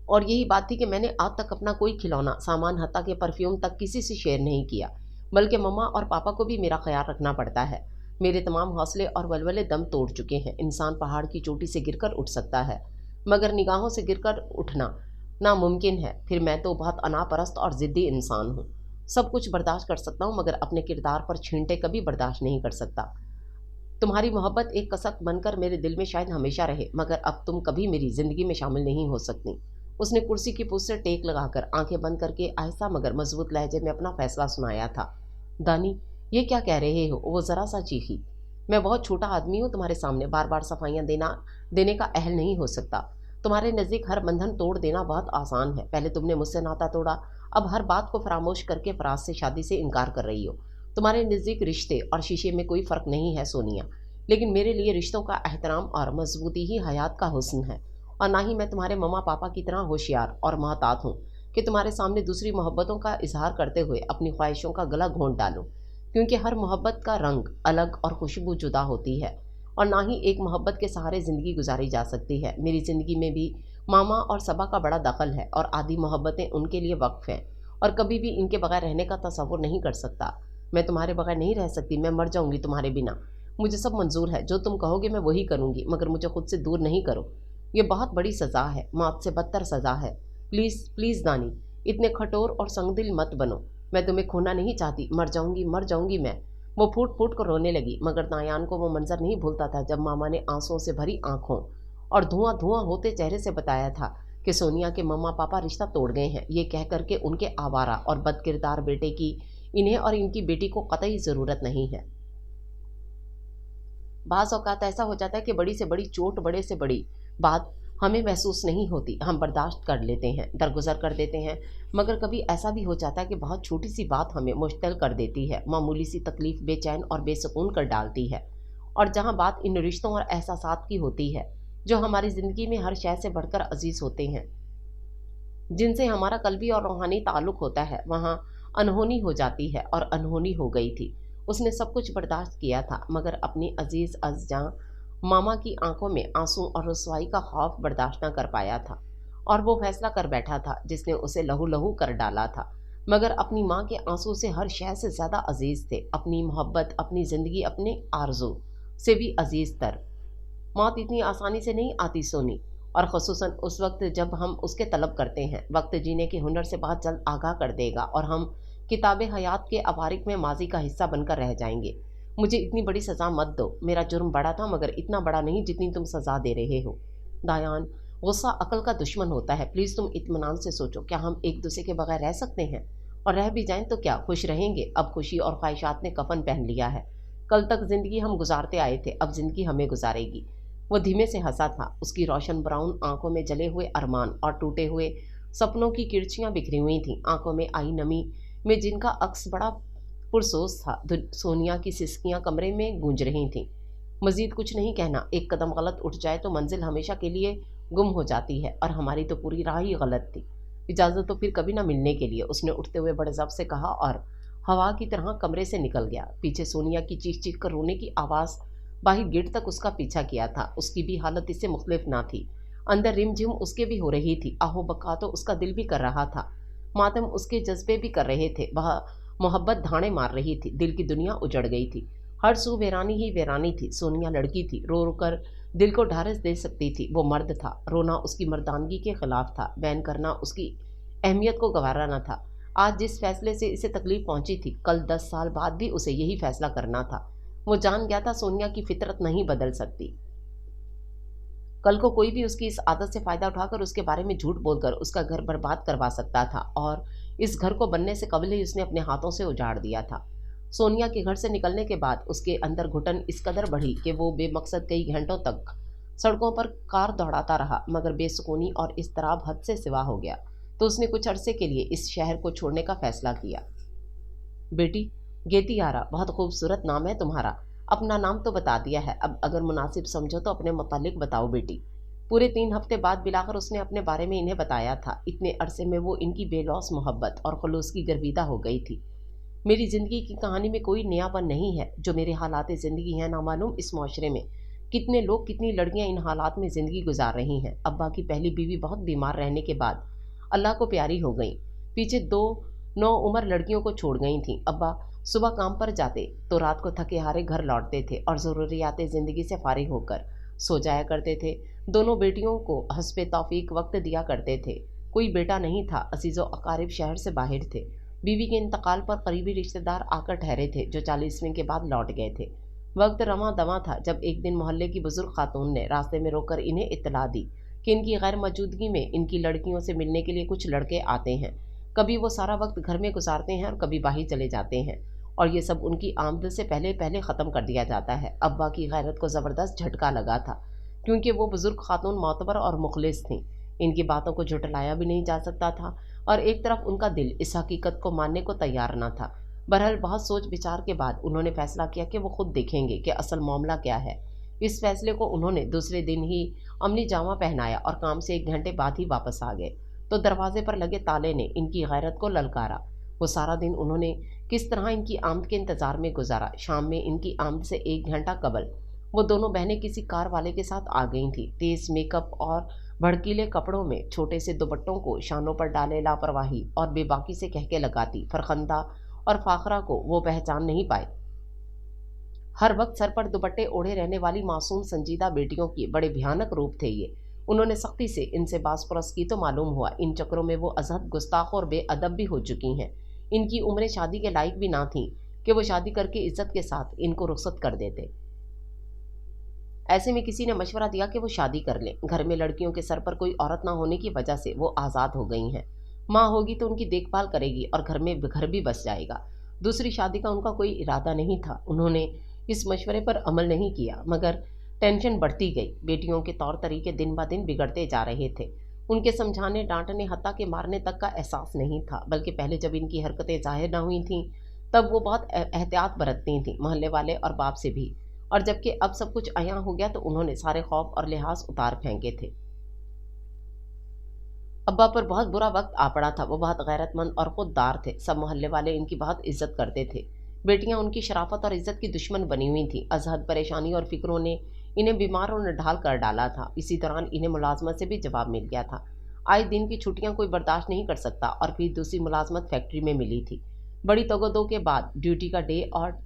और यही बात थी कि मैंने आज तक अपना कोई खिलौना, सामान, हत्ता के परफ्यूम तक किसी से शेयर नहीं किया, बल्कि मम्मा और पापा को भी मेरा ख्याल रखना पड़ता है। मेरे तमाम हौसले और वलवले दम तोड़ चुके हैं। इंसान पहाड़ की चोटी से गिरकर उठ सकता है, मगर निगाहों से गिरकर उठना नामुमकिन है। फिर मैं तो बहुत अनापरस्त और ज़िद्दी इंसान हूँ। सब कुछ बर्दाश्त कर सकता हूँ, मगर अपने किरदार पर छींटे कभी बर्दाश्त नहीं कर सकता। तुम्हारी मोहब्बत एक कसक बनकर मेरे दिल में शायद हमेशा रहे, मगर अब तुम कभी मेरी ज़िंदगी में शामिल नहीं हो सकती। उसने कुर्सी की पूछ से टेक लगाकर आंखें बंद करके आहिस्ता मगर मजबूत लहजे में अपना फैसला सुनाया था। दानी, ये क्या कह रहे हो? वो ज़रा सा चीखी। मैं बहुत छोटा आदमी हूँ, तुम्हारे सामने बार बार सफाइयाँ देने का अहल नहीं हो सकता। तुम्हारे नज़दीक हर बंधन तोड़ देना बहुत आसान है। पहले तुमने मुझसे नाता तोड़ा, अब हर बात को फरामोश करके फराज से शादी से इनकार कर रही हो। तुम्हारे नज़दीक रिश्ते और शीशे में कोई फ़र्क नहीं है सोनिया, लेकिन मेरे लिए रिश्तों का एहतराम और मजबूती ही हयात का हुस्न है। और ना ही मैं तुम्हारे मम्मा पापा की तरह होशियार और मोहतात हूँ कि तुम्हारे सामने दूसरी मोहब्बतों का इजहार करते हुए अपनी ख्वाहिशों का गला घोंट डालूं, क्योंकि हर मोहब्बत का रंग अलग और खुशबू जुदा होती है, और ना ही एक मोहब्बत के सहारे ज़िंदगी गुजारी जा सकती है। मेरी ज़िंदगी में भी मामा और सबा का बड़ा दखल है और आधी मोहब्बतें उनके लिए वक्फ हैं, और कभी भी इनके बगैर रहने का तसव्वुर नहीं कर सकता। मैं तुम्हारे बगैर नहीं रह सकती, मैं मर जाऊंगी तुम्हारे बिना। मुझे सब मंजूर है, जो तुम कहोगे मैं वही करूंगी, मगर मुझे खुद से दूर नहीं करो। ये बहुत बड़ी सज़ा है, मौत से बदतर सज़ा है। प्लीज़ प्लीज़ दानी, इतने कठोर और संगदिल मत बनो। मैं तुम्हें खोना नहीं चाहती, मर जाऊंगी मैं। वो फूट फूट कर रोने लगी, मगर दायान को वो मंजर नहीं भूलता था जब मामा ने आंसुओं से भरी आंखों और धुआं धुआं होते चेहरे से बताया था कि सोनिया के मम्मा पापा रिश्ता तोड़ गए हैं, ये कह करके उनके आवारा और बदकिरदार बेटे की इन्हें और इनकी बेटी को कतई ज़रूरत नहीं है। बाज़ औक़ात ऐसा हो जाता है कि बड़ी से बड़ी चोट, बड़े से बड़ी बात हमें महसूस नहीं होती, हम बर्दाश्त कर लेते हैं, दरगुजर कर देते हैं, मगर कभी ऐसा भी हो जाता है कि बहुत छोटी सी बात हमें मुश्तिल कर देती है, मामूली सी तकलीफ बेचैन और बेसुकून कर डालती है। और जहाँ बात इन रिश्तों और एहसासात की होती है जो हमारी ज़िंदगी में हर शय से बढ़कर अजीज़ होते हैं, जिनसे हमारा कल्बी और रूहानी ताल्लुक़ होता है, वहाँ अनहोनी हो जाती है और अनहोनी हो गई थी। उसने सब कुछ बर्दाश्त किया था मगर अपनी अजीज़ अज़जां मामा की आंखों में आंसू और रुसवाई का खौफ बर्दाश्त न कर पाया था और वो फैसला कर बैठा था जिसने उसे लहू लहू कर डाला था। मगर अपनी माँ के आंसू से हर शय से ज़्यादा अजीज़ थे, अपनी मोहब्बत, अपनी ज़िंदगी, अपने आरज़ू से भी अजीज़ तर। मौत इतनी आसानी से नहीं आती सोनी, और ख़ुसूसन उस वक्त जब हम उसके तलब करते हैं। वक्त जीने के हुनर से बहुत जल्द आगाह कर देगा और हम किताब हयात के अवारिक में माजी का हिस्सा बनकर रह जाएंगे। मुझे इतनी बड़ी सज़ा मत दो, मेरा जुर्म बड़ा था मगर इतना बड़ा नहीं जितनी तुम सज़ा दे रहे हो। दायान, गुस्सा अकल का दुश्मन होता है, प्लीज़ तुम इत्मीनान से सोचो, क्या हम एक दूसरे के बगैर रह सकते हैं? और रह भी जाएं तो क्या खुश रहेंगे? अब खुशी और ख्वाहिशात ने कफन पहन लिया है। कल तक ज़िंदगी हम गुजारते आए थे, अब ज़िंदगी हमें गुजारेगी। वो धीमे से हंसा था, उसकी रोशन ब्राउन आंखों में जले हुए अरमान और टूटे हुए सपनों की किरचियाँ बिखरी हुई थीं, आंखों में आई नमी में जिनका अक्स बड़ा पुरसोस था। सोनिया की सिसकियाँ कमरे में गूंज रही थीं। मजीद कुछ नहीं कहना, एक कदम गलत उठ जाए तो मंजिल हमेशा के लिए गुम हो जाती है और हमारी तो पूरी राह ही गलत थी। इजाज़त तो फिर कभी ना मिलने के लिए, उसने उठते हुए बड़े ज़ब्त से कहा और हवा की तरह कमरे से निकल गया। पीछे सोनिया की चीख चीख कर रोने की आवाज़ बाहर गेट तक उसका पीछा किया था। उसकी भी हालत इससे मुख्तलिफ ना थी। अंदर रिमझिम उसके भी हो रही थी, आहो बका तो उसका दिल भी कर रहा था, मातम उसके जज्बे भी कर रहे थे। वह मोहब्बत धाड़े मार रही थी, दिल की दुनिया उजड़ गई थी, हर सू वीरानी ही वीरानी थी। सोनिया लड़की थी, रो रो कर दिल को ढारस दे सकती थी। वो मर्द था, रोना उसकी मर्दानगी के खिलाफ था, बैन करना उसकी अहमियत को गवारा न था। आज जिस फैसले से इसे तकलीफ पहुंची थी, कल 10 साल बाद भी उसे यही फैसला करना था। वो जान गया था सोनिया की फितरत नहीं बदल सकती। कल को कोई भी उसकी इस आदत से फ़ायदा उठाकर उसके बारे में झूठ बोलकर उसका घर बर्बाद करवा सकता था, और इस घर को बनने से कबल ही उसने अपने हाथों से उजाड़ दिया था। सोनिया के घर से निकलने के बाद उसके अंदर घुटन इस कदर बढ़ी कि वो बेमकसद कई घंटों तक सड़कों पर कार दौड़ाता रहा, मगर बेसुकूनी और इज़्तिराब हद से सिवा हो गया। तो उसने कुछ अरसे के लिए इस शहर को छोड़ने का फ़ैसला किया। बेटी, गेतियारा बहुत खूबसूरत नाम है तुम्हारा, अपना नाम तो बता दिया है, अब अगर मुनासिब समझो तो अपने मुतालिक बताओ बेटी। पूरे 3 हफ्ते बाद बिलाकर उसने अपने बारे में इन्हें बताया था। इतने अरसे में वो इनकी बेलौस मोहब्बत और खलूस की गर्विदा हो गई थी। मेरी ज़िंदगी की कहानी में कोई नयापन नहीं है, जो मेरे हालात ज़िंदगी हैं नामालूम इस माशरे में कितने लोग, कितनी लड़कियां इन हालात में ज़िंदगी गुजार रही हैं। अब्बा की पहली बीवी बहुत बीमार रहने के बाद अल्लाह को प्यारी हो गई, पीछे 2 नौ उम्र लड़कियों को छोड़ गई थीं। अब्बा सुबह काम पर जाते तो रात को थके हारे घर लौटते थे और ज़रूरियात ज़िंदगी से फारिग होकर सो जाया करते थे। दोनों बेटियों को हस्बे तौफीक वक्त दिया करते थे। कोई बेटा नहीं था, अजीज़ व अकारिब शहर से बाहर थे। बीवी के इंतकाल पर करीबी रिश्तेदार आकर ठहरे थे जो 40वें के बाद लौट गए थे। वक्त रवां दवां था जब एक दिन मोहल्ले की बुजुर्ग खातून ने रास्ते में रोककर इन्हें इत्तला दी कि इनकी गैर मौजूदगी में इनकी लड़कियों से मिलने के लिए कुछ लड़के आते हैं। कभी वो सारा वक्त घर में गुजारते हैं और कभी बाहर चले जाते हैं, और ये सब उनकी आमद से पहले पहले ख़त्म कर दिया जाता है। अब्बा की गैरत को ज़बरदस्त झटका लगा था, क्योंकि वो बुज़ुर्ग खातून मोतबर और मुखलिस थीं। इनकी बातों को झुटलाया भी नहीं जा सकता था, और एक तरफ उनका दिल इस हकीकत को मानने को तैयार न था। बहरहाल बहुत सोच विचार के बाद उन्होंने फैसला किया कि वो खुद देखेंगे कि असल मामला क्या है। इस फैसले को उन्होंने दूसरे दिन ही अमली जामा पहनाया और काम से 1 घंटे बाद ही वापस आ गए तो दरवाजे पर लगे ताले ने इनकी गैरत को ललकारा। वो सारा दिन उन्होंने किस तरह इनकी आमद के इंतज़ार में गुजारा। शाम में इनकी आमद से 1 घंटा कबल वो दोनों बहनें किसी कार वाले के साथ आ गई थीं। तेज़ मेकअप और भड़कीले कपड़ों में छोटे से दुपट्टों को शानों पर डाले लापरवाही और बेबाकी से कहके लगाती फरखंदा और फाखरा को वो पहचान नहीं पाए। हर वक्त सर पर दुपट्टे ओढ़े रहने वाली मासूम संजीदा बेटियों की बड़े भयानक रूप थे ये। उन्होंने सख्ती से इनसे बास परस की तो मालूम हुआ इन चक्रों में वो अजहद, गुस्ताख और बेअदब भी हो चुकी हैं। इनकी उम्रें शादी के लायक भी ना थीं कि वो शादी करके इज्जत के साथ इनको रुखसत कर देते। ऐसे में किसी ने मशवरा दिया कि वो शादी कर लें। घर में लड़कियों के सर पर कोई औरत ना होने की वजह से वो आज़ाद हो गई हैं। माँ होगी तो उनकी देखभाल करेगी और घर भी बस जाएगा। दूसरी शादी का उनका कोई इरादा नहीं था। उन्होंने इस मशवरे पर अमल नहीं किया, मगर टेंशन बढ़ती गई। बेटियों के तौर तरीके दिन ब दिन बिगड़ते जा रहे थे। उनके समझाने, डांटने, हत्ता के मारने तक का एहसास नहीं था, बल्कि पहले जब इनकी हरकतें जाहिर न हुई थीं तब वो बहुत एहतियात बरतती थीं, मोहल्ले वाले और बाप से भी। और जबकि अब सब कुछ अयां हो गया तो उन्होंने सारे खौफ और लिहाज उतार फेंके थे। अब्बा पर बहुत बुरा वक्त आ पड़ा था। वो बहुत गैरतमंद और खुददार थे। सब मोहल्ले वाले इनकी बहुत इज्जत करते थे। बेटियां उनकी शराफत और इज्जत की दुश्मन बनी हुई थीं। अजहद परेशानी और फिक्रों ने इन्हें बीमार और निढाल कर डाला था। इसी दौरान इन्हें मुलाजमत से भी जवाब मिल गया था। आए दिन की छुट्टियां कोई बर्दाश्त नहीं कर सकता और फिर दूसरी मुलाजमत फैक्ट्री में मिली थी। बड़ी तगदो के बाद ड्यूटी का डे और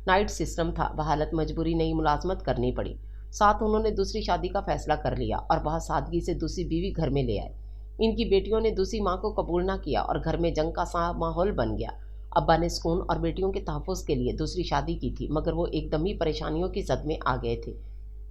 नाइट सिस्टम था। वह मजबूरी नई मुलाजमत करनी पड़ी। साथ उन्होंने दूसरी शादी का फैसला कर लिया और बहुत सादगी से दूसरी बीवी घर में ले आए। इनकी बेटियों ने दूसरी माँ को कबूल ना किया और घर में जंग का सा माहौल बन गया। अब्बा ने सुकून और बेटियों के तहफ़्फ़ुज़ के लिए दूसरी शादी की थी, मगर वो एकदम ही परेशानियों की ज़द में आ गए थे।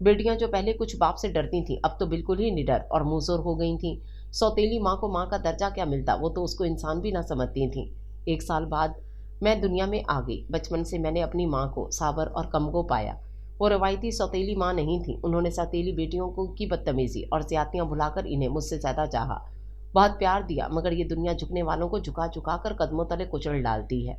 बेटियां जो पहले कुछ बाप से डरती थीं, अब तो बिल्कुल ही निडर और मुँहज़ोर हो गई थीं। सौतेली माँ को माँ का दर्जा क्या मिलता, वो तो उसको इंसान भी ना समझती थीं। 1 साल बाद मैं दुनिया में आ गई। बचपन से मैंने अपनी माँ को साबर और कमगो पाया। वो रवायती सौतेली माँ नहीं थी। उन्होंने सौतेली बेटियों को की बदतमीज़ी और ज़्यादतियाँ भुलाकर इन्हें मुझसे ज़्यादा चाहा। बहुत प्यार दिया, मगर ये दुनिया झुकने वालों को झुका झुका कर कदमों तले कुचल डालती है।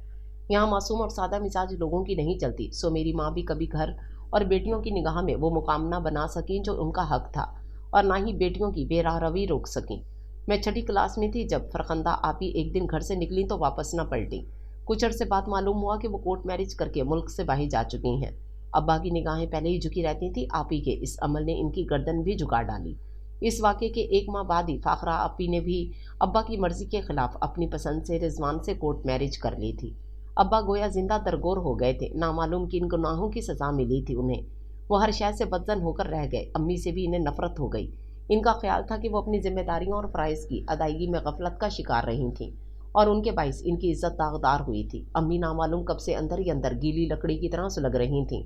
यहाँ मासूम और सादा मिजाज लोगों की नहीं चलती। सो मेरी माँ भी कभी घर और बेटियों की निगाह में वो मुकाम ना बना सकीं जो उनका हक था, और ना ही बेटियों की बेराहरवी रोक सकीं। मैं छठी क्लास में थी जब फरखंदा आपी एक दिन घर से निकली तो वापस न पलटी। कुछ अरसे बाद मालूम हुआ कि वो कोर्ट मैरिज करके मुल्क से बाहर जा चुकी हैं। अब्बा की निगाहें पहले ही झुकी रहती थी। आपी के इस अमल ने इनकी गर्दन भी झुका डाली। इस वाक़े के 1 माह बाद ही फाखरा आपी ने भी अब्बा की मर्ज़ी के ख़िलाफ़ अपनी पसंद से रिजवान से कोर्ट मैरिज कर ली थी। अब्बा गोया जिंदा दरगोर हो गए थे। नामालूम किन गुनाहों की सज़ा मिली थी उन्हें। वो हर शय से बदजन होकर रह गए। अम्मी से भी इन्हें नफ़रत हो गई। इनका ख्याल था कि वो अपनी जिम्मेदारियों और फ़राइज़ की अदायगी में गफलत का शिकार रही थीं और उनके बाइस इनकी इज्जत दागदार हुई थी। अम्मी नामालूम कब से अंदर ही अंदर गीली लकड़ी की तरह सुलग रही थीं।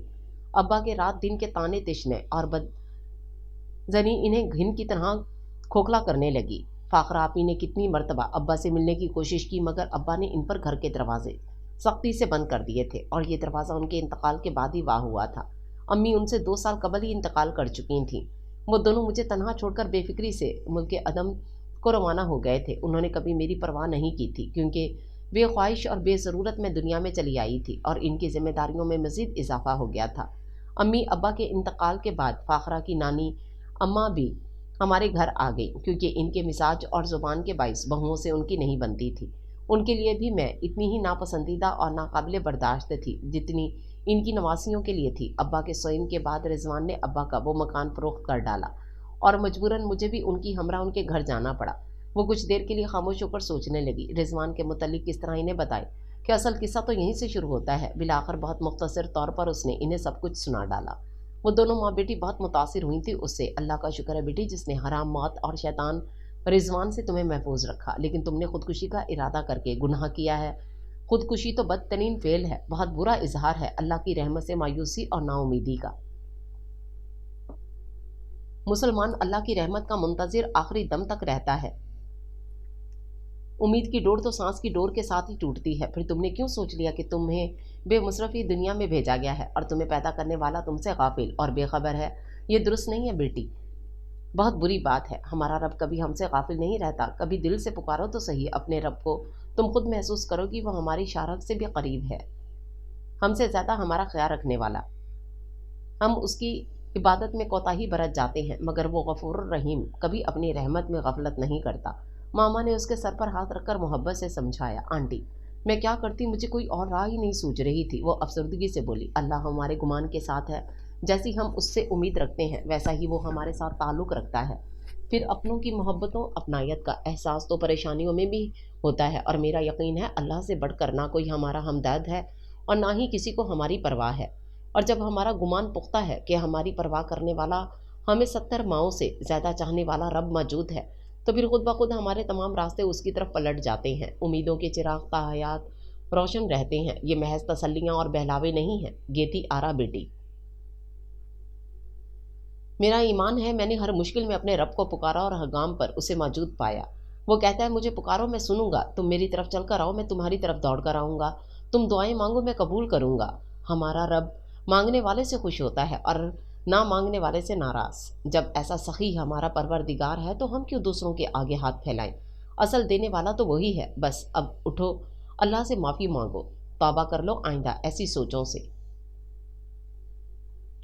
अब्बा के रात दिन के ताने तिश्ने और बदजनी इन्हें घिन की तरह खोखला करने लगी। फाखरा आपी ने कितनी मर्तबा अब्बा से मिलने की कोशिश की, मगर अब्बा ने इन पर घर के दरवाजे सख्ती से बंद कर दिए थे और ये दरवाज़ा उनके इंतकाल के बाद ही वाह हुआ था। अम्मी उनसे 2 साल कबल ही इंतकाल कर चुकी थीं। वो दोनों मुझे तन्हा छोड़कर बेफिक्री से मुल्क अदम को रवाना हो गए थे। उन्होंने कभी मेरी परवाह नहीं की थी, क्योंकि बेख्वाहिश और बेज़रूरत में दुनिया में चली आई थी और इनकी जिम्मेदारियों में मज़ीद इजाफा हो गया था। अम्मी अब्बा के इंतकाल के बाद फाखरा की नानी अम्मा भी हमारे घर आ गई, क्योंकि इनके मिजाज और ज़ुबान के बाइस बहुओं से उनकी नहीं बनती थी। उनके लिए भी मैं इतनी ही नापसंदीदा और नाकाबिले बर्दाश्त थी जितनी इनकी नवासियों के लिए थी। अब्बा के सोइन के बाद रिजवान ने अब्बा का वो मकान फ़रोख्त कर डाला और मजबूरन मुझे भी उनकी हमरा उनके घर जाना पड़ा। वो कुछ देर के लिए खामोश होकर सोचने लगी। रिजवान के मुतल्लिक किस तरह इन्हें बताए कि असल किस्सा तो यहीं से शुरू होता है। बिलाखिर बहुत मुख्तसर तौर पर उसने इन्हें सब कुछ सुना डाला। वो दोनों माँ बेटी बहुत मुतासिर हुई थी उससे। अल्लाह का शुक्र है बेटी, जिसने हराम मौत और शैतान रिजवान से तुम्हें महफूज रखा, लेकिन तुमने खुदकुशी का इरादा करके गुनाह किया है। खुदकुशी तो बदतरीन फेल है, बहुत बुरा इजहार है अल्लाह की रहमत से मायूसी और नाउमीदी का। मुसलमान अल्लाह की रहमत का मुंतजिर आखिरी दम तक रहता है। उम्मीद की डोर तो सांस की डोर के साथ ही टूटती है। फिर तुमने क्यों सोच लिया कि तुम्हें बेमुसरफी दुनिया में भेजा गया है और तुम्हें पैदा करने वाला तुमसे गाफिल और बेखबर है? ये दुरुस्त नहीं है बेटी, बहुत बुरी बात है। हमारा रब कभी हमसे गाफिल नहीं रहता। कभी दिल से पुकारो तो सही अपने रब को, तुम खुद महसूस करो कि वह हमारी शारक से भी करीब है, हमसे ज़्यादा हमारा ख्याल रखने वाला। हम उसकी इबादत में कोताही बरत जाते हैं, मगर वो गफूर रहीम कभी अपनी रहमत में गफलत नहीं करता। मामा ने उसके सर पर हाथ रखकर मोहब्बत से समझाया। आंटी, मैं क्या करती, मुझे कोई और राह ही नहीं सूझ रही थी। वो अफसरदगी से बोली। अल्लाह हमारे गुमान के साथ है। जैसी हम उससे उम्मीद रखते हैं वैसा ही वो हमारे साथ ताल्लुक़ रखता है। फिर अपनों की मोहब्बतों अपनायत का एहसास तो परेशानियों में भी होता है, और मेरा यकीन है अल्लाह से बढ़कर ना कोई हमारा हमदर्द है और ना ही किसी को हमारी परवाह है। और जब हमारा गुमान पुख्ता है कि हमारी परवाह करने वाला, हमें 70 माओं से ज़्यादा चाहने वाला रब मौजूद है, तो फिर खुद ब खुद हमारे तमाम रास्ते उसकी तरफ पलट जाते हैं। उम्मीदों के चिराग ताहयात रोशन रहते हैं। ये महज तसल्लियाँ और बहलावे नहीं हैं। गेती आरा बेटी, मेरा ईमान है मैंने हर मुश्किल में अपने रब को पुकारा और हगाम पर उसे मौजूद पाया। वो कहता है मुझे पुकारो मैं सुनूंगा, तुम मेरी तरफ चल कर आओ मैं तुम्हारी तरफ दौड़ कर आऊँगा, तुम दुआएं मांगो मैं कबूल करूँगा। हमारा रब मांगने वाले से खुश होता है और نہ مانگنے والے سے ناراض۔ جب ایسا سخی ہمارا پروردگار ہے تو ہم کیوں دوسروں کے آگے ہاتھ پھیلائیں؟ اصل دینے والا تو وہی ہے۔ بس اب اٹھو، اللہ سے معافی مانگو، توبہ کر لو آئندہ ایسی سوچوں سے۔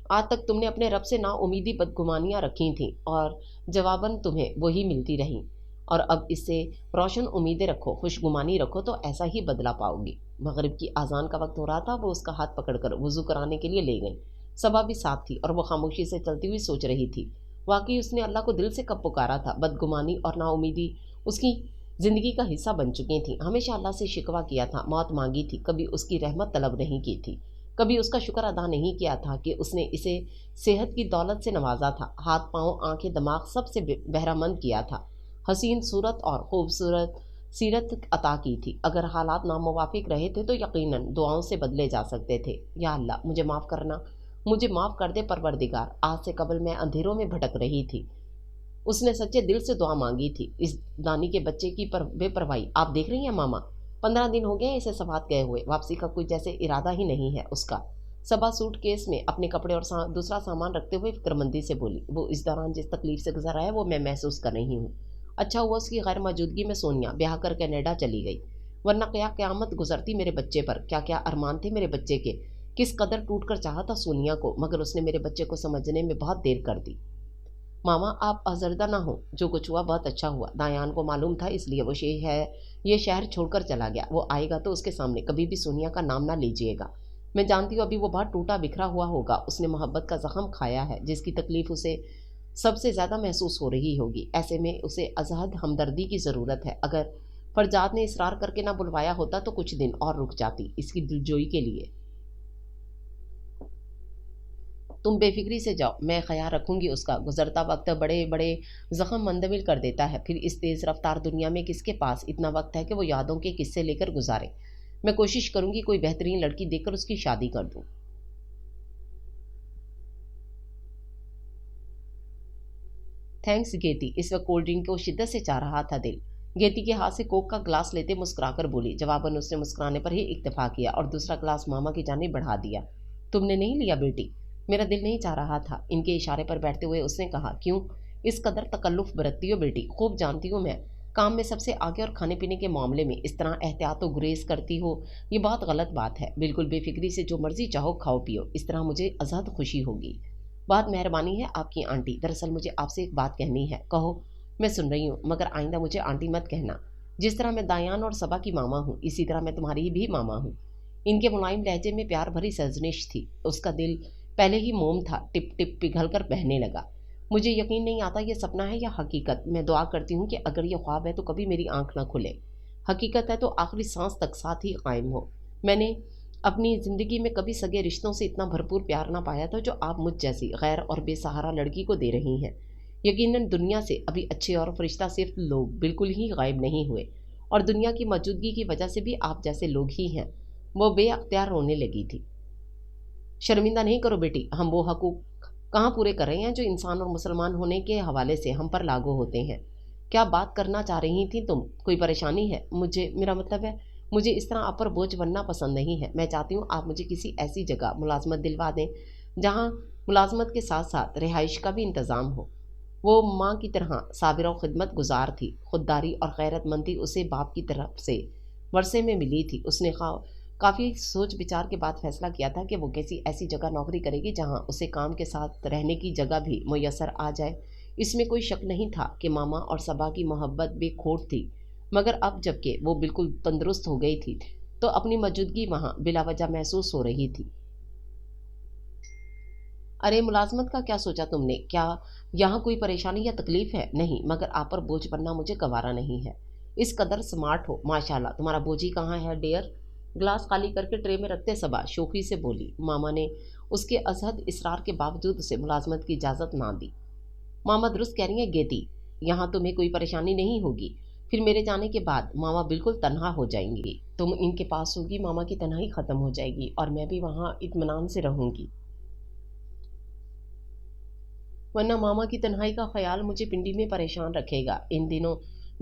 آج تک تم نے اپنے رب سے نا امیدی بدگمانیاں رکھی تھیں اور جواباً تمہیں وہی ملتی رہیں، اور اب اس سے روشن امیدیں رکھو، خوش گمانی رکھو تو ایسا ہی بدلہ پاؤ گی۔ مغرب کی اذان کا وقت ہو رہا تھا، وہ اس کا ہاتھ پکڑ کر وضو کرانے کے لیے لے گئی۔ صبا بھی ساتھ تھی اور وہ خاموشی سے چلتی ہوئی سوچ رہی تھی، واقعی اس نے اللہ کو دل سے کب پکارا تھا؟ بدگمانی اور نا امیدی اس کی زندگی کا حصہ بن چکی تھیں۔ ہمیشہ اللہ سے شکوہ کیا تھا، موت مانگی تھی، کبھی اس کی رحمت طلب نہیں کی تھی، کبھی اس کا شکر ادا نہیں کیا تھا کہ اس نے اسے صحت کی دولت سے نوازا تھا، ہاتھ پاؤں آنکھیں دماغ سب سے بہرہ مند کیا تھا، حسین صورت اور خوبصورت سیرت عطا کی تھی۔ اگر حالات ناموافق رہے تھے تو یقیناً دعاؤں سے بدلے جا سکتے تھے۔ یا اللہ مجھے معاف کرنا، مجھے معاف کر دے پروردگار، آج سے قبل میں اندھیروں میں بھٹک رہی تھی۔ اس نے سچے دل سے دعا مانگی تھی۔ اس دانی کے بچے کی بے پرواہی آپ دیکھ رہی ہیں ماما، 15 دن ہو گئے اسے سوات گئے ہوئے، واپسی کا کوئی جیسے ارادہ ہی نہیں ہے اس کا۔ صبا سوٹ کیس میں اپنے کپڑے اور دوسرا سامان رکھتے ہوئے فکر مندی سے بولی، وہ اس دوران جس تکلیف سے گزر رہا ہے وہ میں محسوس کر رہی ہوں۔ اچھا ہوا اس کی غیر موجودگی میں سونیا بیاہ کر کینیڈا چلی گئی، ورنہ کیا قیامت گزرتی میرے بچے پر۔ کیا کیا ارمان تھے میرے بچے کے، کس قدر ٹوٹ کر چاہا تھا سونیا کو، مگر اس نے میرے بچے کو سمجھنے میں بہت دیر کر دی۔ ماما آپ آزردہ نہ ہو، جو کچھ ہوا بہت اچھا ہوا، دایان کو معلوم تھا اس لیے وہ یہ شہر چھوڑ کر چلا گیا۔ وہ آئے گا تو اس کے سامنے کبھی بھی سونیا کا نام نہ لیجیے گا۔ میں جانتی ہوں ابھی وہ بہت ٹوٹا بکھرا ہوا ہوگا، اس نے محبت کا زخم کھایا ہے جس کی تکلیف اسے سب سے زیادہ محسوس ہو رہی ہوگی۔ ایسے میں اسے ازحد ہمدردی کی ضرورت ہے۔ اگر فرجاد نے اصرار کر کے نہ بلوایا ہوتا تو کچھ دن اور رک جاتی اس کی دلجوئی کے لیے۔ تم بے فکری سے جاؤ، میں خیال رکھوں گی اس کا۔ گزرتا وقت بڑے بڑے زخم مندمل کر دیتا ہے، پھر اس تیز رفتار دنیا میں کس کے پاس اتنا وقت ہے کہ وہ یادوں کے قصے لے کر گزارے۔ میں کوشش کروں گی کوئی بہترین لڑکی دیکھ کر اس کی شادی کر دوں۔ تھینکس گیتی، اس وقت کولڈ ڈرنک کو شدت سے چاہ رہا تھا دل۔ گیتی کے ہاتھ سے کوک کا گلاس لیتے مسکرا کر بولی، جواباً اس نے مسکرانے پر ہی اکتفا کیا اور دوسرا گلاس ماما کی جانب بڑھا دیا۔ تم نے نہیں لیا بیٹی؟ میرا دل نہیں چاہ رہا تھا، ان کے اشارے پر بیٹھتے ہوئے اس نے کہا۔ کیوں اس قدر تکلف برتتی ہو بیٹی؟ خوب جانتی ہوں میں، کام میں سب سے آگے اور کھانے پینے کے معاملے میں اس طرح احتیاط و گریز کرتی ہو، یہ بہت غلط بات ہے۔ بالکل بے فکری سے جو مرضی چاہو کھاؤ پیو، اس طرح مجھے ازحد خوشی ہوگی۔ بہت مہربانی ہے آپ کی آنٹی، دراصل مجھے آپ سے ایک بات کہنی ہے۔ کہو، میں سن رہی ہوں، مگر آئندہ مجھے آنٹی مت کہنا۔ جس طرح میں دایان اور صبا کی ماما ہوں اسی طرح میں تمہاری بھی ماما ہوں۔ ان کے ملائم لہجے میں پیار بھری سرزنش تھی۔ اس کا دل پہلے ہی موم تھا، ٹپ ٹپ پگھل کر بہنے لگا۔ مجھے یقین نہیں آتا یہ سپنا ہے یا حقیقت۔ میں دعا کرتی ہوں کہ اگر یہ خواب ہے تو کبھی میری آنکھ نہ کھلے، حقیقت ہے تو آخری سانس تک ساتھ ہی قائم ہو۔ میں نے اپنی زندگی میں کبھی سگے رشتوں سے اتنا بھرپور پیار نہ پایا تھا جو آپ مجھ جیسی غیر اور بے سہارا لڑکی کو دے رہی ہیں۔ یقیناً دنیا سے ابھی اچھے اور فرشتہ صرف لوگ بالکل ہی غائب نہیں ہوئے، اور دنیا کی موجودگی کی وجہ سے بھی آپ جیسے لوگ ہی ہیں۔ وہ بے اختیار رونے لگی تھی۔ شرمندہ نہیں کرو بیٹی، ہم وہ حقوق کہاں پورے کر رہے ہیں جو انسان اور مسلمان ہونے کے حوالے سے ہم پر لاگو ہوتے ہیں۔ کیا بات کرنا چاہ رہی تھیں تم؟ کوئی پریشانی ہے؟ میرا مطلب ہے مجھے اس طرح آپ پر بوجھ بننا پسند نہیں ہے۔ میں چاہتی ہوں آپ مجھے کسی ایسی جگہ ملازمت دلوا دیں جہاں ملازمت کے ساتھ ساتھ رہائش کا بھی انتظام ہو۔ وہ ماں کی طرح صابرہ و خدمت گزار تھی، خودداری اور غیرت مندی اسے باپ کی طرف سے ورثے میں ملی تھی۔ اس نے کافی سوچ بچار کے بعد فیصلہ کیا تھا کہ وہ کسی ایسی جگہ نوکری کرے گی جہاں اسے کام کے ساتھ رہنے کی جگہ بھی میسر آ جائے۔ اس میں کوئی شک نہیں تھا کہ ماما اور صبا کی محبت بے کھوٹ تھی، مگر اب جب کہ وہ بالکل تندرست ہو گئی تھی تو اپنی موجودگی وہاں بلا وجہ محسوس ہو رہی تھی۔ ارے ملازمت کا کیا سوچا تم نے؟ کیا یہاں کوئی پریشانی یا تکلیف ہے؟ نہیں، مگر آپ پر بوجھ بننا مجھے گوارا نہیں ہے۔ اس قدر سمارٹ ہو، ماشاءاللہ۔ تمہارا بوجھی کہاں ہے ڈیئر؟ گلاس خالی کر کے ٹرے میں رکھتے صبا شوخی سے بولی۔ ماما نے اس کے ازحد اصرار کے باوجود اسے ملازمت کی اجازت نہ دی۔ ماما درست کہہ رہی ہیں گیتی، یہاں تمہیں کوئی پریشانی نہیں ہوگی۔ پھر میرے جانے کے بعد ماما بالکل تنہا ہو جائیں گی، تم ان کے پاس ہوگی، ماما کی تنہائی ختم ہو جائے گی اور میں بھی وہاں اطمینان سے رہوں گی۔ ورنہ ماما کی تنہائی کا خیال مجھے پنڈی میں پریشان رکھے گا۔ ان دنوں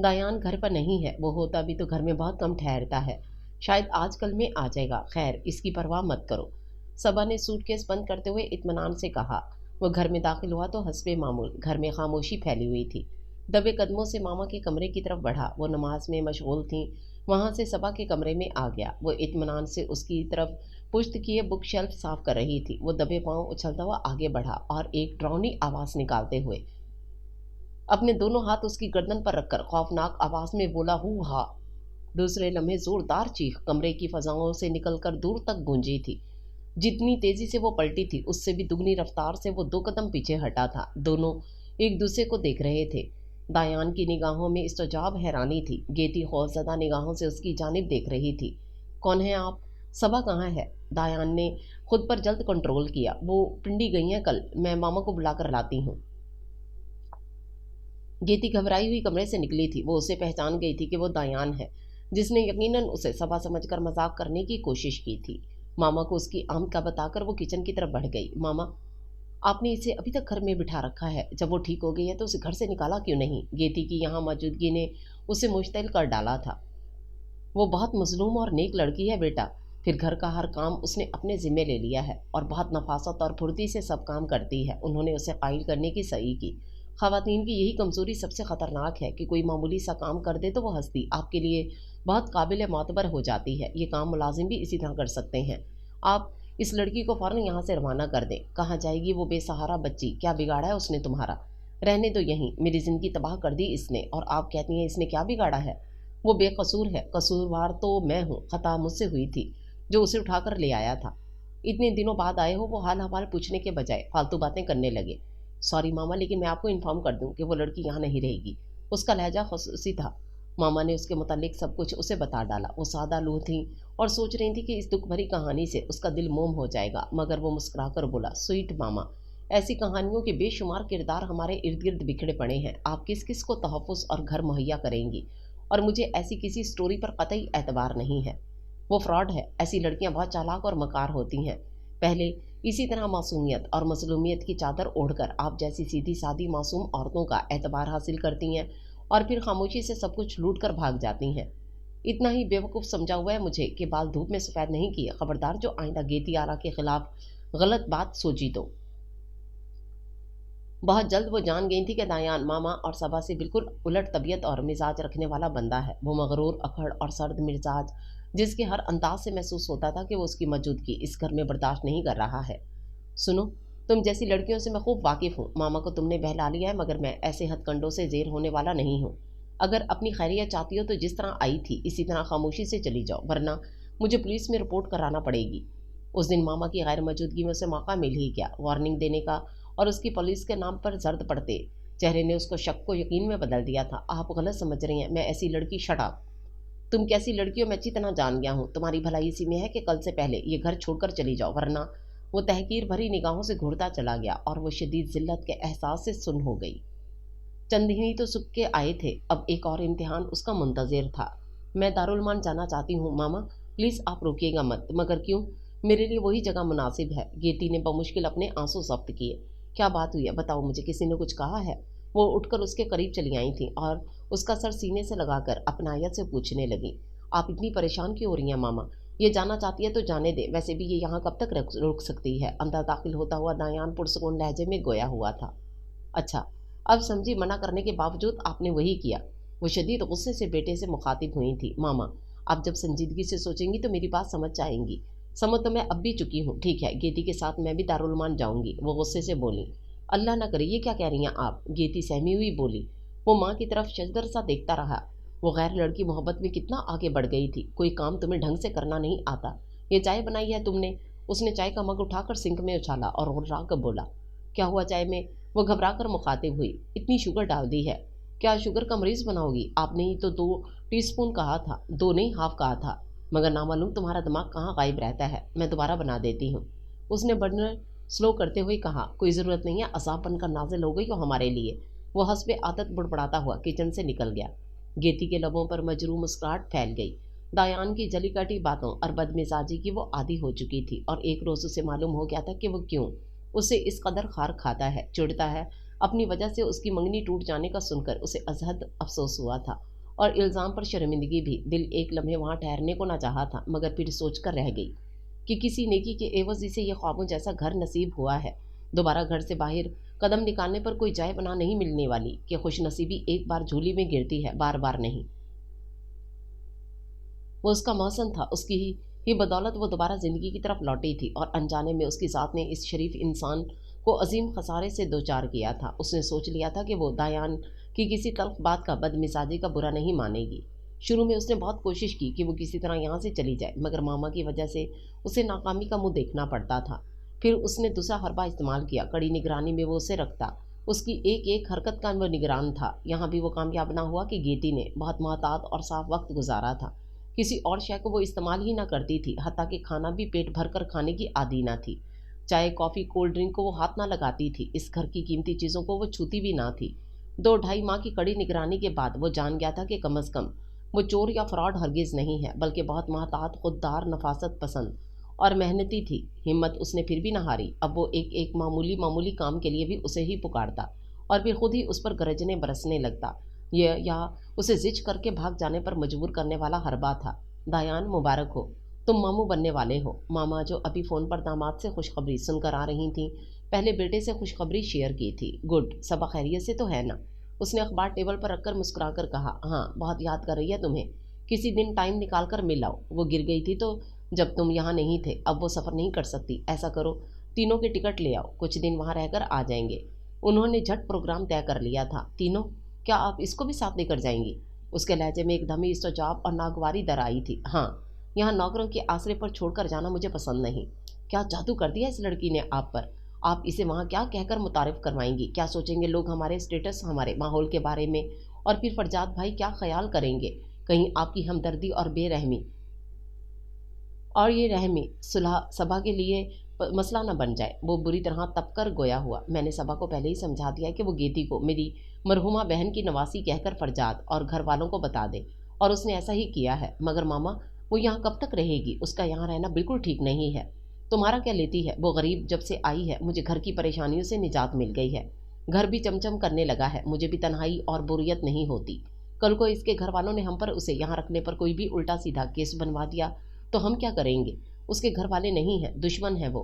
دایان گھر پر نہیں ہے، وہ ہوتا بھی تو گھر میں بہت کم ٹھہرتا ہے، شاید آج کل میں آ جائے گا۔ خیر اس کی پرواہ مت کرو، صبا نے سوٹ کیس بند کرتے ہوئے اطمینان سے کہا۔ वो घर में दाखिल हुआ तो हस्बे मामूल घर में खामोशी फैली हुई थी। दबे कदमों से मामा के कमरे की तरफ बढ़ा। वो नमाज में मशगूल थीं। वहाँ से सबा के कमरे में आ गया। वो इत्मीनान से उसकी तरफ पुश्त किए बुक शेल्फ साफ कर रही थी। वो दबे पांव उछलता हुआ आगे बढ़ा और एक डरावनी आवाज निकालते हुए अपने दोनों हाथ उसकी गर्दन पर रखकर खौफनाक आवाज में बोला, हु हा। दूसरे लम्हे जोरदार चीख कमरे की फजाओं से निकलकर दूर तक गूंजी थी। जितनी तेजी से वो पलटी थी उससे भी दुगनी रफ्तार से वो 2 कदम पीछे हटा था। दोनों एक दूसरे को देख रहे थे। दायान की निगाहों में इस्तजाब हैरानी थी। गेती खौफजदा निगाहों से उसकी जानिब देख रही थी। कौन है आप? सबा कहाँ है? दायान ने खुद पर जल्द कंट्रोल किया। वो पिंडी गई हैं कल, मैं मामा को बुलाकर लाती हूँ। गेती घबराई हुई कमरे से निकली थी। वो उसे पहचान गई थी कि वो दायान है, जिसने यकीनन उसे सबा समझकर मजाक करने की कोशिश की थी। मामा को उसकी आमद का बताकर वो किचन की तरफ बढ़ गई। मामा, आपने इसे अभी तक घर में बिठा रखा है, जब वो ठीक हो गई है तो उसे घर से निकाला क्यों नहीं? गेती की यहाँ मौजूदगी ने उसे मुश्तिल कर डाला था। वो बहुत मजलूम और नेक लड़की है बेटा। फिर घर का हर काम उसने अपने जिम्मे ले लिया है और बहुत नफासत और फुर्ती से सब काम करती है। उन्होंने उसे कायल करने की सही की। ख़वातीन की यही कमज़ोरी सबसे ख़तरनाक है कि कोई मामूली सा काम कर दे तो वो हस्ती आपके लिए बहुत काबिल मोतबर हो जाती है। ये काम मुलाजिम भी इसी तरह कर सकते हैं। आप इस लड़की को फ़ौरन यहाँ से रवाना कर दें। कहाँ जाएगी वो बेसहारा बच्ची? क्या बिगाड़ा है उसने तुम्हारा? रहने दो यहीं, मेरी ज़िंदगी तबाह कर दी इसने, और आप कहती हैं इसने क्या बिगाड़ा है? वो बेकसूर है, कसूरवार तो मैं हूँ। ख़ता मुझसे हुई थी जो उसे उठाकर ले आया था। इतने दिनों बाद आए हो, वो हाल हवाल पूछने के बजाय फालतू बातें करने लगे। सॉरी मामा, लेकिन मैं आपको इन्फॉर्म कर दूं कि वो लड़की यहाँ नहीं रहेगी। उसका लहजा खसूसी था। मामा ने उसके मुतालिक सब कुछ उसे बता डाला। वो सादा लूह थी और सोच रही थी कि इस दुख भरी कहानी से उसका दिल मोम हो जाएगा, मगर वो मुस्कुराकर बोला, स्वीट मामा, ऐसी कहानियों के बेशुमार किरदार हमारे इर्द गिर्द बिखरे पड़े हैं। आप किस किस को तहफ़्फ़ुज़ और घर मुहैया करेंगी, और मुझे ऐसी किसी स्टोरी पर कतई एतबार नहीं है। वो फ्रॉड है। ऐसी लड़कियां बहुत चालाक और मकार होती हैं। पहले इसी तरह मासूमियत और मज़लूमियत की चादर ओढ़कर आप जैसी सीधी सादी मासूम औरतों का एतबार हासिल करती हैं और फिर खामोशी से सब कुछ लूट कर भाग जाती हैं। इतना ही बेवकूफ़ समझा हुआ है मुझे कि बाल धूप में सफ़ेद नहीं किए। खबरदार जो आइंदा गेती आरा के खिलाफ गलत बात सोची तो। बहुत जल्द वो जान गई थी कि दायान मामा और सबा से बिल्कुल उलट तबीयत और मिजाज रखने वाला बंदा है। वो मगरूर, अखड़ और सर्द मिजाज, जिसके हर अंदाज से महसूस होता था कि वो उसकी मौजूदगी इस घर में बर्दाश्त नहीं कर रहा है। सुनो, तुम जैसी लड़कियों से मैं खूब वाकिफ़ हूँ। मामा को तुमने बहला लिया है, मगर मैं ऐसे हथकंडों से जेर होने वाला नहीं हूँ। अगर अपनी खैरियत चाहती हो तो जिस तरह आई थी इसी तरह खामोशी से चली जाओ, वरना मुझे पुलिस में रिपोर्ट कराना पड़ेगी। उस दिन मामा की गैर मौजूदगी में उसे मौका मिल ही गया वार्निंग देने का, और उसकी पुलिस के नाम पर जर्द पड़ते चेहरे ने उसको शक को यकीन में बदल दिया था। आप गलत समझ रही हैं, मैं ऐसी लड़की शट अप। तुम कैसी लड़की हो मैं अच्छी तरह जान गया हूँ। तुम्हारी भलाई इसी में है कि कल से पहले ये घर छोड़कर चली जाओ, वरना। वो तहकीर भरी निगाहों से घूरता चला गया और वो शदीद जिल्लत के एहसास से सुन्न हो गई। चंद ही तो सुख के आए थे, अब एक और इम्तिहान उसका मुंतज़िर था। मैं दारुल जाना चाहती हूँ मामा, प्लीज़ आप रोकिएगा मत। मगर क्यों? मेरे लिए वही जगह मुनासिब है। गेती ने बमुश्किल अपने आंसू ज़ब्त किए। क्या बात हुई है, बताओ मुझे, किसी ने कुछ कहा है? वो उठकर उसके करीब चली आई थी और उसका सर सीने से लगाकर अपनायत से पूछने लगी, आप इतनी परेशान क्यों हो रही हैं मामा? ये जाना चाहती है तो जाने दे, वैसे भी ये यहाँ कब तक रोक सकती है? अंदर दाखिल होता हुआ दायान पुरसकून लहजे में गोया हुआ था। अच्छा, अब समझी, मना करने के बावजूद आपने वही किया। वो शदीद गुस्से से बेटे से मुखातिब हुई थी। मामा, आप जब संजीदगी से सोचेंगी तो मेरी बात समझ जाएंगी। समझ तो मैं अब भी चुकी हूँ। ठीक है, गेती के साथ मैं भी दारुल जाऊंगी। वो गुस्से से बोली। अल्लाह न करे, ये क्या कह रही हैं आप? गेती सहमी हुई बोली। वो माँ की तरफ शजदर सा देखता रहा। वो गैर लड़की मोहब्बत में कितना आगे बढ़ गई थी। कोई काम तुम्हें ढंग से करना नहीं आता। ये चाय बनाई है तुमने? उसने चाय का मग उठाकर सिंक में उछाला और हुर्राकर बोला, क्या हुआ चाय में? वो घबरा कर मुखातिब हुई। इतनी शुगर डाल दी है? क्या शुगर का मरीज़ बनाओगी? आपने ही तो 2 टीस्पून कहा था, 2 नहीं हाफ कहा था। मगर नामालूम तुम्हारा दिमाग कहाँ गायब रहता है। मैं दोबारा बना देती हूँ। उसने बर्नर स्लो करते हुए कहा, कोई ज़रूरत नहीं है, अज़ाब बनकर नाजिल हो गई हो हमारे लिए। वो हस्बे आदत बुड़बड़ाता हुआ किचन से निकल गया। गेती के लबों पर मजरू मुस्कुराहट फैल गई। दायान की जली कटी बातों और बदमिजाजी की वो आदी हो चुकी थी, और एक रोज़ उसे मालूम हो गया था कि वो क्यों उसे इस कदर खार खाता है, चिढ़ता है। अपनी वजह से उसकी मंगनी टूट जाने का सुनकर उसे अजहद अफसोस हुआ था, और इल्ज़ाम पर शर्मिंदगी भी। दिल एक लम्हे वहाँ ठहरने को ना चाहा था, मगर फिर सोच कर रह गई कि किसी नेकी के एवज़ इसे ये ख्वाबों जैसा घर नसीब हुआ है दोबारा घर से बाहर कदम निकालने पर कोई जाए बना नहीं मिलने वाली कि खुश नसीबी एक बार झोली में गिरती है, बार बार नहीं। वो उसका मौसम था, उसकी ही बदौलत वो दोबारा जिंदगी की तरफ लौटी थी और अनजाने में उसकी ज़ात ने इस शरीफ इंसान को अजीम खसारे से दो चार किया था। उसने सोच लिया था कि वो दायान की किसी तल्ख बात का, बदमिजाजी का बुरा नहीं मानेगी। शुरू में उसने बहुत कोशिश की कि वो किसी तरह यहाँ से चली जाए, मगर मामा की वजह से उसे नाकामी का मुंह देखना पड़ता था। फिर उसने दूसरा हरबा इस्तेमाल किया, कड़ी निगरानी में वो उसे रखता, उसकी एक एक हरकत का वो निगरान था। यहाँ भी वो कामयाब ना हुआ कि गेती ने बहुत मोहतात और साफ वक्त गुजारा था। किसी और शय को वो इस्तेमाल ही ना करती थी, हत्ता कि खाना भी पेट भर कर खाने की आदी ना थी। चाय, कॉफ़ी, कोल्ड ड्रिंक को वो हाथ ना लगाती थी, इस घर की कीमती चीज़ों को वो छूती भी ना थी। 2 ढाई माह की कड़ी निगरानी के बाद वो जान गया था कि कम अज़ कम वो चोर या फ्रॉड हरगिज़ नहीं है, बल्कि बहुत मोहतात, खुददार, नफासत पसंद और मेहनती थी। हिम्मत उसने फिर भी न हारी। अब वो एक एक मामूली मामूली काम के लिए भी उसे ही पुकारता और फिर खुद ही उस पर गरजने बरसने लगता। ये या उसे जिच करके भाग जाने पर मजबूर करने वाला हरबा था। दायान, मुबारक हो, तुम मामू बनने वाले हो। मामा, जो अभी फ़ोन पर दामाद से खुशखबरी सुनकर आ रही थीं, पहले बेटे से खुशखबरी शेयर की थी। गुड, सबा खैरियत से तो है ना? उसने अखबार टेबल पर रखकर मुस्कुराकर कहा। हाँ, बहुत याद कर रही है तुम्हें, किसी दिन टाइम निकाल कर मिल आओ। वो गिर गई थी तो जब तुम यहाँ नहीं थे, अब वो सफ़र नहीं कर सकती। ऐसा करो, तीनों के टिकट ले आओ, कुछ दिन वहाँ रहकर आ जाएंगे। उन्होंने झट प्रोग्राम तय कर लिया था। तीनों? क्या आप इसको भी साथ लेकर जाएंगी? उसके लहजे में एकदम ही इस्तजाब और नागवारी दर आई थी। हाँ, यहाँ नौकरों के आसरे पर छोड़कर जाना मुझे पसंद नहीं। क्या जादू कर दिया इस लड़की ने आप पर? आप इसे वहाँ क्या कहकर मुतारिफ करवाएंगी? क्या सोचेंगे लोग हमारे स्टेटस, हमारे माहौल के बारे में? और फिर फरजाद भाई क्या ख्याल करेंगे? कहीं आपकी हमदर्दी और बेरहमी और ये रहमी सुलह सभा के लिए मसला न बन जाए। वो बुरी तरह तप कर गोया हुआ। मैंने सभा को पहले ही समझा दिया कि वो गेती को मेरी मरहुमा बहन की नवासी कहकर फरजाद और घर वालों को बता दे, और उसने ऐसा ही किया है। मगर मामा, वो यहाँ कब तक रहेगी? उसका यहाँ रहना बिल्कुल ठीक नहीं है। तुम्हारा क्या लेती है? वो गरीब जब से आई है, मुझे घर की परेशानियों से निजात मिल गई है। घर भी चमचम करने लगा है, मुझे भी तन्हाई और बोरियत नहीं होती। कल को इसके घर वालों ने हम पर उसे यहाँ रखने पर कोई भी उल्टा सीधा केस बनवा दिया तो हम क्या करेंगे? उसके घर वाले नहीं हैं, दुश्मन है वो,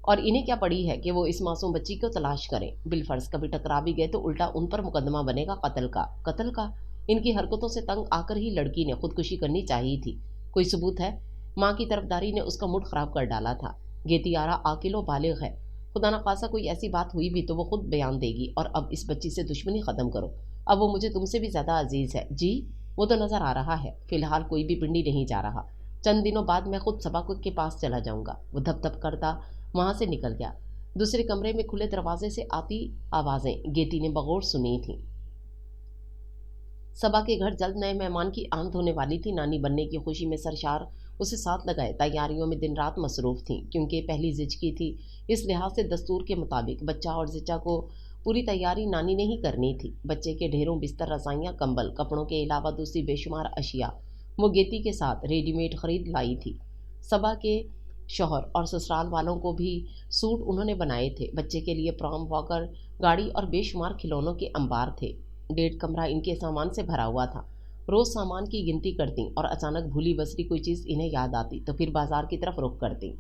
और इन्हें क्या पड़ी है कि वो इस मासूम बच्ची को तलाश करें। बिलफर्ज कभी टकरा भी गए तो उल्टा उन पर मुकदमा बनेगा कत्ल का। कत्ल का? इनकी हरकतों से तंग आकर ही लड़की ने खुदकुशी करनी चाहिए थी। कोई सबूत है? माँ की तरफदारी ने उसका मूड खराब कर डाला था। गेतियारा आकिलो बालिग है, खुदा न खासा कोई ऐसी बात हुई भी तो वो खुद बयान देगी। और अब इस बच्ची से दुश्मनी ख़त्म करो। अब वो मुझे तुमसे भी ज़्यादा अजीज़ है। जी, वो तो नज़र आ रहा है। फ़िलहाल कोई भी पिंडी नहीं जा रहा। चंद दिनों बाद मैं खुद सबा के पास चला जाऊंगा। वो धप धप करता वहां से निकल गया। दूसरे कमरे में खुले दरवाजे से आती आवाज़ें गेती ने बगौर सुनी थी। सबा के घर जल्द नए मेहमान की आमद होने वाली थी। नानी बनने की खुशी में सरशार उसे साथ लगाए तैयारियों में दिन रात मसरूफ़ थी, क्योंकि पहली जिचकी थी। इस लिहाज से दस्तूर के मुताबिक बच्चा और जिचा को पूरी तैयारी नानी ने ही करनी थी। बच्चे के ढेरों बिस्तर, रजाइयाँ, कंबल, कपड़ों के अलावा दूसरी बेशुमार अशिया वो गेती के साथ रेडीमेड खरीद लाई थी। सबा के शौहर और ससुराल वालों को भी सूट उन्होंने बनाए थे। बच्चे के लिए प्रॉम, वॉकर, गाड़ी और बेशुमार खिलौनों के अंबार थे। 1.5 कमरा इनके सामान से भरा हुआ था। रोज़ सामान की गिनती करती और अचानक भूली बसरी कोई चीज़ इन्हें याद आती तो फिर बाजार की तरफ रुख करती।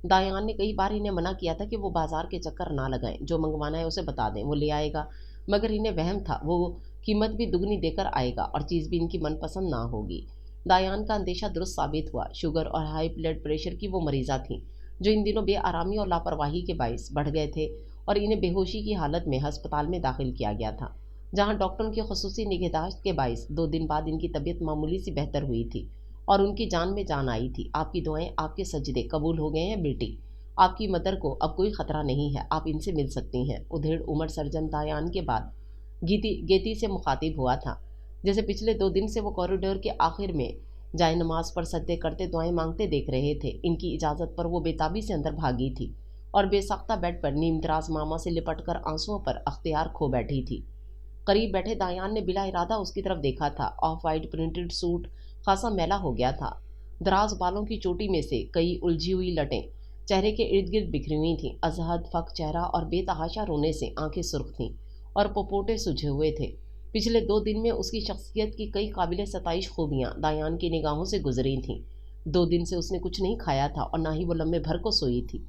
दायान ने कई बार इन्हें मना किया था कि वो बाजार के चक्कर ना लगाएं, जो मंगवाना है उसे बता दें, वो ले आएगा। मगर इन्हें वहम था वो कीमत भी दुगनी देकर आएगा और चीज़ भी इनकी मनपसंद ना होगी। दायान का अंदेशा दुरुस्त साबित हुआ। शुगर और हाई ब्लड प्रेशर की वो मरीज़ा थीं, जो इन दिनों बेआरामी और लापरवाही के बायस बढ़ गए थे और इन्हें बेहोशी की हालत में अस्पताल में दाखिल किया गया था, जहां डॉक्टरों की खुसूसी निगहदाश्त के बायस 2 दिन बाद इनकी तबीयत मामूली सी बेहतर हुई थी और उनकी जान में जान आई थी। आपकी दुआएं, आपके सजदे कबूल हो गए हैं बेटी। आपकी मदर को अब कोई ख़तरा नहीं है, आप इनसे मिल सकती हैं। उधेड़ उमर सर्जन दायान के बाद गेती से मुखातिब हुआ था। जैसे पिछले 2 दिन से वो कॉरिडोर के आखिर में जाए नमाज पर सजदे करते दुआएं मांगते देख रहे थे। इनकी इजाज़त पर वो बेताबी से अंदर भागी थी और बेसाख्ता बेड पर नीम दराज मामा से लिपट कर आंसुओं पर अख्तियार खो बैठी थी। करीब बैठे दायान ने बिला इरादा उसकी तरफ देखा था। ऑफ वाइट प्रिंटेड सूट खासा मैला हो गया था। दराज बालों की चोटी में से कई उलझी हुई लटें चेहरे के इर्द गिर्द बिखरी हुई थीं। अजहद फक चेहरा और बेतहाशा रोने से आंखें सुर्ख थीं और पपोटे सुझे हुए थे। पिछले 2 दिन में उसकी शख्सियत की कई काबिल सताइश खूबियाँ दायान की निगाहों से गुजरी थीं। 2 दिन से उसने कुछ नहीं खाया था और ना ही वो लम्बे भर को सोई थी।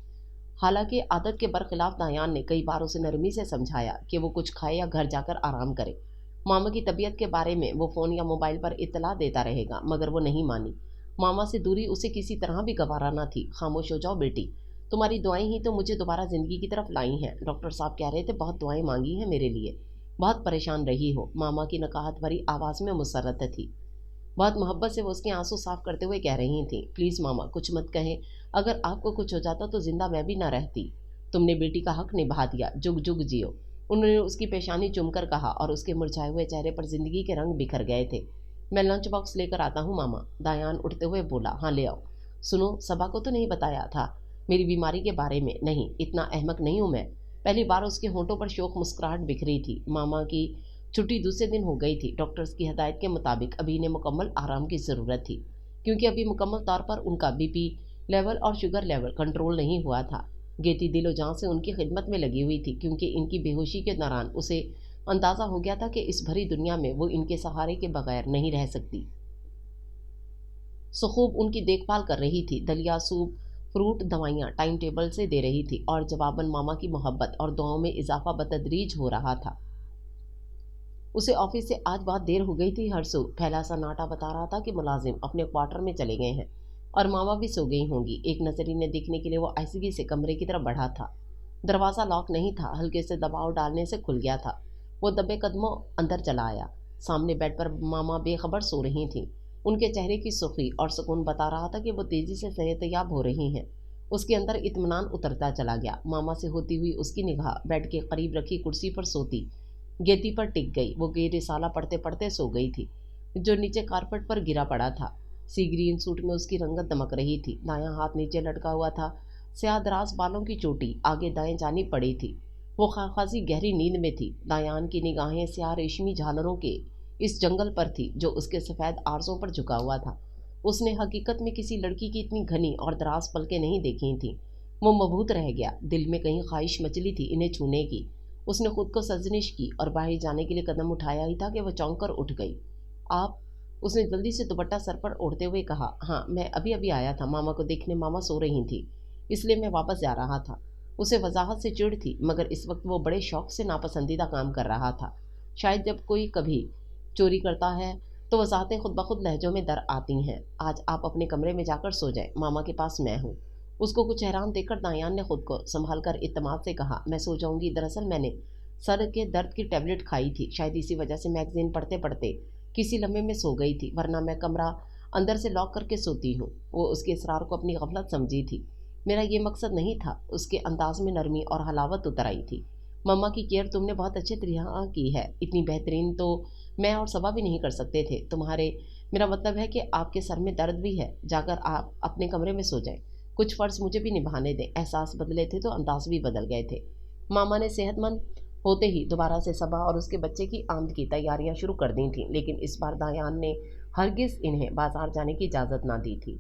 हालांकि आदत के बरखिलाफ दायान ने कई बार उसे नरमी से समझाया कि वो कुछ खाए या घर जाकर आराम करे। मामा की तबीयत के बारे में वो फ़ोन या मोबाइल पर इत्तला देता रहेगा, मगर वो नहीं मानी। मामा से दूरी उसे किसी तरह भी गवारा न थी। खामोश हो जाओ बेटी, तुम्हारी दुआएं ही तो मुझे दोबारा ज़िंदगी की तरफ लाई हैं। डॉक्टर साहब कह रहे थे बहुत दुआएं मांगी हैं मेरे लिए। बहुत परेशान रही हो, मामा की नकाहत भरी आवाज़ में मुसर्रत थी। बहुत मोहब्बत से वो उसके आंसू साफ करते हुए कह रही थी, प्लीज़ मामा कुछ मत कहें, अगर आपको कुछ हो जाता तो जिंदा मैं भी ना रहती। तुमने बेटी का हक निभा दिया, जुग जुग जियो। उन्होंने उसकी पेशानी चूमकर कहा और उसके मुरझाए हुए चेहरे पर जिंदगी के रंग बिखर गए थे। मैं लंच बॉक्स लेकर आता हूँ मामा, दायान उठते हुए बोला। हाँ ले आओ। सुनो, सबा को तो नहीं बताया था मेरी बीमारी के बारे में? नहीं, इतना अहमक नहीं हूँ मैं। पहली बार उसके होंठों पर शोक मुस्कुराहट बिखरी थी। मामा की छुट्टी दूसरे दिन हो गई थी। डॉक्टर्स की हदायत के मुताबिक अभी इन्हें मुकम्मल आराम की ज़रूरत थी, क्योंकि अभी मुकम्मल तौर पर उनका बीपी लेवल और शुगर लेवल कंट्रोल नहीं हुआ था। गेती दिलो जान से उनकी खिदमत में लगी हुई थी, क्योंकि इनकी बेहोशी के दौरान उसे अंदाज़ा हो गया था कि इस भरी दुनिया में वो इनके सहारे के बगैर नहीं रह सकती। सुखूब उनकी देखभाल कर रही थी। दलिया, सूप, फ्रूट, दवाइयाँ टाइम टेबल से दे रही थी और जवाबन मामा की मोहब्बत और दुआओं में इजाफा बतदरीज हो रहा था। उसे ऑफिस से आज बहुत देर हो गई थी। हरसू फैला सा नाटा बता रहा था कि मुलाजिम अपने क्वार्टर में चले गए हैं और मामा भी सो गई होंगी। एक नजर इन्हें देखने के लिए वो आईसीगी से कमरे की तरफ बढ़ा था। दरवाज़ा लॉक नहीं था, हल्के से दबाव डालने से खुल गया था। वो दबे कदमों अंदर चला आया। सामने बेड पर मामा बेखबर सो रही थीं। उनके चेहरे की सुखी और सुकून बता रहा था कि वो तेजी से सेहतयाब हो रही हैं। उसके अंदर इत्मीनान उतरता चला गया। मामा से होती हुई उसकी निगाह बेड के करीब रखी कुर्सी पर सोती गेती पर टिक गई। वो गे रिसाला पढ़ते पढ़ते सो गई थी, जो नीचे कारपेट पर गिरा पड़ा था। सी ग्रीन सूट में उसकी रंगत दमक रही थी। दायां हाथ नीचे लटका हुआ था। स्याह दराज बालों की चोटी आगे दाएं जानी पड़ी थी। वो खासी गहरी नींद में थी। दायान की निगाहें स्याह रेशमी झालरों के इस जंगल पर थी जो उसके सफ़ेद आरजों पर झुका हुआ था। उसने हकीकत में किसी लड़की की इतनी घनी और दराज पलकें नहीं देखी थीं। वो मबहूत रह गया। दिल में कहीं ख्वाहिश मचली थी इन्हें छूने की। उसने खुद को सजनिश की और बाहर जाने के लिए कदम उठाया ही था कि वह चौंक कर उठ गई। आप? उसने जल्दी से दुपट्टा सर पर ओढ़ते हुए कहा। हाँ, मैं अभी अभी आया था मामा को देखने। मामा सो रही थी, इसलिए मैं वापस जा रहा था। उसे वजाहत से चिढ़ थी, मगर इस वक्त वो बड़े शौक से नापसंदीदा काम कर रहा था। शायद जब कोई कभी चोरी करता है तो वजाहतें खुद ब खुद लहजों में दर आती हैं। आज आप अपने कमरे में जाकर सो जाए, मामा के पास मैं हूँ। उसको कुछ हैरान देखकर दायान ने खुद को संभाल कर इत्तेमाद से कहा, मैं सो जाऊंगी। दरअसल मैंने सर के दर्द की टैबलेट खाई थी, शायद इसी वजह से मैगजीन पढ़ते पढ़ते किसी लम्हे में सो गई थी, वरना मैं कमरा अंदर से लॉक करके सोती हूँ। वो उसके इसरार को अपनी गफलत समझी थी। मेरा ये मकसद नहीं था। उसके अंदाज में नरमी और हलावत उतर आई थी। मम्मा की केयर तुमने बहुत अच्छे तरह की है, इतनी बेहतरीन तो मैं और सबा भी नहीं कर सकते थे तुम्हारे। मेरा मतलब है कि आपके सर में दर्द भी है, जाकर आप अपने कमरे में सो जाएं। कुछ फ़र्ज मुझे भी निभाने दें। एहसास बदले थे तो अंदाज भी बदल गए थे। मामा ने सेहतमंद होते ही दोबारा से सबा और उसके बच्चे की आमद की तैयारियां शुरू कर दी थीं, लेकिन इस बार दायान ने हरगिज़ इन्हें बाजार जाने की इजाज़त ना दी थी।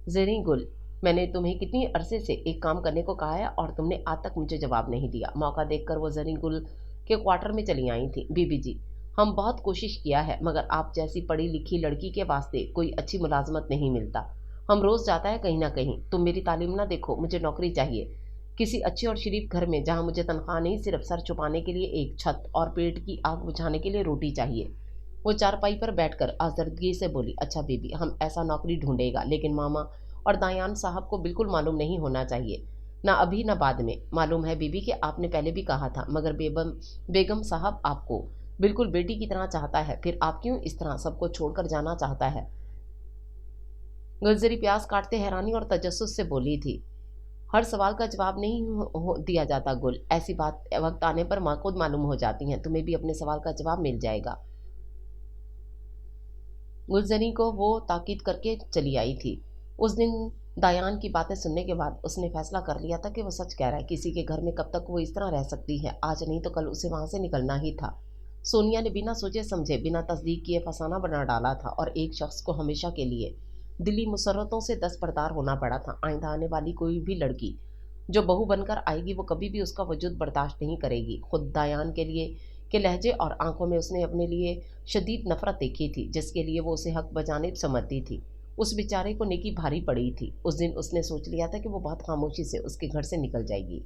ज़ेरी गुल, मैंने तुम्हें कितनी अरसे से एक काम करने को कहा है और तुमने आज तक मुझे जवाब नहीं दिया। मौका देखकर वो ज़ेरी गुल के क्वार्टर में चली आई थी। बीबी जी, हम बहुत कोशिश किया है, मगर आप जैसी पढ़ी लिखी लड़की के वास्ते कोई अच्छी मुलाजमत नहीं मिलता। हम रोज़ जाता है कहीं ना कहीं। तुम मेरी तालीम ना देखो, मुझे नौकरी चाहिए किसी अच्छे और शरीफ घर में, जहाँ मुझे तनख्वाह नहीं, सिर्फ सर छुपाने के लिए एक छत और पेट की आग बुझाने के लिए रोटी चाहिए। वो चारपाई पर बैठकर आज़र्दगी से बोली, अच्छा बीबी, हम ऐसा नौकरी ढूंढेगा, लेकिन मामा और दायान साहब को बिल्कुल मालूम नहीं होना चाहिए, ना अभी ना बाद में। मालूम है बीबी कि आपने पहले भी कहा था, मगर बेगम साहब आपको बिल्कुल बेटी की तरह चाहता है, फिर आप क्यों इस तरह सबको छोड़कर जाना चाहता है? गुलजरी प्याज काटते हैरानी और तजस्सुस से बोली थी, हर सवाल का जवाब नहीं दिया जाता गुल। ऐसी बात वक्त आने पर माँ खुद मालूम हो जाती हैं। तुम्हें भी अपने सवाल का जवाब मिल जाएगा। गुलजरी को वो ताकीद करके चली आई थी। उस दिन दायान की बातें सुनने के बाद उसने फैसला कर लिया था कि वो सच कह रहा है। किसी के घर में कब तक वो इस तरह रह सकती है? आज नहीं तो कल उसे वहाँ से निकलना ही था। सोनिया ने बिना सोचे समझे, बिना तस्दीक किए फसाना बना डाला था और एक शख्स को हमेशा के लिए दिली मुसर्रतों से दस्तबरदार होना पड़ा था। आइंदा आने वाली कोई भी लड़की जो बहू बनकर आएगी, वो कभी भी उसका वजूद बर्दाश्त नहीं करेगी। खुद दायान के लिए के लहजे और आंखों में उसने अपने लिए शदीद नफरत देखी थी, जिसके लिए वो उसे हक बजानिब समझती थी। उस बेचारे को नेकी भारी पड़ी थी। उस दिन उसने सोच लिया था कि वो बहुत खामोशी से उसके घर से निकल जाएगी।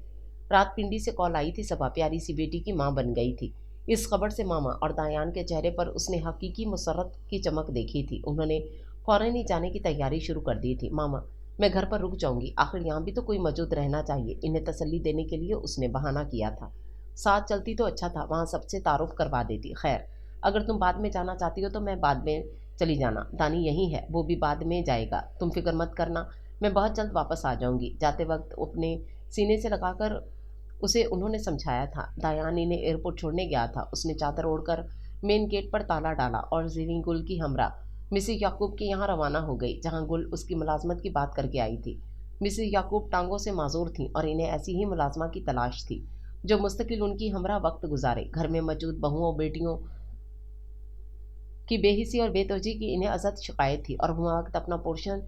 रात पिंडी से कॉल आई थी, सबा प्यारी सी बेटी की माँ बन गई थी। इस खबर से मामा और दायान के चेहरे पर उसने हकीकी मुसर्रत की चमक देखी थी। उन्होंने फौरन ही जाने की तैयारी शुरू कर दी थी। मामा, मैं घर पर रुक जाऊंगी, आखिर यहाँ भी तो कोई मौजूद रहना चाहिए। इन्हें तसल्ली देने के लिए उसने बहाना किया था। साथ चलती तो अच्छा था, वहाँ सबसे तारुफ करवा देती। खैर, अगर तुम बाद में जाना चाहती हो तो मैं बाद में चली जाना, दानी यही है, वो भी बाद में जाएगा, तुम फिक्र मत करना, मैं बहुत जल्द वापस आ जाऊंगी। जाते वक्त अपने सीने से लगाकर उसे उन्होंने समझाया था। दायान इन्हें एयरपोर्ट छोड़ने गया था। उसने चादर ओढ़कर मेन गेट पर ताला डाला और जीनी गुल की हमरा मिसिस याकूब के यहाँ रवाना हो गई, जहाँ गुल उसकी मुलाजमत की बात करके आई थी। मिसिस याकूब टांगों से माजूर थीं और इन्हें ऐसी ही मुलाजमा की तलाश थी जो मुस्तकिल उनकी हमरा वक्त गुजारे। घर में मौजूद बहुओं बेटियों की बेहिसी और बेतवजी की इन्हें अजद शिकायत थी और वह वक्त अपना पोर्शन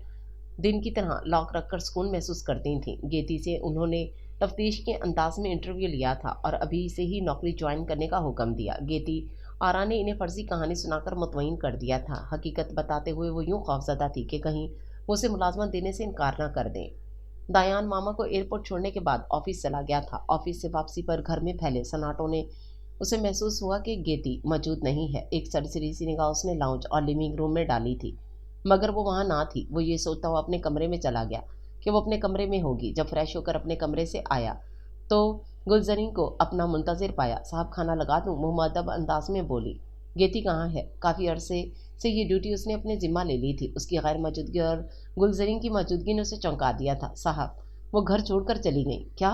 दिन की तरह लॉक रखकर सुकून महसूस करती थीं। गेती से उन्होंने तफ्तीश के अंदाज में इंटरव्यू लिया था और अभी से ही नौकरी ज्वाइन करने का हुक्म दिया। गेती आरा ने इन्हें फर्जी कहानी सुनाकर मुतमईन कर दिया था। हकीकत बताते हुए वो यूं खौफजदा थी कि कहीं वो उसे मुलाजमत देने से इनकार न कर दें। दायान मामा को एयरपोर्ट छोड़ने के बाद ऑफिस चला गया था। ऑफिस से वापसी पर घर में फैले सन्नाटों ने उसे महसूस हुआ कि गेती मौजूद नहीं है। एक सरसरी सी निगाह उसने लाउंज और लिविंग रूम में डाली थी, मगर वो वहाँ ना थी। वो ये सोचता हुआ अपने कमरे में चला गया कि वो अपने कमरे में होगी। जब फ्रेश होकर अपने कमरे से आया तो गुलजरी को अपना मुंतजिर पाया। साहब खाना लगा दूँ, मुहम्मदब अंदाज में बोली। गेती कहाँ है? काफ़ी अरसे से ये ड्यूटी उसने अपने ज़िम्मा ले ली थी। उसकी गैर मौजूदगी और गुलजरी की मौजूदगी ने उसे चौंका दिया था। साहब, वो घर छोड़कर चली गई। क्या?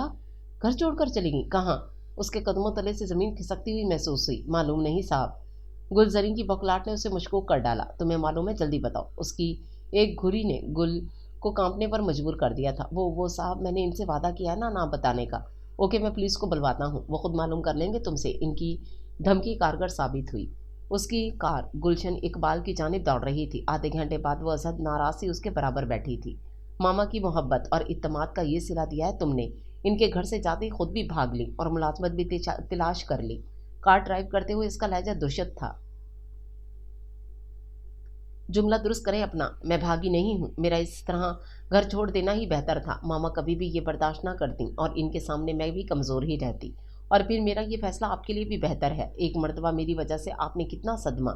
घर छोड़कर चली गई? कहाँ? उसके कदमों तले से ज़मीन खिसकती हुई महसूस हुई। मालूम नहीं साहब। गुलजरी की बौखलाहट ने उसे मशकूक कर डाला। तुम्हें मालूम है? जल्दी बताओ। उसकी एक घुरी ने गुल को कांपने पर मजबूर कर दिया था। वो साहब, मैंने इनसे वादा किया है ना बताने का। ओके, मैं पुलिस को बुलवाता हूँ, वो खुद मालूम कर लेंगे तुमसे। इनकी धमकी कारगर साबित हुई। उसकी कार गुलशन इकबाल की जानिब दौड़ रही थी। आधे घंटे बाद वो असद नाराज सी उसके बराबर बैठी थी। मामा की मोहब्बत और इत्तेमाद का ये सिला दिया है तुमने। इनके घर से जाते ही खुद भी भाग ली और मुलाजमत भी तलाश कर ली। कार ड्राइव करते हुए इसका लहजा दुर्शत था। जुमला दुरुस्त करें अपना। मैं भागी नहीं हूँ, मेरा इस तरह घर छोड़ देना ही बेहतर था। मामा कभी भी ये बर्दाश्त ना करती और इनके सामने मैं भी कमज़ोर ही रहती। और फिर मेरा ये फैसला आपके लिए भी बेहतर है। एक मर्तबा मेरी वजह से आपने कितना सदमा,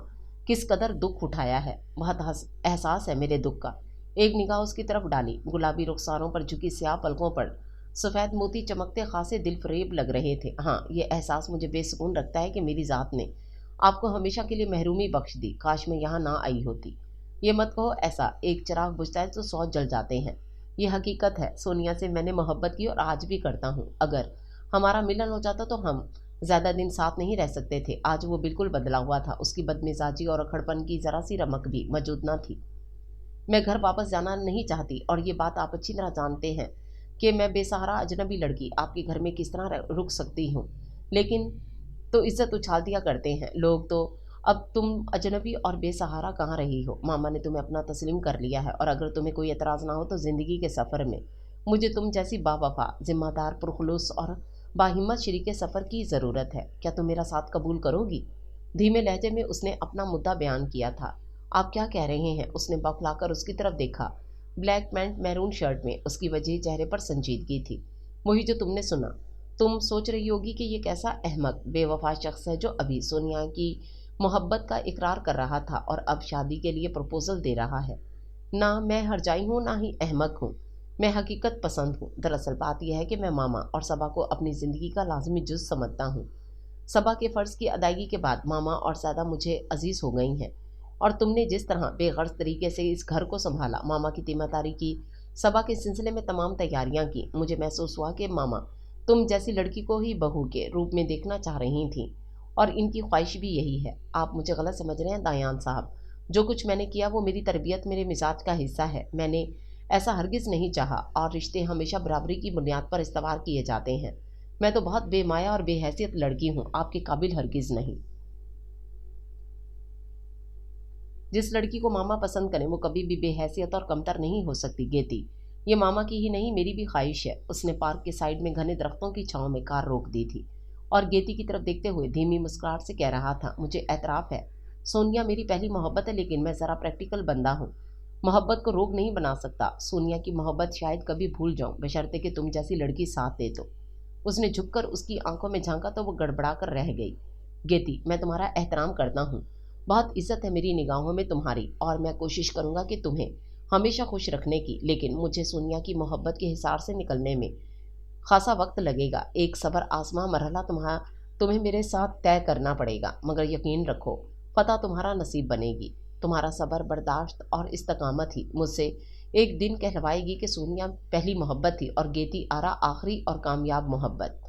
किस कदर दुख उठाया है, बहुत एहसास है मेरे दुख का। एक निगाह उसकी तरफ डाली। गुलाबी रुखसारों पर झुकी स्याह पलकों पर सफ़ेद मोती चमकते खासे दिलफरेब लग रहे थे। हाँ, ये एहसास मुझे बेसुकून रखता है कि मेरी ज़ात ने आपको हमेशा के लिए महरूमी बख्श दी। काश मैं यहाँ ना आई होती। ये मत कहो ऐसा, एक चिराग बुझता है तो 100 जल जाते हैं। ये हकीकत है। सोनिया से मैंने मोहब्बत की और आज भी करता हूँ। अगर हमारा मिलन हो जाता तो हम ज़्यादा दिन साथ नहीं रह सकते थे। आज वो बिल्कुल बदला हुआ था। उसकी बदमिजाजी और अखड़पन की ज़रा सी रमक भी मौजूद न थी। मैं घर वापस जाना नहीं चाहती और ये बात आप अच्छी तरह जानते हैं कि मैं बेसहारा अजनबी लड़की आपके घर में किस तरह रुक सकती हूँ। लेकिन तो इज्जत उछाल दिया करते हैं लोग तो। अब तुम अजनबी और बेसहारा कहाँ रही हो? मामा ने तुम्हें अपना तस्लीम कर लिया है और अगर तुम्हें कोई एतराज़ ना हो तो ज़िंदगी के सफ़र में मुझे तुम जैसी बावफा, जिम्मेदार, पुरखुलूस और बाहिम्मत शरीके सफ़र की ज़रूरत है। क्या तुम मेरा साथ कबूल करोगी? धीमे लहजे में उसने अपना मुद्दा बयान किया था। आप क्या कह रहे हैं? उसने बौखलाकर उसकी तरफ देखा। ब्लैक पैंट, मैरून शर्ट में उसकी वजह चेहरे पर संजीदगी थी। वही जो तुमने सुना। तुम सोच रही होगी कि ये कैसा अहमक बेवफा शख्स है जो अभी सोनिया की मोहब्बत का इकरार कर रहा था और अब शादी के लिए प्रपोजल दे रहा है। ना मैं हरजाई हूँ ना ही अहमक हूँ, मैं हकीकत पसंद हूँ। दरअसल बात यह है कि मैं मामा और सबा को अपनी ज़िंदगी का लाजमी जुज़ समझता हूँ। सबा के फ़र्ज़ की अदायगी के बाद मामा और सादा मुझे अजीज़ हो गई हैं और तुमने जिस तरह बेगर्ज तरीके से इस घर को संभाला, मामा की तीमारदारी की, सबा के सिलसिले में तमाम तैयारियां की, मुझे महसूस हुआ कि मामा तुम जैसी लड़की को ही बहू के रूप में देखना चाह रही थीं और इनकी ख्वाहिश भी यही है। आप मुझे गलत समझ रहे हैं दायान साहब। जो कुछ मैंने किया वो मेरी तरबियत, मेरे मिजाज का हिस्सा है। मैंने ऐसा हरगिज़ नहीं चाहा और रिश्ते हमेशा बराबरी की बुनियाद पर इस्तवार किए जाते हैं। मैं तो बहुत बेमाया और बेहैसियत लड़की हूँ, आपके काबिल हरगिज़ नहीं। जिस लड़की को मामा पसंद करें वो कभी भी बेहैसियत और कमतर नहीं हो सकती। गेती, ये मामा की ही नहीं मेरी भी ख्वाहिश है। उसने पार्क के साइड में घने दरख्तों की छांव में कार रोक दी थी और गेती की तरफ देखते हुए धीमी मुस्कुराहट से कह रहा था, मुझे एतराफ़ है सोनिया मेरी पहली मोहब्बत है, लेकिन मैं ज़रा प्रैक्टिकल बंदा हूँ। मोहब्बत को रोग नहीं बना सकता। सोनिया की मोहब्बत शायद कभी भूल जाऊं, बशर्ते कि तुम जैसी लड़की साथ दे तो। उसने झुककर उसकी आंखों में झांका तो वो गड़बड़ा कर रह गई। गेती, मैं तुम्हारा एहतराम करता हूँ, बहुत इज्जत है मेरी निगाहों में तुम्हारी, और मैं कोशिश करूंगा कि तुम्हें हमेशा खुश रखने की, लेकिन मुझे सोनिया की मोहब्बत के हिसार से निकलने में खासा वक्त लगेगा। एक सबर आजमा मरहला तुम्हें मेरे साथ तय करना पड़ेगा, मगर यकीन रखो फतह तुम्हारा नसीब बनेगी। तुम्हारा सबर, बर्दाश्त और इस्तकामत ही मुझसे एक दिन कहलवाएगी कि सोनिया पहली मोहब्बत थी और गेती आरा आखिरी और कामयाब मोहब्बत।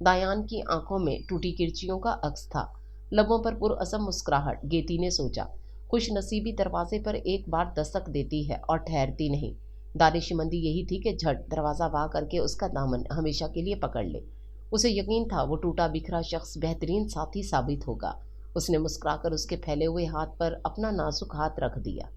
दायान की आंखों में टूटी किरचियों का अक्स था, लबों पर पुरअसम मुस्कुराहट। गेती ने सोचा, खुश नसीबी दरवाजे पर एक बार दस्तक देती है और ठहरती नहीं। दानिशमंदी यही थी कि झट दरवाज़ा वाह करके उसका दामन हमेशा के लिए पकड़ ले। उसे यकीन था वो टूटा बिखरा शख्स बेहतरीन साथी साबित होगा। उसने मुस्कुराकर उसके फैले हुए हाथ पर अपना नाजुक हाथ रख दिया।